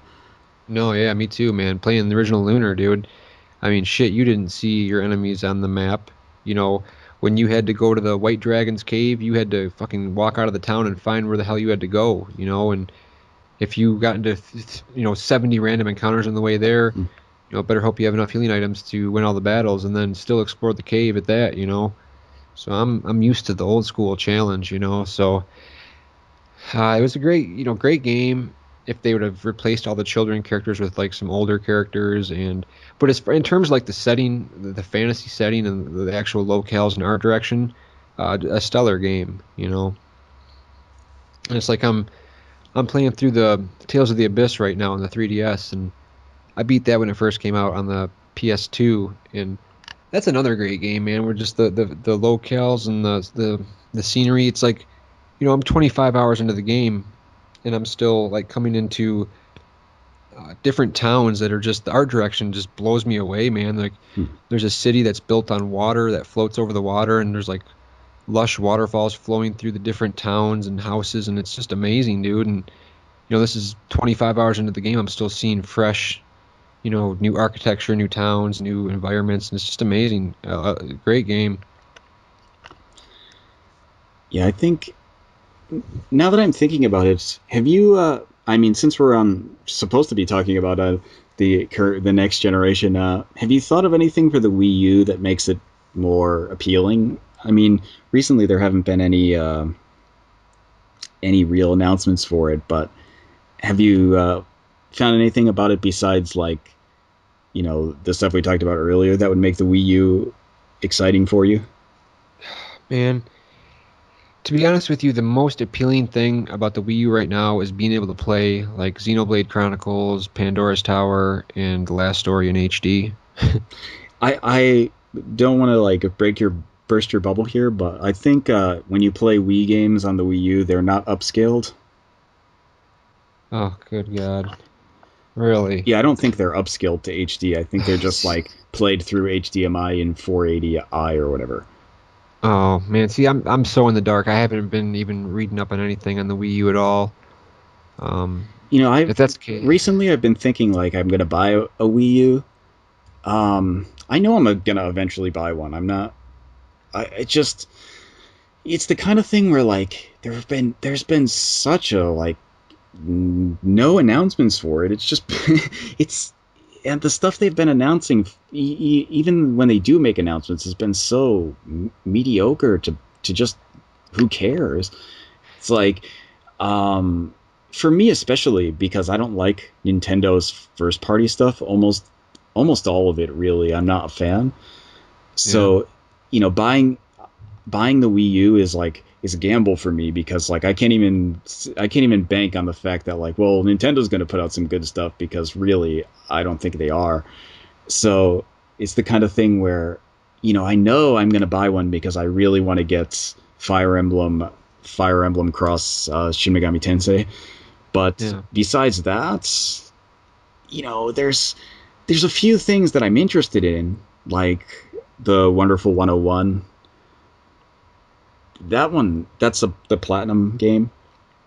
Speaker 1: No, yeah, me too, man. Playing the original Lunar, dude. I mean, shit, you didn't see your enemies on the map. You know, when you had to go to the White Dragon's cave, you had to fucking walk out of the town and find where the hell you had to go, and if you got into, 70 random encounters on the way there, better hope you have enough healing items to win all the battles and then still explore the cave at that. So I'm used to the old school challenge. So it was a great game. If they would have replaced all the children characters with like some older characters, but as in terms of like the setting, the fantasy setting, and the actual locales and art direction, a stellar game. And it's like I'm playing through the Tales of the Abyss right now on the 3DS, and I beat that when it first came out on the PS2, and that's another great game, man. Where just the locales and the scenery. It's like, I'm 25 hours into the game, and I'm still like coming into different towns that are just the art direction just blows me away, man. Like there's a city that's built on water that floats over the water, and there's like lush waterfalls flowing through the different towns and houses, and it's just amazing, dude. And this is 25 hours into the game. I'm still seeing fresh, new architecture, new towns, new environments, and it's just amazing. Great game.
Speaker 2: Yeah, I think now that I'm thinking about it, have you? I mean, since we're supposed to be talking about the next generation, have you thought of anything for the Wii U that makes it more appealing? I mean, recently there haven't been any real announcements for it, but have you found anything about it besides like the stuff we talked about earlier that would make the Wii U exciting for you?
Speaker 1: Man, to be honest with you, the most appealing thing about the Wii U right now is being able to play like Xenoblade Chronicles, Pandora's Tower, and The Last Story in HD.
Speaker 2: I don't want to like burst your bubble here, but I think when you play Wii games on the Wii U, they're not upscaled.
Speaker 1: Oh, good God. Really?
Speaker 2: Yeah, I don't think they're upscaled to HD. I think they're just like played through HDMI in 480i or whatever.
Speaker 1: Oh man, see, I'm so in the dark. I haven't been even reading up on anything on the Wii U at all.
Speaker 2: I've
Speaker 1: If that's the case,
Speaker 2: recently I've been thinking like I'm gonna buy a Wii U. I know I'm gonna eventually buy one. I'm not. It just it's the kind of thing where like there's been such a like no announcements for it. It's just it's and the stuff they've been announcing, even when they do make announcements, has been so mediocre to just who cares. It's like for me especially because I don't like Nintendo's first party stuff. Almost all of it really. I'm not a fan.
Speaker 1: yeah,
Speaker 2: So buying the Wii U is a gamble for me because like I can't even bank on the fact that like well Nintendo's going to put out some good stuff because really I don't think they are. So it's the kind of thing where I know I'm going to buy one because I really want to get Fire Emblem Cross Shin Megami Tensei. But
Speaker 1: yeah,
Speaker 2: besides that, there's a few things that I'm interested in like the Wonderful 101. The platinum game.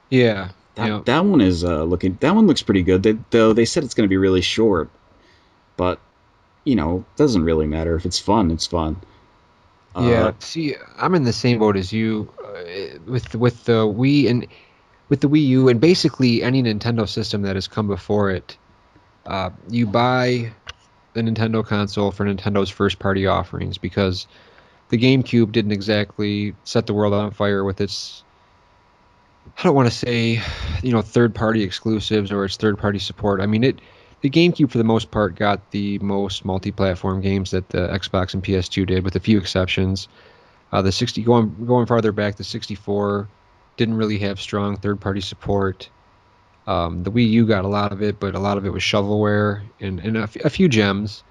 Speaker 1: yeah,
Speaker 2: That
Speaker 1: yeah,
Speaker 2: that one is that one looks pretty good. Though they said it's going to be really short, but doesn't really matter if it's fun. It's fun. Uh,
Speaker 1: yeah. See, I'm in the same boat as you with the Wii and with the Wii U and basically any Nintendo system that has come before it. You buy the Nintendo console for Nintendo's first party offerings because the GameCube didn't exactly set the world on fire with its, I don't want to say, third party exclusives or its third party support. I mean, the GameCube for the most part got the most multi-platform games that the Xbox and PS2 did, with a few exceptions. The 60 going farther back, the 64 didn't really have strong third-party support. The Wii U got a lot of it, but a lot of it was shovelware and a few gems.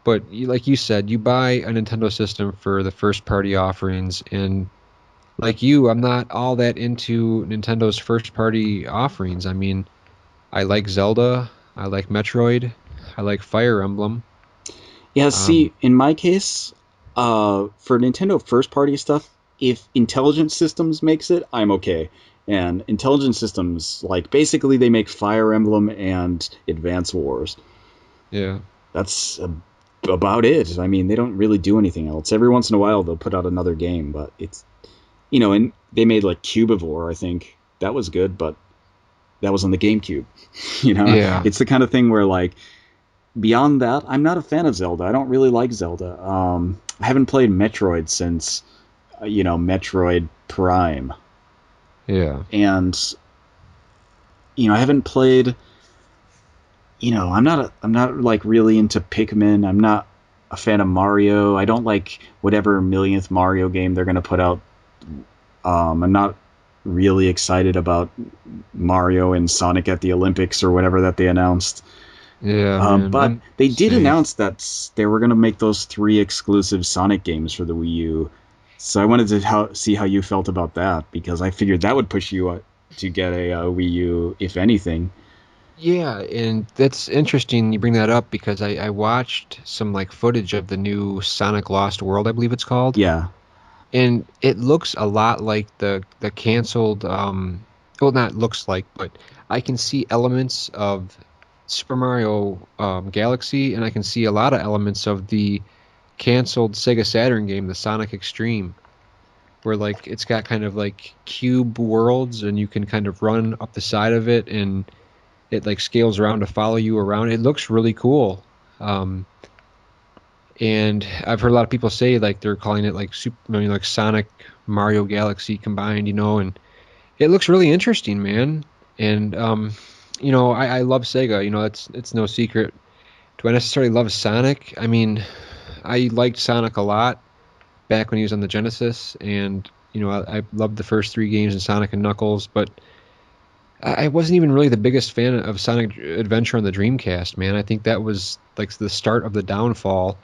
Speaker 1: But like you said, you buy a Nintendo system for the first-party offerings, and like you, I'm not all that into Nintendo's first-party offerings. I mean, I like Zelda, I like Metroid, I like Fire Emblem.
Speaker 2: Yeah,
Speaker 1: Um,
Speaker 2: see, in my case, for Nintendo first party stuff, if Intelligent Systems makes it, I'm okay. And Intelligent Systems, like, basically they make Fire Emblem and Advance Wars.
Speaker 1: yeah,
Speaker 2: That's about it. I mean, they don't really do anything else. Every once in a while, they'll put out another game, but it's, and they made, like, Cubivore, I think. That was good, but that was on the GameCube.
Speaker 1: yeah.
Speaker 2: It's the kind of thing where, like, beyond that, I'm not a fan of Zelda. I don't really like Zelda. I haven't played Metroid since, Metroid Prime,
Speaker 1: Yeah.
Speaker 2: and I haven't played. I'm not like really into Pikmin. I'm not a fan of Mario. I don't like whatever millionth Mario game they're gonna put out. I'm not really excited about Mario and Sonic at the Olympics or whatever that they announced.
Speaker 1: Yeah, man.
Speaker 2: But
Speaker 1: I'm
Speaker 2: they did
Speaker 1: same.
Speaker 2: announce that they were going to make those three exclusive Sonic games for the Wii U. So I wanted to see how you felt about that because I figured that would push you to get a Wii U, if anything.
Speaker 1: Yeah, and that's interesting you bring that up because I watched some like footage of the new Sonic Lost World, I believe it's called.
Speaker 2: Yeah.
Speaker 1: And it looks a lot like the canceled well not looks like, but I can see elements of Super Mario Galaxy and I can see a lot of elements of the canceled Sega Saturn game, the Sonic Extreme, where like it's got kind of like cube worlds and you can kind of run up the side of it and it like scales around to follow you around. It looks really cool. Um, and I've heard a lot of people say like they're calling it like Super, I mean, like Sonic Mario Galaxy combined, and it looks really interesting, man. And I love Sega. It's no secret. Do I necessarily love Sonic? I mean, I liked Sonic a lot back when he was on the Genesis, and I loved the first three games in Sonic and Knuckles, but I wasn't even really the biggest fan of Sonic Adventure on the Dreamcast, man. I think that was like the start of the downfall.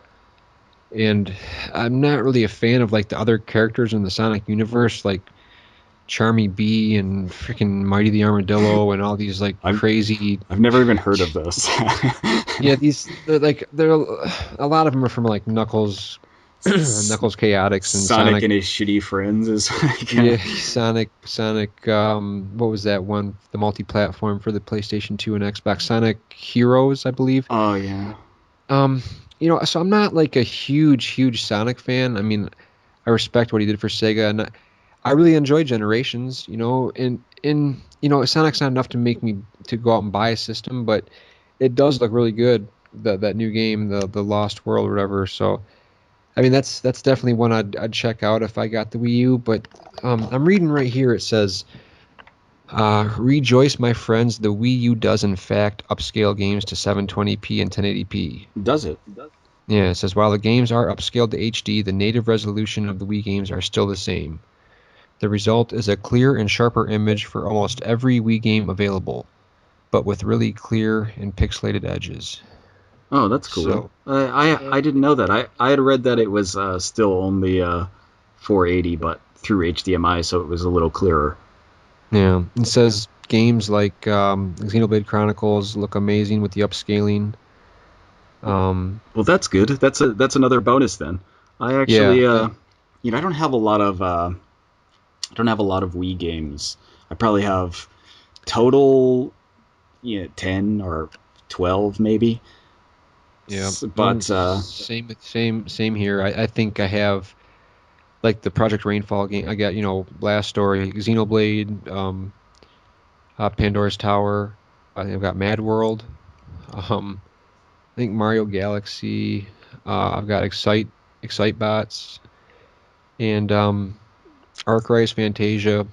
Speaker 1: And I'm not really a fan of like the other characters in the Sonic universe, like Charmy Bee and freaking Mighty the Armadillo and all these like
Speaker 2: I've
Speaker 1: crazy.
Speaker 2: I've never even heard of those.
Speaker 1: Yeah, they're a lot of them are from like Knuckles, Knuckles Chaotix and
Speaker 2: Sonic
Speaker 1: Sonic.
Speaker 2: and his shitty friends is like
Speaker 1: Yeah, Sonic. What was that one? The multi-platform for the PlayStation 2 and Xbox. Sonic Heroes, I believe.
Speaker 2: oh yeah.
Speaker 1: Um, so I'm not like a huge Sonic fan. I mean, I respect what he did for Sega, and I really enjoy Generations. And Sonic's not enough to make me to go out and buy a system, but it does look really good. That new game, the Lost World or whatever. So I mean, that's definitely one I'd check out if I got the Wii U. But I'm reading right here. It says, "Rejoice, my friends! The Wii U does in fact upscale games to 720p and 1080p."
Speaker 2: Does it?
Speaker 1: Yeah, it says while the games are upscaled to HD, the native resolution of the Wii games are still the same. The result is a clear and sharper image for almost every Wii game available, but with really clear and pixelated edges.
Speaker 2: Oh, that's cool.
Speaker 1: So,
Speaker 2: I didn't know that. I had read that it was still only 480, but through HDMI, so it was a little clearer.
Speaker 1: yeah, it says games like Xenoblade Chronicles look amazing with the upscaling.
Speaker 2: Well, that's good. That's another bonus then. I
Speaker 1: Yeah,
Speaker 2: actually, I don't have a lot of Wii games. I probably have total, 10 or 12 maybe.
Speaker 1: yeah.
Speaker 2: But
Speaker 1: Same here. I think I have like the Project Rainfall game. I got, Blast Story, Xenoblade, Pandora's Tower. I think I've got Mad World. I think Mario Galaxy. I've got Excitebots, and Arc Rise Fantasia,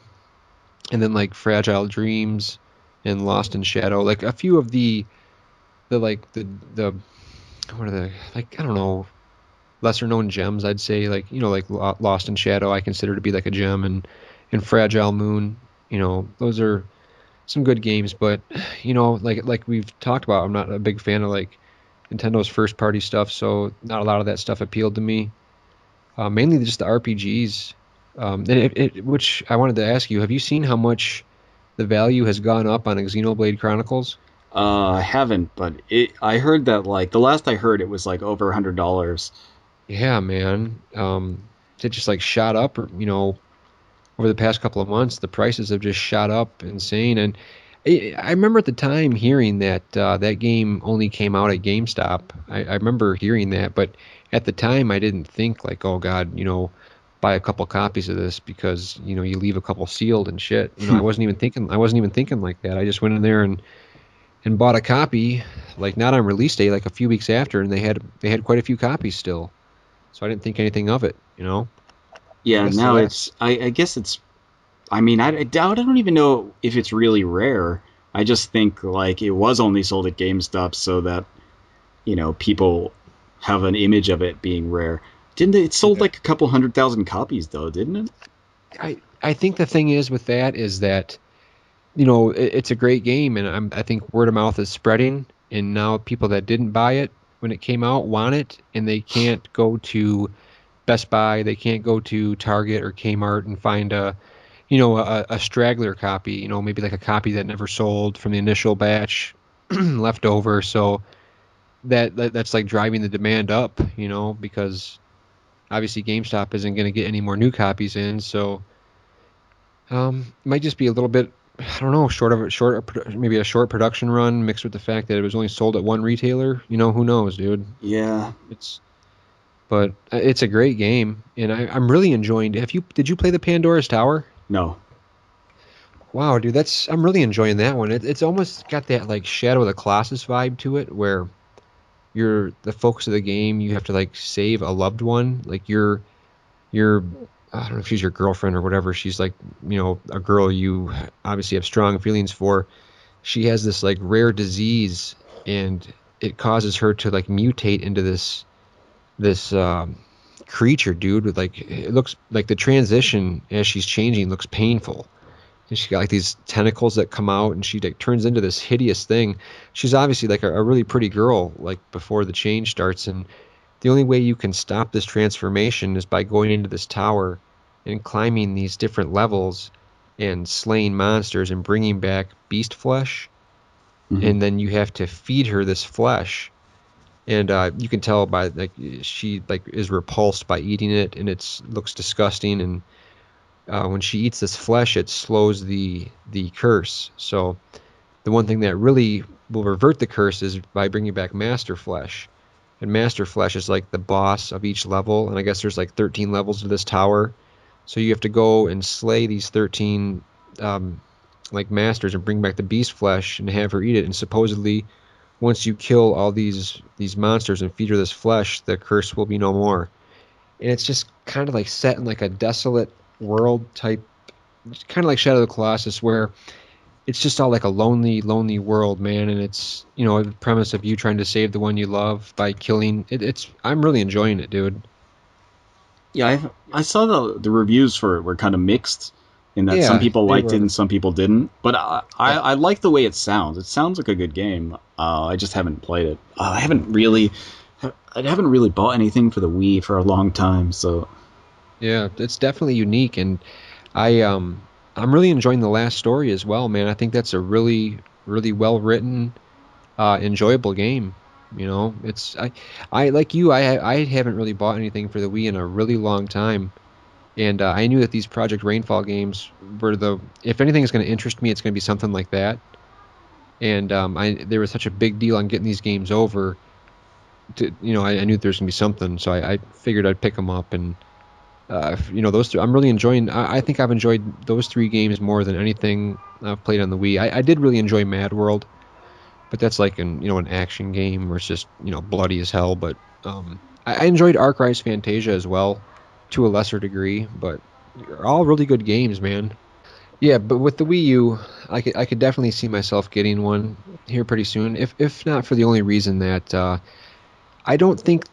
Speaker 1: and then like Fragile Dreams and Lost in Shadow. Like a few of the like the what are the like I don't know, lesser known gems, I'd say, like Lost in Shadow I consider to be like a gem, and Fragile Moon. Those are some good games, but like we've talked about, I'm not a big fan of like Nintendo's first party stuff, so not a lot of that stuff appealed to me. Mainly just the RPGs. Which I wanted to ask you, have you seen how much the value has gone up on Xenoblade Chronicles?
Speaker 2: I haven't, but I heard that like the last I heard, it was like over $100.
Speaker 1: Yeah, man. It just like shot up, over the past couple of months. The prices have just shot up insane. And I remember at the time hearing that that game only came out at GameStop. I remember hearing that, but at the time I didn't think like, oh God, buy a couple copies of this because you leave a couple sealed and shit. I wasn't even thinking like that. I just went in there and bought a copy, like not on release day, like a few weeks after, and they had quite a few copies still. So I didn't think anything of it. I
Speaker 2: Yeah,
Speaker 1: guess the
Speaker 2: now
Speaker 1: last.
Speaker 2: I guess it's. I mean, I doubt. I don't even know if it's really rare. I just think like it was only sold at GameStop so that people have an image of it being rare. Didn't it? It sold
Speaker 1: Yeah.
Speaker 2: like a couple 100,000 copies though, didn't it?
Speaker 1: I think the thing is with that is that it's a great game, and I think word of mouth is spreading, and now people that didn't buy it when it came out want it, and they can't go to Best Buy, they can't go to Target or Kmart and find a straggler copy, maybe like a copy that never sold from the initial batch left over. So that's like driving the demand up, because obviously GameStop isn't going to get any more new copies in, so it might just be a little bit, I don't know, maybe a short production run mixed with the fact that it was only sold at one retailer. Who knows, dude?
Speaker 2: Yeah.
Speaker 1: It's but it's a great game, and I'm really enjoying. Did you play the Pandora's Tower?
Speaker 2: No.
Speaker 1: Wow, dude, I'm really enjoying that one. It's almost got that like Shadow of the Colossus vibe to it, where you're the focus of the game. You have to like save a loved one, like your I don't know if she's your girlfriend or whatever. She's like, a girl you obviously have strong feelings for. She has this like rare disease, and it causes her to like mutate into this creature, dude, with like it looks like the transition as she's changing looks painful. And she got like these tentacles that come out, and she like turns into this hideous thing. She's obviously like a really pretty girl, like before the change starts, and the only way you can stop this transformation is by going into this tower and climbing these different levels and slaying monsters and bringing back beast flesh.
Speaker 2: Hmm.
Speaker 1: And then you have to feed her this flesh. And you can tell by like she like is repulsed by eating it, and it's looks disgusting. And when she eats this flesh, it slows the curse. So the one thing that really will revert the curse is by bringing back Master Flesh. And Master Flesh is like the boss of each level. And I guess there's like 13 levels to this tower. So you have to go and slay these 13 um, like masters and bring back the beast flesh and have her eat it. And supposedly, once you kill all these monsters and feed her this flesh, the curse will be no more. And it's just kind of like set in like a desolate world type, kind of like Shadow of the Colossus, where it's just all like a lonely, lonely world, man. And it's the premise of you trying to save the one you love by killing it. I'm really enjoying it, dude.
Speaker 2: Yeah, I saw the reviews for it were kind of mixed in that some
Speaker 1: Yeah,
Speaker 2: people
Speaker 1: they
Speaker 2: liked it and
Speaker 1: were.
Speaker 2: some people didn't. But
Speaker 1: Yeah,
Speaker 2: I like the way it sounds. It sounds like a good game. I just haven't played it. I haven't really bought anything for the Wii for a long time. So
Speaker 1: yeah, it's definitely unique, and I'm really enjoying the last story as well, man. I think that's a really, really well written, enjoyable game. I like you. I haven't really bought anything for the Wii in a really long time. And I knew that these Project Rainfall games were if anything is going to interest me, it's going to be something like that. And there was such a big deal on getting these games over. I knew there's going to be something, so I figured I'd pick them up. And those three, I'm really enjoying. I think I've enjoyed those three games more than anything I've played on the Wii. I did really enjoy Mad World, but that's like an action game where it's just bloody as hell. But I enjoyed Arc Rise Fantasia as well, to a lesser degree. But they're all really good games, man. Yeah, but with the Wii U, I could definitely see myself getting one here pretty soon. If not for the only reason that I don't think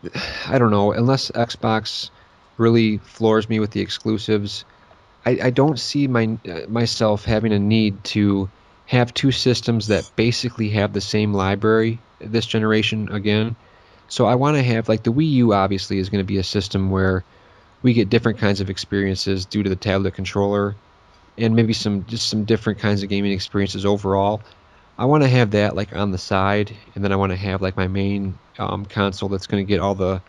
Speaker 1: I don't know unless Xbox really floors me with the exclusives. I don't see myself having a need to have two systems that basically have the same library this generation again. So I want to have like the Wii U obviously is going to be a system where we get different kinds of experiences due to the tablet controller and maybe some different kinds of gaming experiences overall. I want to have that like on the side, and then I want to have like my main console that's going to get all the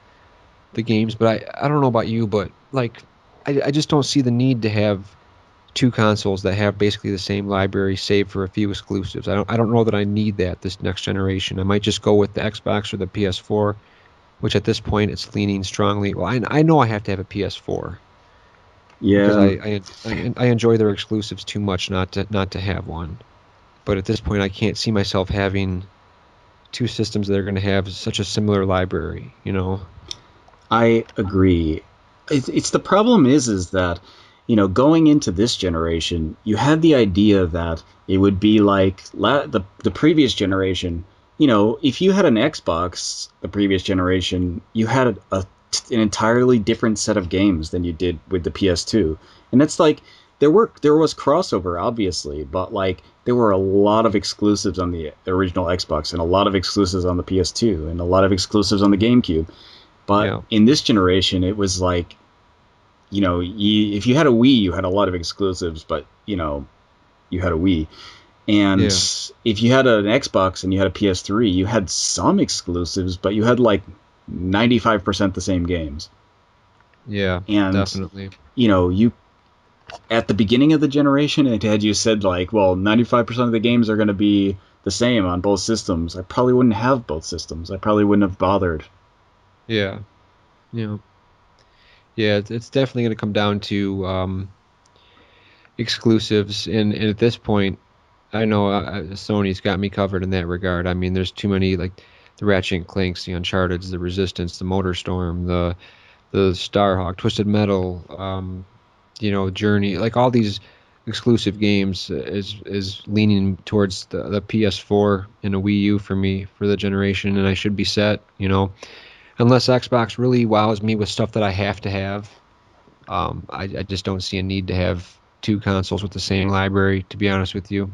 Speaker 1: games. But I don't know about you, but like I just don't see the need to have two consoles that have basically the same library, save for a few exclusives. I don't know that I need that this next generation. I might just go with the Xbox or the PS4, which at this point it's leaning strongly. Well, I know I have to have a PS4 because
Speaker 2: Yeah,
Speaker 1: I enjoy their exclusives too much not to have one. But at this point, I can't see myself having two systems that are going to have such a similar library, you know?
Speaker 2: I agree. It's the problem is that going into this generation, you had the idea that it would be like the previous generation. If you had an Xbox the previous generation, you had an entirely different set of games than you did with the PS2, and that's like there was crossover obviously, but like there were a lot of exclusives on the original Xbox and a lot of exclusives on the PS2 and a lot of exclusives on the GameCube. But
Speaker 1: Yeah,
Speaker 2: in this generation, it was like, if you had a Wii, you had a lot of exclusives, but, you had a Wii. And
Speaker 1: yeah,
Speaker 2: if you had an Xbox and you had a PS3, you had some exclusives, but you had like 95% the same games.
Speaker 1: yeah,
Speaker 2: And,
Speaker 1: definitely.
Speaker 2: you at the beginning of the generation, it had you said like, well, 95% of the games are going to be the same on both systems. I probably wouldn't have both systems. I probably wouldn't have bothered.
Speaker 1: Yeah, yeah, yeah. It's definitely going to come down to exclusives, and at this point, I know Sony's got me covered in that regard. I mean, there's too many like the Ratchet and Clanks, the Uncharted's, the Resistance, the MotorStorm, the Starhawk, Twisted Metal, Journey, like all these exclusive games is leaning towards the PS4 and a Wii U for me for the generation, and I should be set, unless Xbox really wows me with stuff that I have to have. I just don't see a need to have two consoles with the same library, to be honest with you.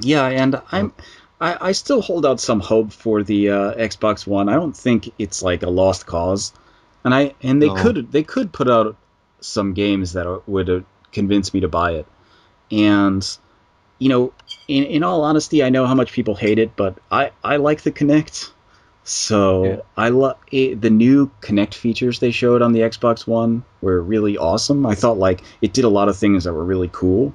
Speaker 2: Yeah, and
Speaker 1: Uh,
Speaker 2: I still hold out some hope for the Xbox One. I don't think it's like a lost cause, and they
Speaker 1: no,
Speaker 2: could put out some games that would convince me to buy it. And you know, in all honesty, I know how much people hate it, but I like the Kinect.
Speaker 1: yeah,
Speaker 2: So I love the new Kinect features they showed on the Xbox One were really awesome. I thought like it did a lot of things that were really cool,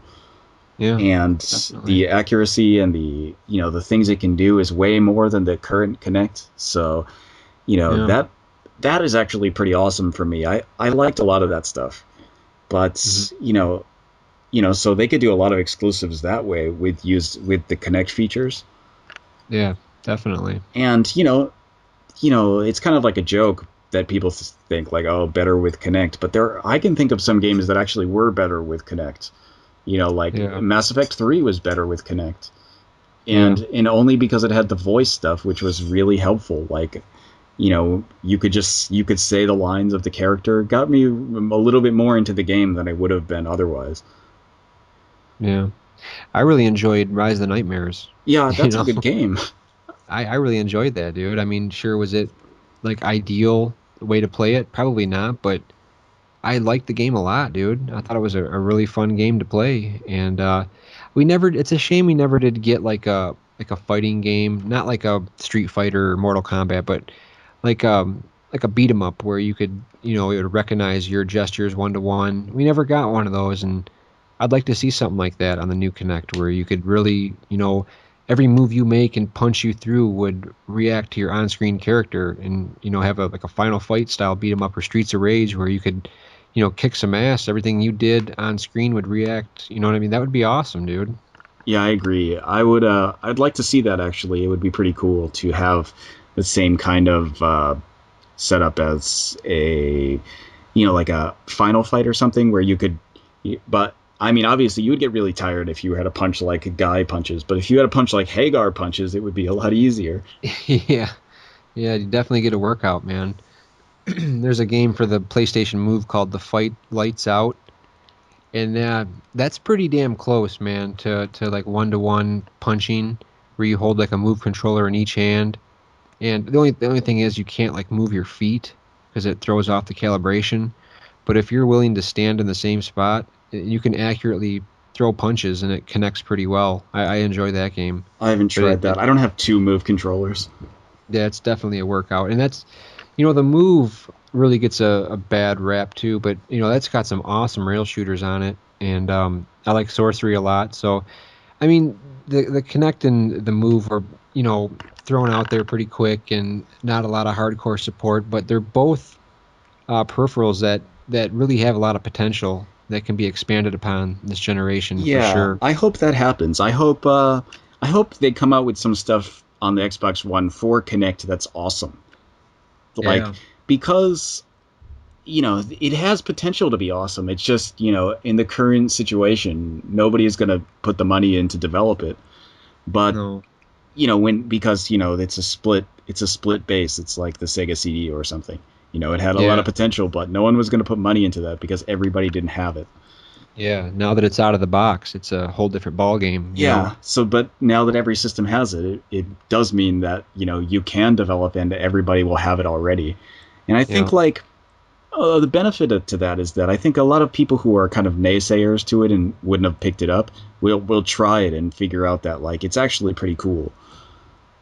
Speaker 1: yeah,
Speaker 2: and
Speaker 1: definitely,
Speaker 2: the accuracy and the things it can do is way more than the current Kinect. So
Speaker 1: yeah,
Speaker 2: that is actually pretty awesome for me. I liked a lot of that stuff,
Speaker 1: hmm
Speaker 2: but so they could do a lot of exclusives that way with the Kinect features.
Speaker 1: yeah, definitely,
Speaker 2: And it's kind of like a joke that people think like, oh, better with Kinect, but I can think of some games that actually were better with Kinect. Like
Speaker 1: yeah,
Speaker 2: Mass Effect 3 was better with Kinect.
Speaker 1: yeah,
Speaker 2: And only because it had the voice stuff, which was really helpful. Like, you could say the lines of the character. It got me a little bit more into the game than I would have been otherwise.
Speaker 1: yeah. I really enjoyed Rise of the Nightmares.
Speaker 2: Yeah,
Speaker 1: You
Speaker 2: that's a
Speaker 1: know,
Speaker 2: good game.
Speaker 1: I really enjoyed that, dude. I mean, sure, was it like ideal way to play it? Probably not, but I liked the game a lot, dude. I thought it was a really fun game to play, and we never. It's a shame we never did get like a fighting game, not like a Street Fighter or Mortal Kombat, but like a beat 'em up where you could it would recognize your gestures one to one. We never got one of those, and I'd like to see something like that on the new Connect where you could really every move you make and punch you through would react to your on-screen character, and have a like a Final Fight style beat 'em up or Streets of Rage where you could kick some ass. Everything you did on screen would react. You know what I mean? That would be awesome, dude.
Speaker 2: Yeah, I agree. I'd like to see that actually. It would be pretty cool to have the same kind of setup as like a Final Fight or something where you could. But I mean, obviously, you would get really tired if you had to punch like Guy punches. But if you had to punch like Hagar punches, it would be a lot easier.
Speaker 1: Yeah, yeah, you definitely get a workout, man. There's a game for the PlayStation Move called The Fight Lights Out, And that's pretty damn close, man, to like one-to-one punching, where you hold like a move controller in each hand. And the only thing is you can't like move your feet because it throws off the calibration. But if you're willing to stand in the same spot, you can accurately throw punches and it connects pretty well. I enjoy that game.
Speaker 2: I haven't
Speaker 1: But
Speaker 2: tried that. I don't have two move controllers.
Speaker 1: yeah, it's definitely a workout. And that's, the move really gets a bad rap too, but that's got some awesome rail shooters on it. And I like sorcery a lot. So I mean, the connect and the move are, thrown out there pretty quick and not a lot of hardcore support, but they're both peripherals that really have a lot of potential that can be expanded upon this generation for
Speaker 2: Yeah,
Speaker 1: sure.
Speaker 2: I hope that happens. I hope they come out with some stuff on the Xbox One for Connect that's awesome. Like
Speaker 1: Yeah.
Speaker 2: because it has potential to be awesome. It's just, in the current situation, nobody is going to put the money in to develop it. But,
Speaker 1: No.
Speaker 2: when because, it's a split base. It's like the Sega CD or something. It had a lot of
Speaker 1: Yeah.
Speaker 2: potential, but no one was going to put money into that because everybody didn't have it.
Speaker 1: Yeah. Now that it's out of the box, it's a whole different ball game.
Speaker 2: Yeah. So, but now that every system has it, it does mean that, you can develop and everybody will have it already. And I think
Speaker 1: Yeah.
Speaker 2: like the benefit to that is that I think a lot of people who are kind of naysayers to it and wouldn't have picked it up will try it and figure out that like it's actually pretty cool.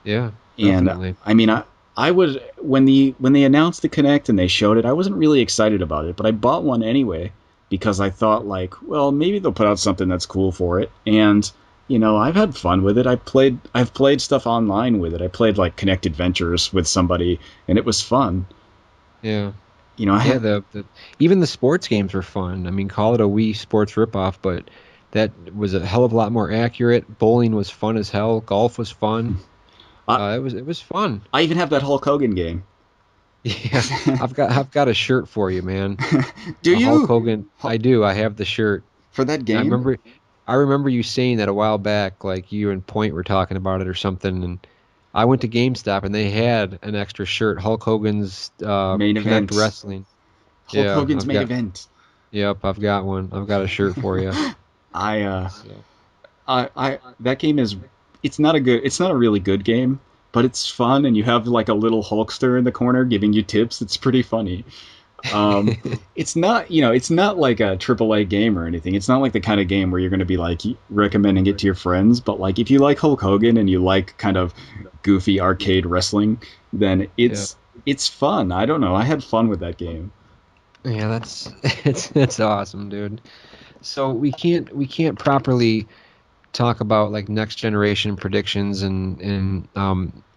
Speaker 1: Yeah.
Speaker 2: And
Speaker 1: Definitely.
Speaker 2: I mean, I would when they announced the Connect and they showed it, I wasn't really excited about it, but I bought one anyway because I thought like, well, maybe they'll put out something that's cool for it. And I've had fun with it. I've played stuff online with it. I played like Connect Adventures with somebody, and it was fun.
Speaker 1: Yeah.
Speaker 2: I
Speaker 1: Yeah,
Speaker 2: had
Speaker 1: the even the sports games were fun. I mean, call it a Wii Sports ripoff, but that was a hell of a lot more accurate. Bowling was fun as hell. Golf was fun.
Speaker 2: I,
Speaker 1: It was fun.
Speaker 2: I even have that Hulk Hogan game.
Speaker 1: Yeah, I've got a shirt for you, man.
Speaker 2: Do
Speaker 1: A Hulk
Speaker 2: you
Speaker 1: Hogan. I do. I have the shirt.
Speaker 2: for that
Speaker 1: I
Speaker 2: game?
Speaker 1: remember I remember you saying that a while back, like you and Point were talking about it or something, and I went to GameStop and they had an extra shirt, Hulk Hogan's
Speaker 2: Main
Speaker 1: Connect
Speaker 2: event.
Speaker 1: Wrestling.
Speaker 2: Hulk
Speaker 1: Yeah,
Speaker 2: Hogan's main event.
Speaker 1: yep, I've got one. I've got a shirt for you.
Speaker 2: I uh
Speaker 1: So.
Speaker 2: I that game is it's not a really good game, but it's fun and you have like a little Hulkster in the corner giving you tips. It's pretty funny. Um it's not like a AAA game or anything. It's not like the kind of game where you're going to be like recommending it to your friends, but like if you like Hulk Hogan and you like kind of goofy arcade wrestling, then
Speaker 1: Yeah.
Speaker 2: it's fun. I don't know. I had fun with that game.
Speaker 1: Yeah, it's awesome, dude. So we can't properly talk about like next generation predictions and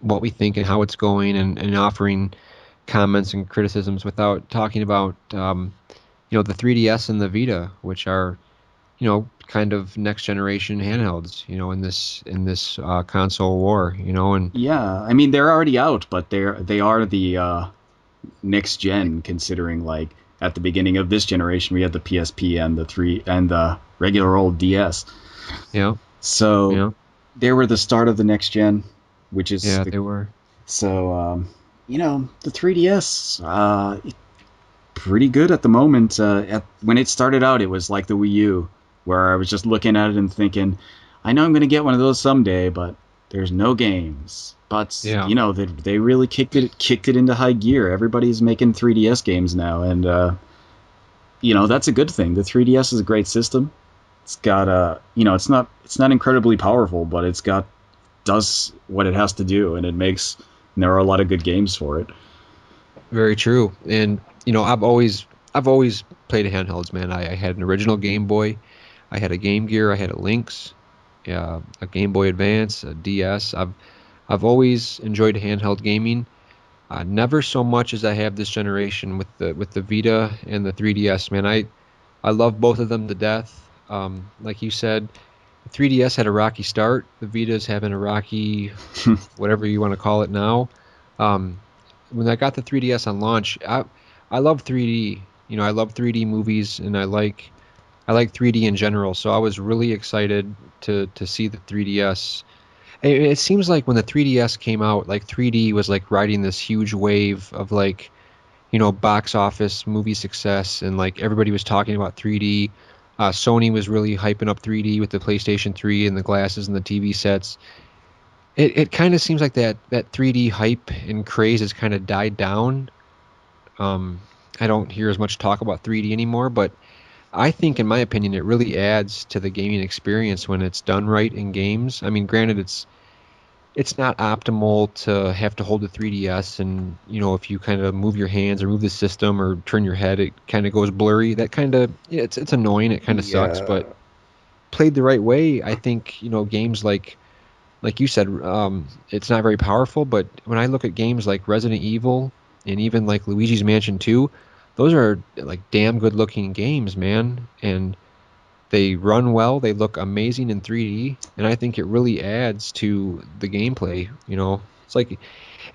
Speaker 1: what we think and how it's going and offering comments and criticisms without talking about the 3DS and the Vita, which are kind of next generation handhelds, in this console war, and
Speaker 2: Yeah, I mean they're already out, but they are the next gen considering like at the beginning of this generation we had the PSP and the regular old DS.
Speaker 1: yeah,
Speaker 2: So
Speaker 1: yeah,
Speaker 2: they were the start of the next gen, which is
Speaker 1: yeah,
Speaker 2: the
Speaker 1: they were.
Speaker 2: so the 3DS pretty good at the moment. When it started out, it was like the Wii U, where I was just looking at it and thinking, I know I'm going to get one of those someday, but there's no games. But
Speaker 1: Yeah.
Speaker 2: they really kicked it into high gear. Everybody's making 3DS games now, and that's a good thing. The 3DS is a great system. It's got it's not incredibly powerful, but does what it has to do, and there are a lot of good games for it.
Speaker 1: Very true. And I've always played handhelds, man. I had an original Game Boy, I had a Game Gear, I had a Lynx, yeah, a Game Boy Advance, a DS. I've always enjoyed handheld gaming. Never so much as I have this generation with the Vita and the 3DS, man. I love both of them to death. Like you said, the 3DS had a rocky start. The Vita's having a rocky, whatever you want to call it now. Um, when I got the 3DS on launch, I love 3D. I love 3D movies, and I like 3D in general. So I was really excited to see the 3DS. It seems like when the 3DS came out, like 3D was like riding this huge wave of like box office movie success, and like everybody was talking about 3D. Sony was really hyping up 3D with the PlayStation 3 and the glasses and the TV sets. It kind of seems like that 3D hype and craze has kind of died down. Um, I don't hear as much talk about 3D anymore, but I think, in my opinion, it really adds to the gaming experience when it's done right in games. I mean, granted, it's not optimal to have to hold the 3DS, and if you kind of move your hands or move the system or turn your head, it kind of goes blurry. That kind of yeah, it's annoying. It kind of sucks, but
Speaker 2: Yeah,
Speaker 1: played the right way, I think games like you said, it's not very powerful. But when I look at games like Resident Evil and even like Luigi's Mansion 2, those are like damn good looking games, man, and they run well, they look amazing in 3D, and I think it really adds to the gameplay. It's like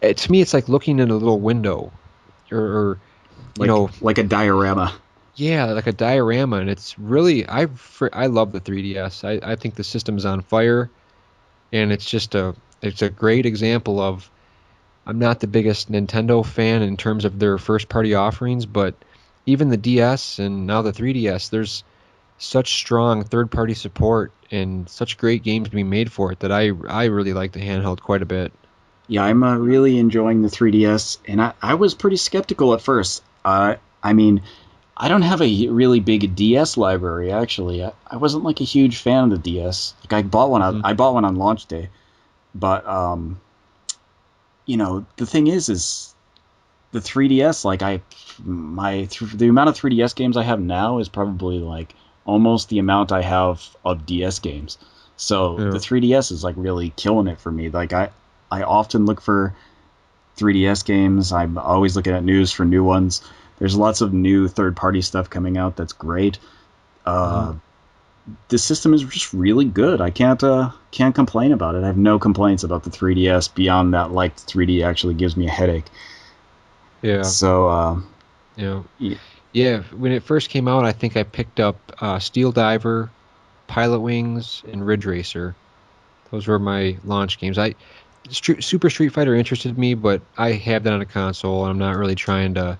Speaker 1: to me, it's like looking in a little window, or you
Speaker 2: like
Speaker 1: know,
Speaker 2: like a diorama.
Speaker 1: yeah, like a diorama, and it's really I love the 3DS. I think the system's on fire, and it's a great example of I'm not the biggest Nintendo fan in terms of their first party offerings, but even the DS and now the 3DS, there's such strong third party support and such great games being made for it that I really like the handheld quite a bit.
Speaker 2: Yeah, I'm really enjoying the 3DS, and I was pretty skeptical at first. I mean, I don't have a really big DS library actually. I wasn't like a huge fan of the DS. Like
Speaker 1: Hmm.
Speaker 2: I bought one on launch day, but the thing is the 3DS. Like the amount of 3DS games I have now is probably like almost the amount I have of DS games. So the
Speaker 1: Yeah.
Speaker 2: 3DS is like really killing it for me. Like I often look for 3DS games. I'm always looking at news for new ones. There's lots of new third party stuff coming out that's great.
Speaker 1: Hmm.
Speaker 2: Uh, the system is just really good. I can't complain about it. I have no complaints about the 3DS beyond that. Like 3D actually gives me a headache.
Speaker 1: Yeah.
Speaker 2: So
Speaker 1: Yeah.
Speaker 2: y-
Speaker 1: Yeah. When it first came out, I think I picked up Steel Diver, Pilot Wings, and Ridge Racer. Those were my launch games. Super Street Fighter interested me, but I have that on a console, and I'm not really trying to.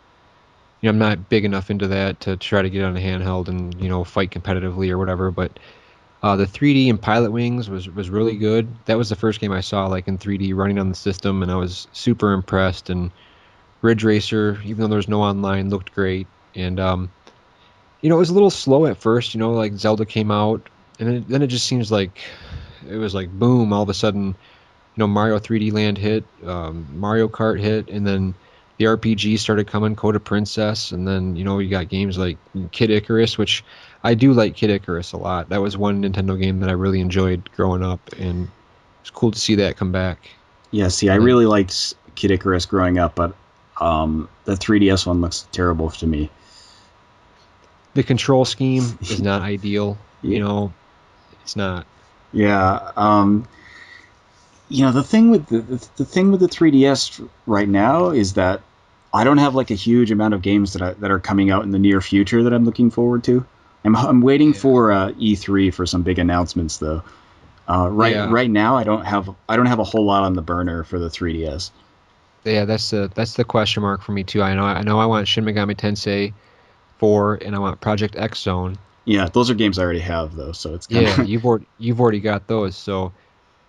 Speaker 1: I'm not big enough into that to try to get on a handheld and fight competitively or whatever. But the 3D and Pilot Wings was really good. That was the first game I saw like in 3D running on the system, and I was super impressed. And Ridge Racer, even though there was no online, looked great. And it was a little slow at first. Like Zelda came out, and then it just seems like it was like boom, all of a sudden, Mario 3D Land hit, Mario Kart hit, and then the RPG started coming, Code of Princess, and then you got games like Kid Icarus, which I do like Kid Icarus a lot. That was one Nintendo game that I really enjoyed growing up, and it's cool to see that come back.
Speaker 2: yeah, see, I
Speaker 1: And then
Speaker 2: really liked Kid Icarus growing up, but the 3DS one looks terrible to me.
Speaker 1: the control scheme is not ideal.
Speaker 2: Yeah,
Speaker 1: It's not.
Speaker 2: yeah. The thing with the thing with the 3DS right now is that I don't have like a huge amount of games that are coming out in the near future that I'm looking forward to. I'm waiting
Speaker 1: Yeah.
Speaker 2: for E3 for some big announcements though.
Speaker 1: Yeah.
Speaker 2: Right now I don't have a whole lot on the burner for the 3DS.
Speaker 1: Yeah, that's the question mark for me too. I know I want Shin Megami Tensei 4 and I want Project X Zone.
Speaker 2: Yeah, those are games I already have though, so it's kind
Speaker 1: Yeah,
Speaker 2: of
Speaker 1: you've already got those. So,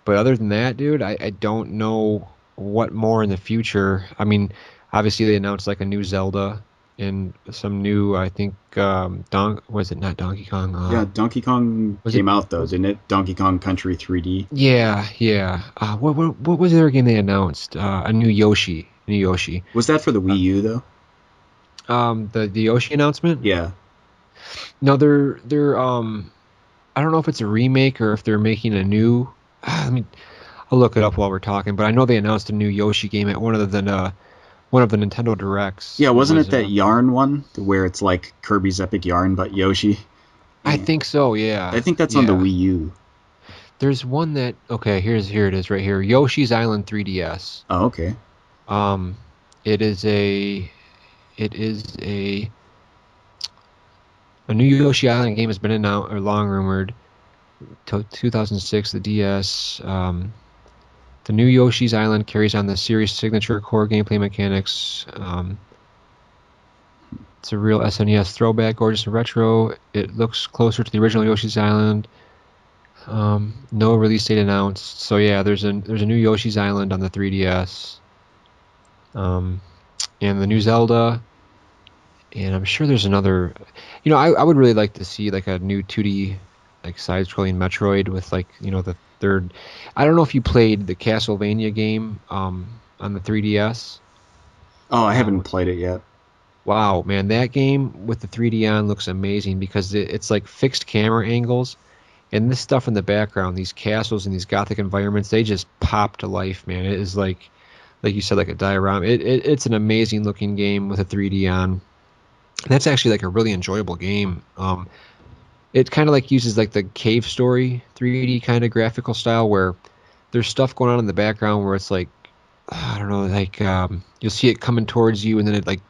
Speaker 1: but other than that, dude, I don't know what more in the future. I mean, obviously they announced like a new Zelda and some new, I think, was it not Donkey Kong?
Speaker 2: yeah. Donkey Kong
Speaker 1: Was it
Speaker 2: came out though,
Speaker 1: was
Speaker 2: didn't it? Donkey Kong Country 3D.
Speaker 1: yeah, yeah. What was the other game they announced? A new Yoshi, new Yoshi.
Speaker 2: Was that for the
Speaker 1: Uh,
Speaker 2: Wii U though?
Speaker 1: the Yoshi announcement?
Speaker 2: Yeah.
Speaker 1: No, they're I don't know if it's a remake or if they're making a new. I mean, I'll look it up while we're talking, but I know they announced a new Yoshi game at one of the Nintendo Directs.
Speaker 2: Yeah,
Speaker 1: It
Speaker 2: wasn't
Speaker 1: was
Speaker 2: it that Yarn one where it's like Kirby's Epic Yarn but Yoshi?
Speaker 1: I
Speaker 2: Yeah.
Speaker 1: think so,
Speaker 2: I
Speaker 1: yeah.
Speaker 2: think that's on the
Speaker 1: Yeah.
Speaker 2: Wii U.
Speaker 1: There's one that okay, here it is right here. Yoshi's Island 3DS.
Speaker 2: Oh, okay.
Speaker 1: Um it is a new Yoshi Island game has been announced or long rumored to 2006 the DS. The new Yoshi's Island carries on the series' signature core gameplay mechanics. It's a real SNES throwback, gorgeous and retro. It looks closer to the original Yoshi's Island. No release date announced. So yeah, there's a new Yoshi's Island on the 3DS. Um, and the new Zelda. And I'm sure there's another. I would really like to see like a new 2D like side-scrolling Metroid with like the third. I don't know if you played the Castlevania game on the 3DS.
Speaker 2: Oh, I
Speaker 1: Uh,
Speaker 2: haven't played it yet.
Speaker 1: wow, man, that game with the 3D on looks amazing because it's like fixed camera angles and this stuff in the background, these castles and these gothic environments, they just pop to life, man. It is like you said, like a diorama. It's an amazing looking game with a 3D on. That's actually like a really enjoyable game. It kind of like uses like the cave story 3D kind of graphical style where there's stuff going on in the background where it's like I don't know, like you'll see it coming towards you and then it like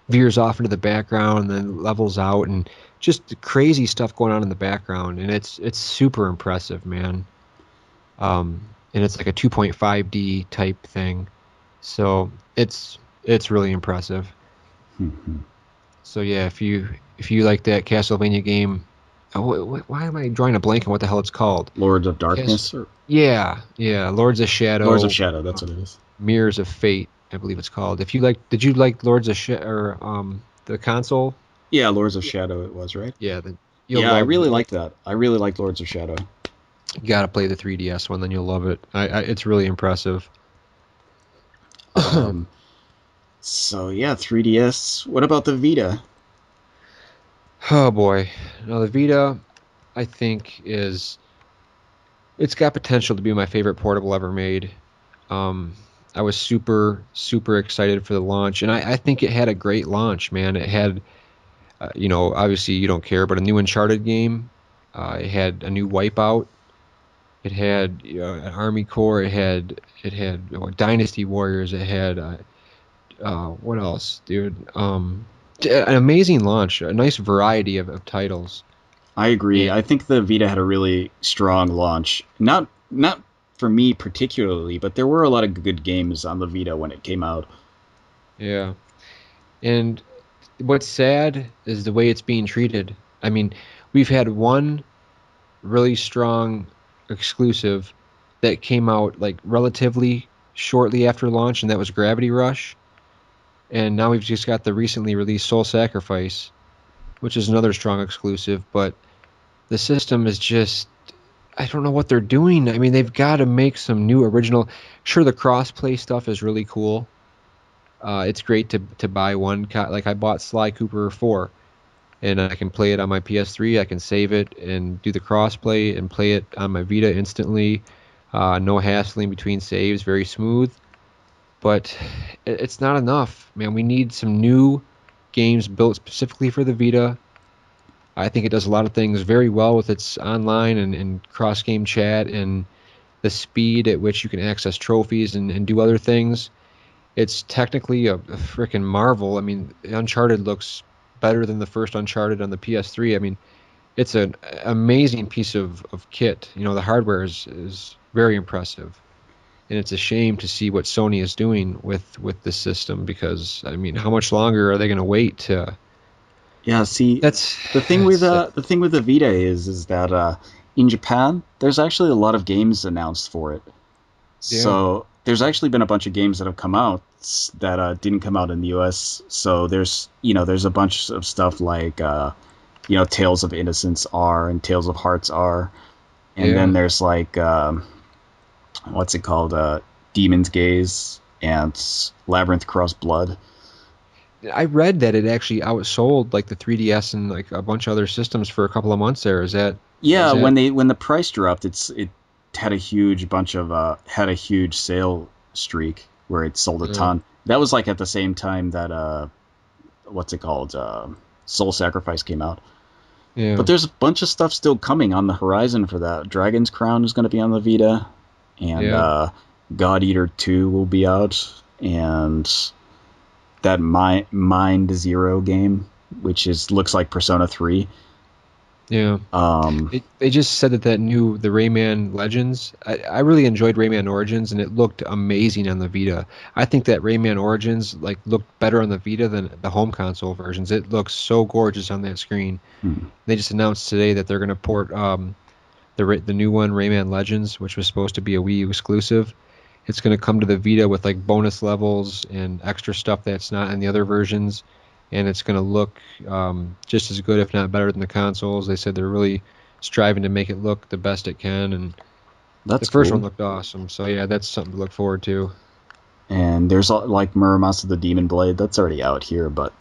Speaker 1: veers off into the background and then levels out and just crazy stuff going on in the background and it's super impressive, man. And it's like a 2.5D type thing. So it's really impressive. So yeah, if you like that Castlevania game, why am I drawing a blank on what the hell it's called?
Speaker 2: Lords of
Speaker 1: Cas
Speaker 2: Darkness or
Speaker 1: Yeah, yeah, Lords of
Speaker 2: Lords of
Speaker 1: Shadow,
Speaker 2: Shadow, that's
Speaker 1: uh,
Speaker 2: what it is.
Speaker 1: Mirrors of Fate, I believe it's called. If you like, did you like Lords of Shadow or the console?
Speaker 2: Yeah, Lords of Shadow it was, right?
Speaker 1: Yeah, then you'll
Speaker 2: Yeah, I
Speaker 1: love
Speaker 2: really
Speaker 1: you'll
Speaker 2: liked that. I really liked Lords of Shadow.
Speaker 1: you gotta play the 3DS one, then you'll love it. It's really impressive.
Speaker 2: Um, so yeah, 3DS. What about the Vita?
Speaker 1: Oh boy, now the Vita, I think it's got potential to be my favorite portable ever made. Um, I was super, super excited for the launch, and I think it had a great launch, man. It had, obviously you don't care, but a new Uncharted game. It had a new Wipeout. It had an Army Corps. It had Dynasty Warriors. It had what else, dude? An amazing launch, a nice variety of titles.
Speaker 2: I agree. I
Speaker 1: And
Speaker 2: think the Vita had a really strong launch. Not for me particularly, but there were a lot of good games on the Vita when it came out.
Speaker 1: yeah, and what's sad is the way it's being treated. I mean, we've had one really strong exclusive that came out like relatively shortly after launch, and that was Gravity Rush. And now we've just got the recently released Soul Sacrifice, which is another strong exclusive. But the system is just, I don't know what they're doing. I mean, they've got to make some new original. Sure, the crossplay stuff is really cool. It's great to buy one. Like I bought Sly Cooper 4 and I can play it on my PS3. I can save it and do the crossplay and play it on my Vita instantly. No hassling between saves, very smooth. But it's not enough, man. We need some new games built specifically for the Vita. I think it does a lot of things very well with its online and cross game chat and the speed at which you can access trophies and do other things. It's technically a freaking marvel. I mean, Uncharted looks better than the first Uncharted on the PS3. I mean, it's an amazing piece of kit. The hardware is very impressive, and it's a shame to see what Sony is doing with this system because I mean, how much longer are they going to wait to?
Speaker 2: Yeah, see,
Speaker 1: That's
Speaker 2: the
Speaker 1: that's
Speaker 2: the thing with the Vita is that in Japan there's actually a lot of games announced for it.
Speaker 1: yeah,
Speaker 2: So there's actually been a bunch of games that have come out that didn't come out in the U.S. So there's a bunch of stuff like Tales of Innocence R and Tales of Hearts R, and then
Speaker 1: yeah.
Speaker 2: there's like what's it called, Demon's Gaze and Labyrinth Cross Blood.
Speaker 1: I read that it actually outsold like the 3DS and like a bunch of other systems for a couple of months there. Is
Speaker 2: Yeah,
Speaker 1: that
Speaker 2: when the price dropped, it had a huge sale streak where it sold a
Speaker 1: uh,
Speaker 2: ton. That was like at the same time that what's it called, Soul Sacrifice came out. But
Speaker 1: yeah.
Speaker 2: there's a bunch of stuff still coming on the horizon for that. Dragon's Crown is going to be on the Vita, and
Speaker 1: Yeah.
Speaker 2: God Eater 2 will be out, and that Mind Zero game, which is looks like Persona 3.
Speaker 1: Yeah.
Speaker 2: Um,
Speaker 1: They just said that the Rayman Legends. I really enjoyed Rayman Origins, and it looked amazing on the Vita. I think that Rayman Origins like looked better on the Vita than the home console versions. It looks so gorgeous on that screen.
Speaker 2: hmm,
Speaker 1: They just announced today that they're going to port the new one, Rayman Legends, which was supposed to be a Wii U exclusive. It's going to come to the Vita with like bonus levels and extra stuff that's not in the other versions, and it's going to look just as good, if not better, than the consoles. They said they're really striving to make it look the best it can, and the
Speaker 2: that's
Speaker 1: first one
Speaker 2: cool.
Speaker 1: looked awesome. So yeah, that's something to look forward to.
Speaker 2: And there's like Muramas of the Demon Blade. That's already out here, but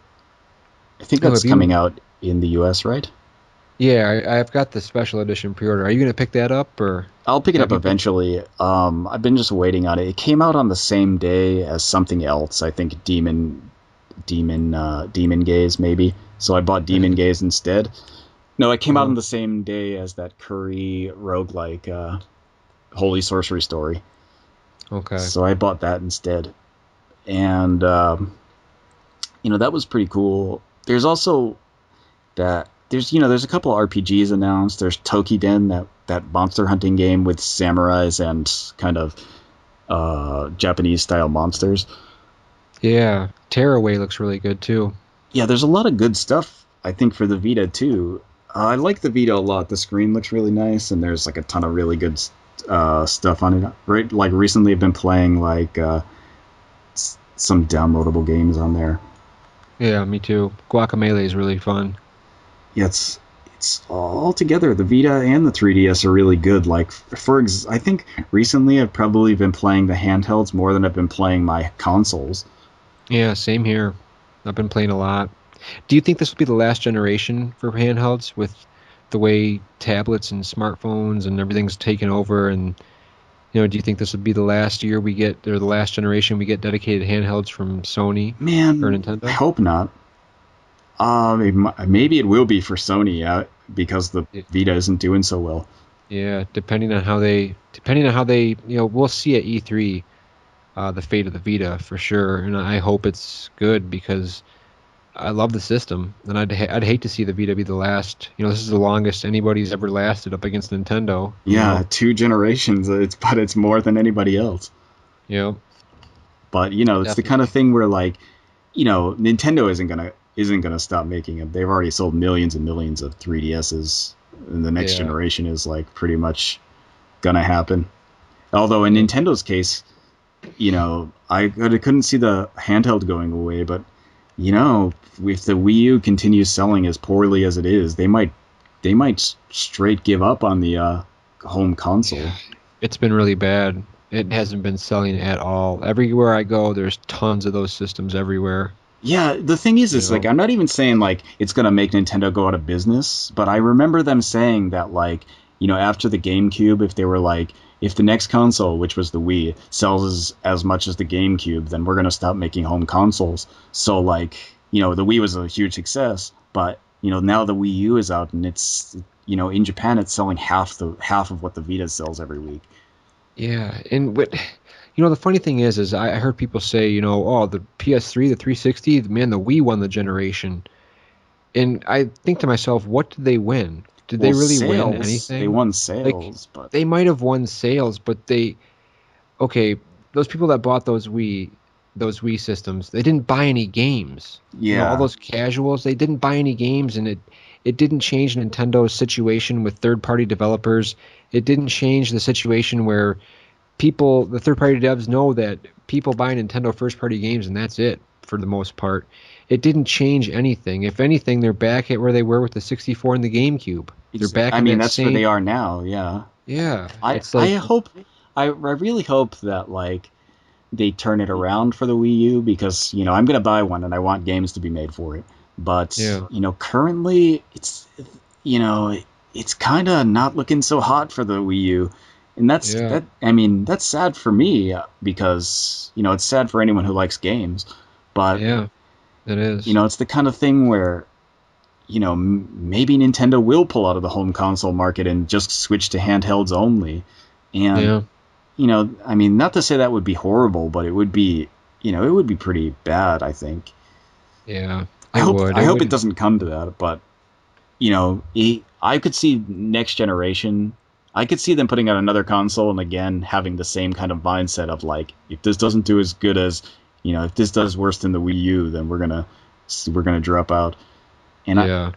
Speaker 2: I think
Speaker 1: Oh,
Speaker 2: that's
Speaker 1: have
Speaker 2: coming
Speaker 1: you?
Speaker 2: out in the U.S., right?
Speaker 1: Yeah, I've got the special edition pre-order. Are you going to pick that up, or
Speaker 2: I'll pick it up
Speaker 1: have you picked?
Speaker 2: eventually. I've been just waiting on it. It came out on the same day as something else. I think Demon Gaze maybe. So I bought Demon Gaze instead. No, it came out on
Speaker 1: Oh,
Speaker 2: the same day as that Curry roguelike Holy Sorcery Story.
Speaker 1: okay.
Speaker 2: So I bought that instead, and that was pretty cool. There's also that there's a couple RPGs announced. There's Tokiden, that monster hunting game with samurais and kind of Japanese style monsters.
Speaker 1: Yeah, Tearaway looks really good too.
Speaker 2: Yeah, there's a lot of good stuff I think for the Vita too. I like the Vita a lot. The screen looks really nice, and there's like a ton of really good stuff on it. Right, like recently I've been playing like some downloadable games on there.
Speaker 1: Yeah, me too. Guacamelee is really fun.
Speaker 2: Yeah, it's all together. The Vita and the 3DS are really good. Like I think recently I've probably been playing the handhelds more than I've been playing my consoles.
Speaker 1: Yeah, same here. I've been playing a lot. Do you think this will be the last generation for handhelds with the way tablets and smartphones and everything's taken over? And, do you think this will be the last year we get, or the last generation we get dedicated handhelds from Sony or
Speaker 2: Man, I
Speaker 1: Nintendo?
Speaker 2: hope not. Maybe it will be for Sony because the
Speaker 1: Y-
Speaker 2: Vita isn't doing so well.
Speaker 1: Yeah, depending on how they, we'll see at E3 the fate of the Vita for sure. And I hope it's good because I love the system, and I'd hate to see the Vita be the last. This is the longest anybody's ever lasted up against Nintendo.
Speaker 2: Yeah, 2 generations. It's more than anybody else.
Speaker 1: You know,
Speaker 2: But it's the kind of
Speaker 1: definitely.
Speaker 2: thing where like Nintendo isn't gonna stop making them. They've already sold millions and millions of 3DSs, and the next
Speaker 1: Yeah,
Speaker 2: generation is like pretty much gonna happen. Although in
Speaker 1: yeah,
Speaker 2: Nintendo's case, I couldn't see the handheld going away, but if the Wii U continues selling as poorly as it is, they might straight give up on the home console.
Speaker 1: yeah. It's been really bad. It hasn't been selling at all. Everywhere I go, there's tons of those systems everywhere.
Speaker 2: Yeah, the thing is,
Speaker 1: You
Speaker 2: it's like
Speaker 1: know,
Speaker 2: I'm not even saying like it's gonna make Nintendo go out of business, but I remember them saying that like after the GameCube, if they were like if the next console, which was the Wii, sells as much as the GameCube, then we're gonna stop making home consoles. So like the Wii was a huge success, but now the Wii U is out and it's in Japan it's selling half of what the Vita sells every week.
Speaker 1: yeah. And the funny thing is I heard people say, oh, the PS3, the 360, man, the Wii won the generation. And I think to myself, what did they win? Did
Speaker 2: Well,
Speaker 1: they really win
Speaker 2: sales, they
Speaker 1: anything?
Speaker 2: won
Speaker 1: Like,
Speaker 2: sales, but
Speaker 1: they might have won sales, but okay, those people that bought those Wii systems, they didn't buy any games. All
Speaker 2: yeah,
Speaker 1: those casuals, they didn't buy any games, and it didn't change Nintendo's situation with third-party developers. It didn't change the situation where the third-party devs know that people buy Nintendo first-party games, and that's it for the most part. It didn't change anything. If anything, they're back at where they were with the 64 and the GameCube. They're back
Speaker 2: I
Speaker 1: in
Speaker 2: mean
Speaker 1: that
Speaker 2: that's where they
Speaker 1: same,
Speaker 2: are now. Yeah,
Speaker 1: yeah.
Speaker 2: I
Speaker 1: It's
Speaker 2: I
Speaker 1: like,
Speaker 2: hope I really hope that like they turn it around for the Wii U because I'm gonna buy one and I want games to be made for it. But
Speaker 1: yeah,
Speaker 2: currently you know it's kind of not looking so hot for the Wii U, and
Speaker 1: yeah,
Speaker 2: I mean that's sad for me because it's sad for anyone who likes games, but
Speaker 1: yeah. It is.
Speaker 2: it's the kind of thing where maybe Nintendo will pull out of the home console market and just switch to handhelds only. And
Speaker 1: Yeah,
Speaker 2: I mean, not to say that would be horrible, but it would be pretty bad. I think.
Speaker 1: yeah.
Speaker 2: I
Speaker 1: It
Speaker 2: hope
Speaker 1: would.
Speaker 2: I
Speaker 1: It
Speaker 2: hope it
Speaker 1: would.
Speaker 2: doesn't come to that, but I could see next generation. I could see them putting out another console and again having the same kind of mindset of like, if this doesn't do as good as, if this does worse than the Wii U, then we're gonna drop out. And I
Speaker 1: Yeah.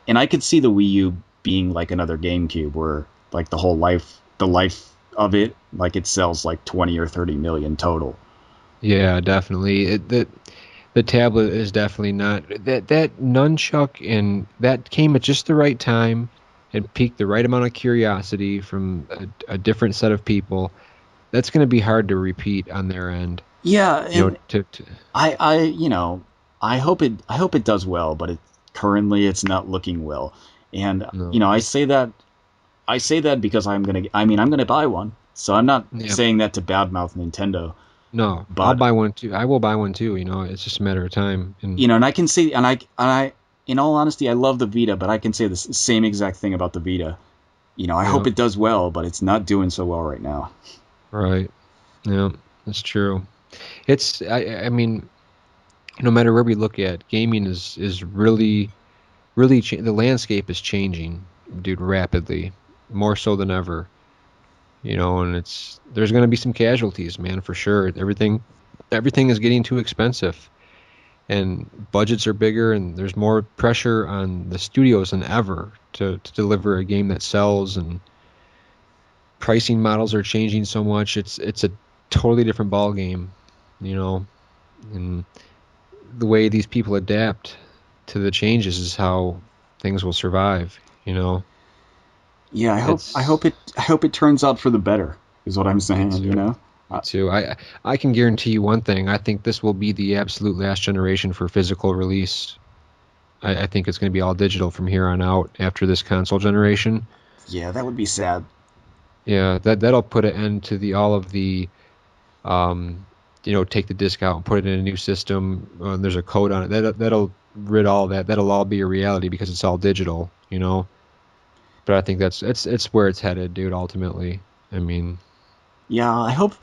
Speaker 2: and I could see the Wii U being like another GameCube, where like the life of it, like it sells like 20 or 30 million total.
Speaker 1: Yeah, definitely. The tablet is definitely not that nunchuck, and that came at just the right time and piqued the right amount of curiosity from a different set of people. That's going to be hard to repeat on their end.
Speaker 2: Yeah,
Speaker 1: You know,
Speaker 2: and
Speaker 1: to
Speaker 2: I hope it does well, but currently it's not looking well. And
Speaker 1: no.
Speaker 2: I say that because I'm gonna buy one. So I'm not
Speaker 1: Yeah.
Speaker 2: saying that to badmouth Nintendo,
Speaker 1: No, I'll
Speaker 2: but
Speaker 1: buy one too. I will buy one too, it's just a matter of time. And
Speaker 2: and I can say, in all honesty, I love the Vita, but I can say the same exact thing about the Vita. I hope
Speaker 1: yeah,
Speaker 2: it does well, but it's not doing so well right now.
Speaker 1: right. Yeah, that's true. I mean, no matter where we look at, gaming is really the landscape is changing, dude, rapidly, more so than ever. And there's going to be some casualties, man, for sure. Everything is getting too expensive, and budgets are bigger, and there's more pressure on the studios than ever to deliver a game that sells, and pricing models are changing so much. It's a totally different ball game, you know, and the way these people adapt to the changes is how things will survive.
Speaker 2: Yeah,
Speaker 1: It's
Speaker 2: I hope it turns out for the better. Is what I'm
Speaker 1: Me
Speaker 2: saying.
Speaker 1: too. Me
Speaker 2: Uh,
Speaker 1: too. I can guarantee you one thing. I think this will be the absolute last generation for physical release. I think it's going to be all digital from here on out after this console generation.
Speaker 2: yeah, that would be sad.
Speaker 1: Yeah, that'll put an end to the all of the um, take the disc out and put it in a new system. And there's a code on it. That'll rid all that. That'll all be a reality because it's all digital. But I think it's where it's headed, dude, ultimately. I mean,
Speaker 2: Yeah, I hope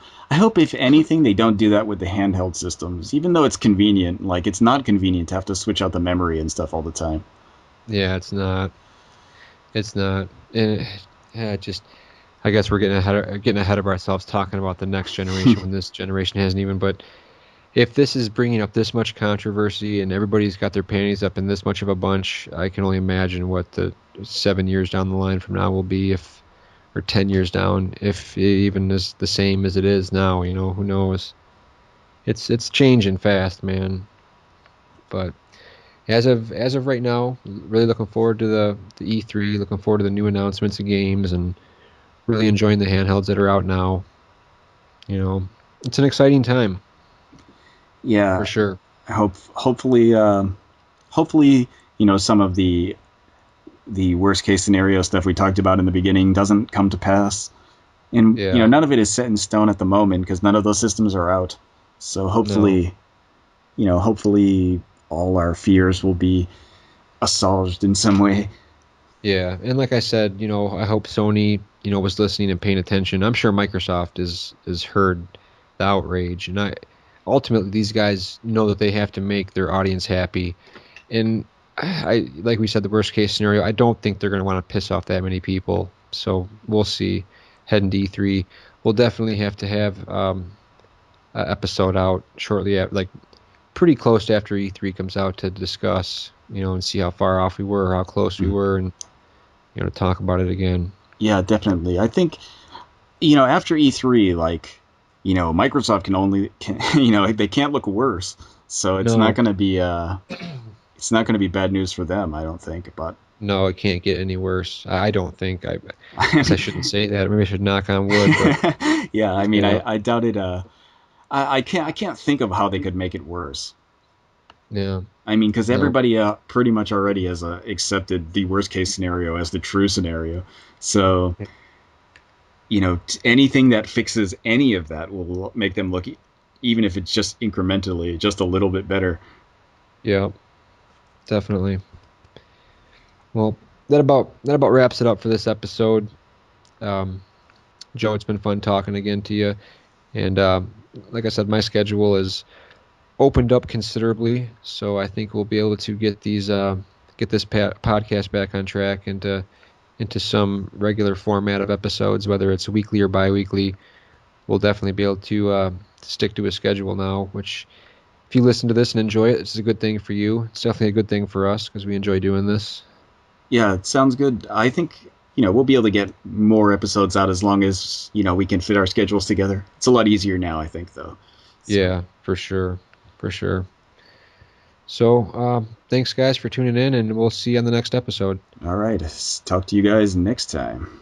Speaker 2: if anything they don't do that with the handheld systems, even though it's convenient. Like it's not convenient to have to switch out the memory and stuff all the time.
Speaker 1: yeah, it's not. It's not. Yeah, I guess we're getting ahead of ourselves talking about the next generation when this generation hasn't even. But if this is bringing up this much controversy and everybody's got their panties up in this much of a bunch, I can only imagine what the 7 years down the line from now will be, if or 10 years down, if it even is the same as it is now. Who knows? It's changing fast, man. But as of right now, really looking forward to the E3, looking forward to the new announcements of games, and really enjoying the handhelds that are out now. It's an exciting time for
Speaker 2: Yeah,
Speaker 1: sure.
Speaker 2: hopefully some of the worst case scenario stuff we talked about in the beginning doesn't come to pass. And
Speaker 1: Yeah,
Speaker 2: none of it is set in stone at the moment because none of those systems are out. So
Speaker 1: no,
Speaker 2: hopefully all our fears will be assuaged in some way.
Speaker 1: yeah, and like I said, I hope Sony, was listening and paying attention. I'm sure Microsoft is heard the outrage, and ultimately these guys know that they have to make their audience happy. And like we said, the worst case scenario, I don't think they're going to want to piss off that many people. So we'll see. Heading to E3, we'll definitely have to have an episode out shortly after, like pretty close to after E3 comes out, to discuss, and see how far off we were, how close we
Speaker 2: Mm.
Speaker 1: were, and talk about it again.
Speaker 2: Yeah, definitely. I think after E3, like Microsoft they can't look worse. So
Speaker 1: No,
Speaker 2: it's not going to be bad news for them, I don't think. But
Speaker 1: no, it can't get any worse. I don't think. I
Speaker 2: I
Speaker 1: guess I
Speaker 2: mean,
Speaker 1: shouldn't say that. Maybe I should knock on wood, but
Speaker 2: yeah, I mean,
Speaker 1: yeah,
Speaker 2: I doubt it. I can't think of how they could make it worse.
Speaker 1: yeah,
Speaker 2: I mean, because
Speaker 1: no,
Speaker 2: everybody pretty much already has accepted the worst case scenario as the true scenario. So, anything that fixes any of that will make them look, even if it's just incrementally, just a little bit better.
Speaker 1: yeah, definitely. Well, that about wraps it up for this episode. Um, Joe, it's been fun talking again to you. And like I said, my schedule is opened up considerably, so I think we'll be able to get these get this podcast back on track into some regular format of episodes, whether it's weekly or bi-weekly. We'll definitely be able to stick to a schedule now, which if you listen to this and enjoy it, it's a good thing for you. It's definitely a good thing for us because we enjoy doing this.
Speaker 2: Yeah, it sounds good. I think, we'll be able to get more episodes out as long as, we can fit our schedules together. It's a lot easier now, I think, though. So,
Speaker 1: Yeah, for sure. For sure. So, thanks guys for tuning in, and we'll see you on the next episode.
Speaker 2: all right. Talk to you guys next time.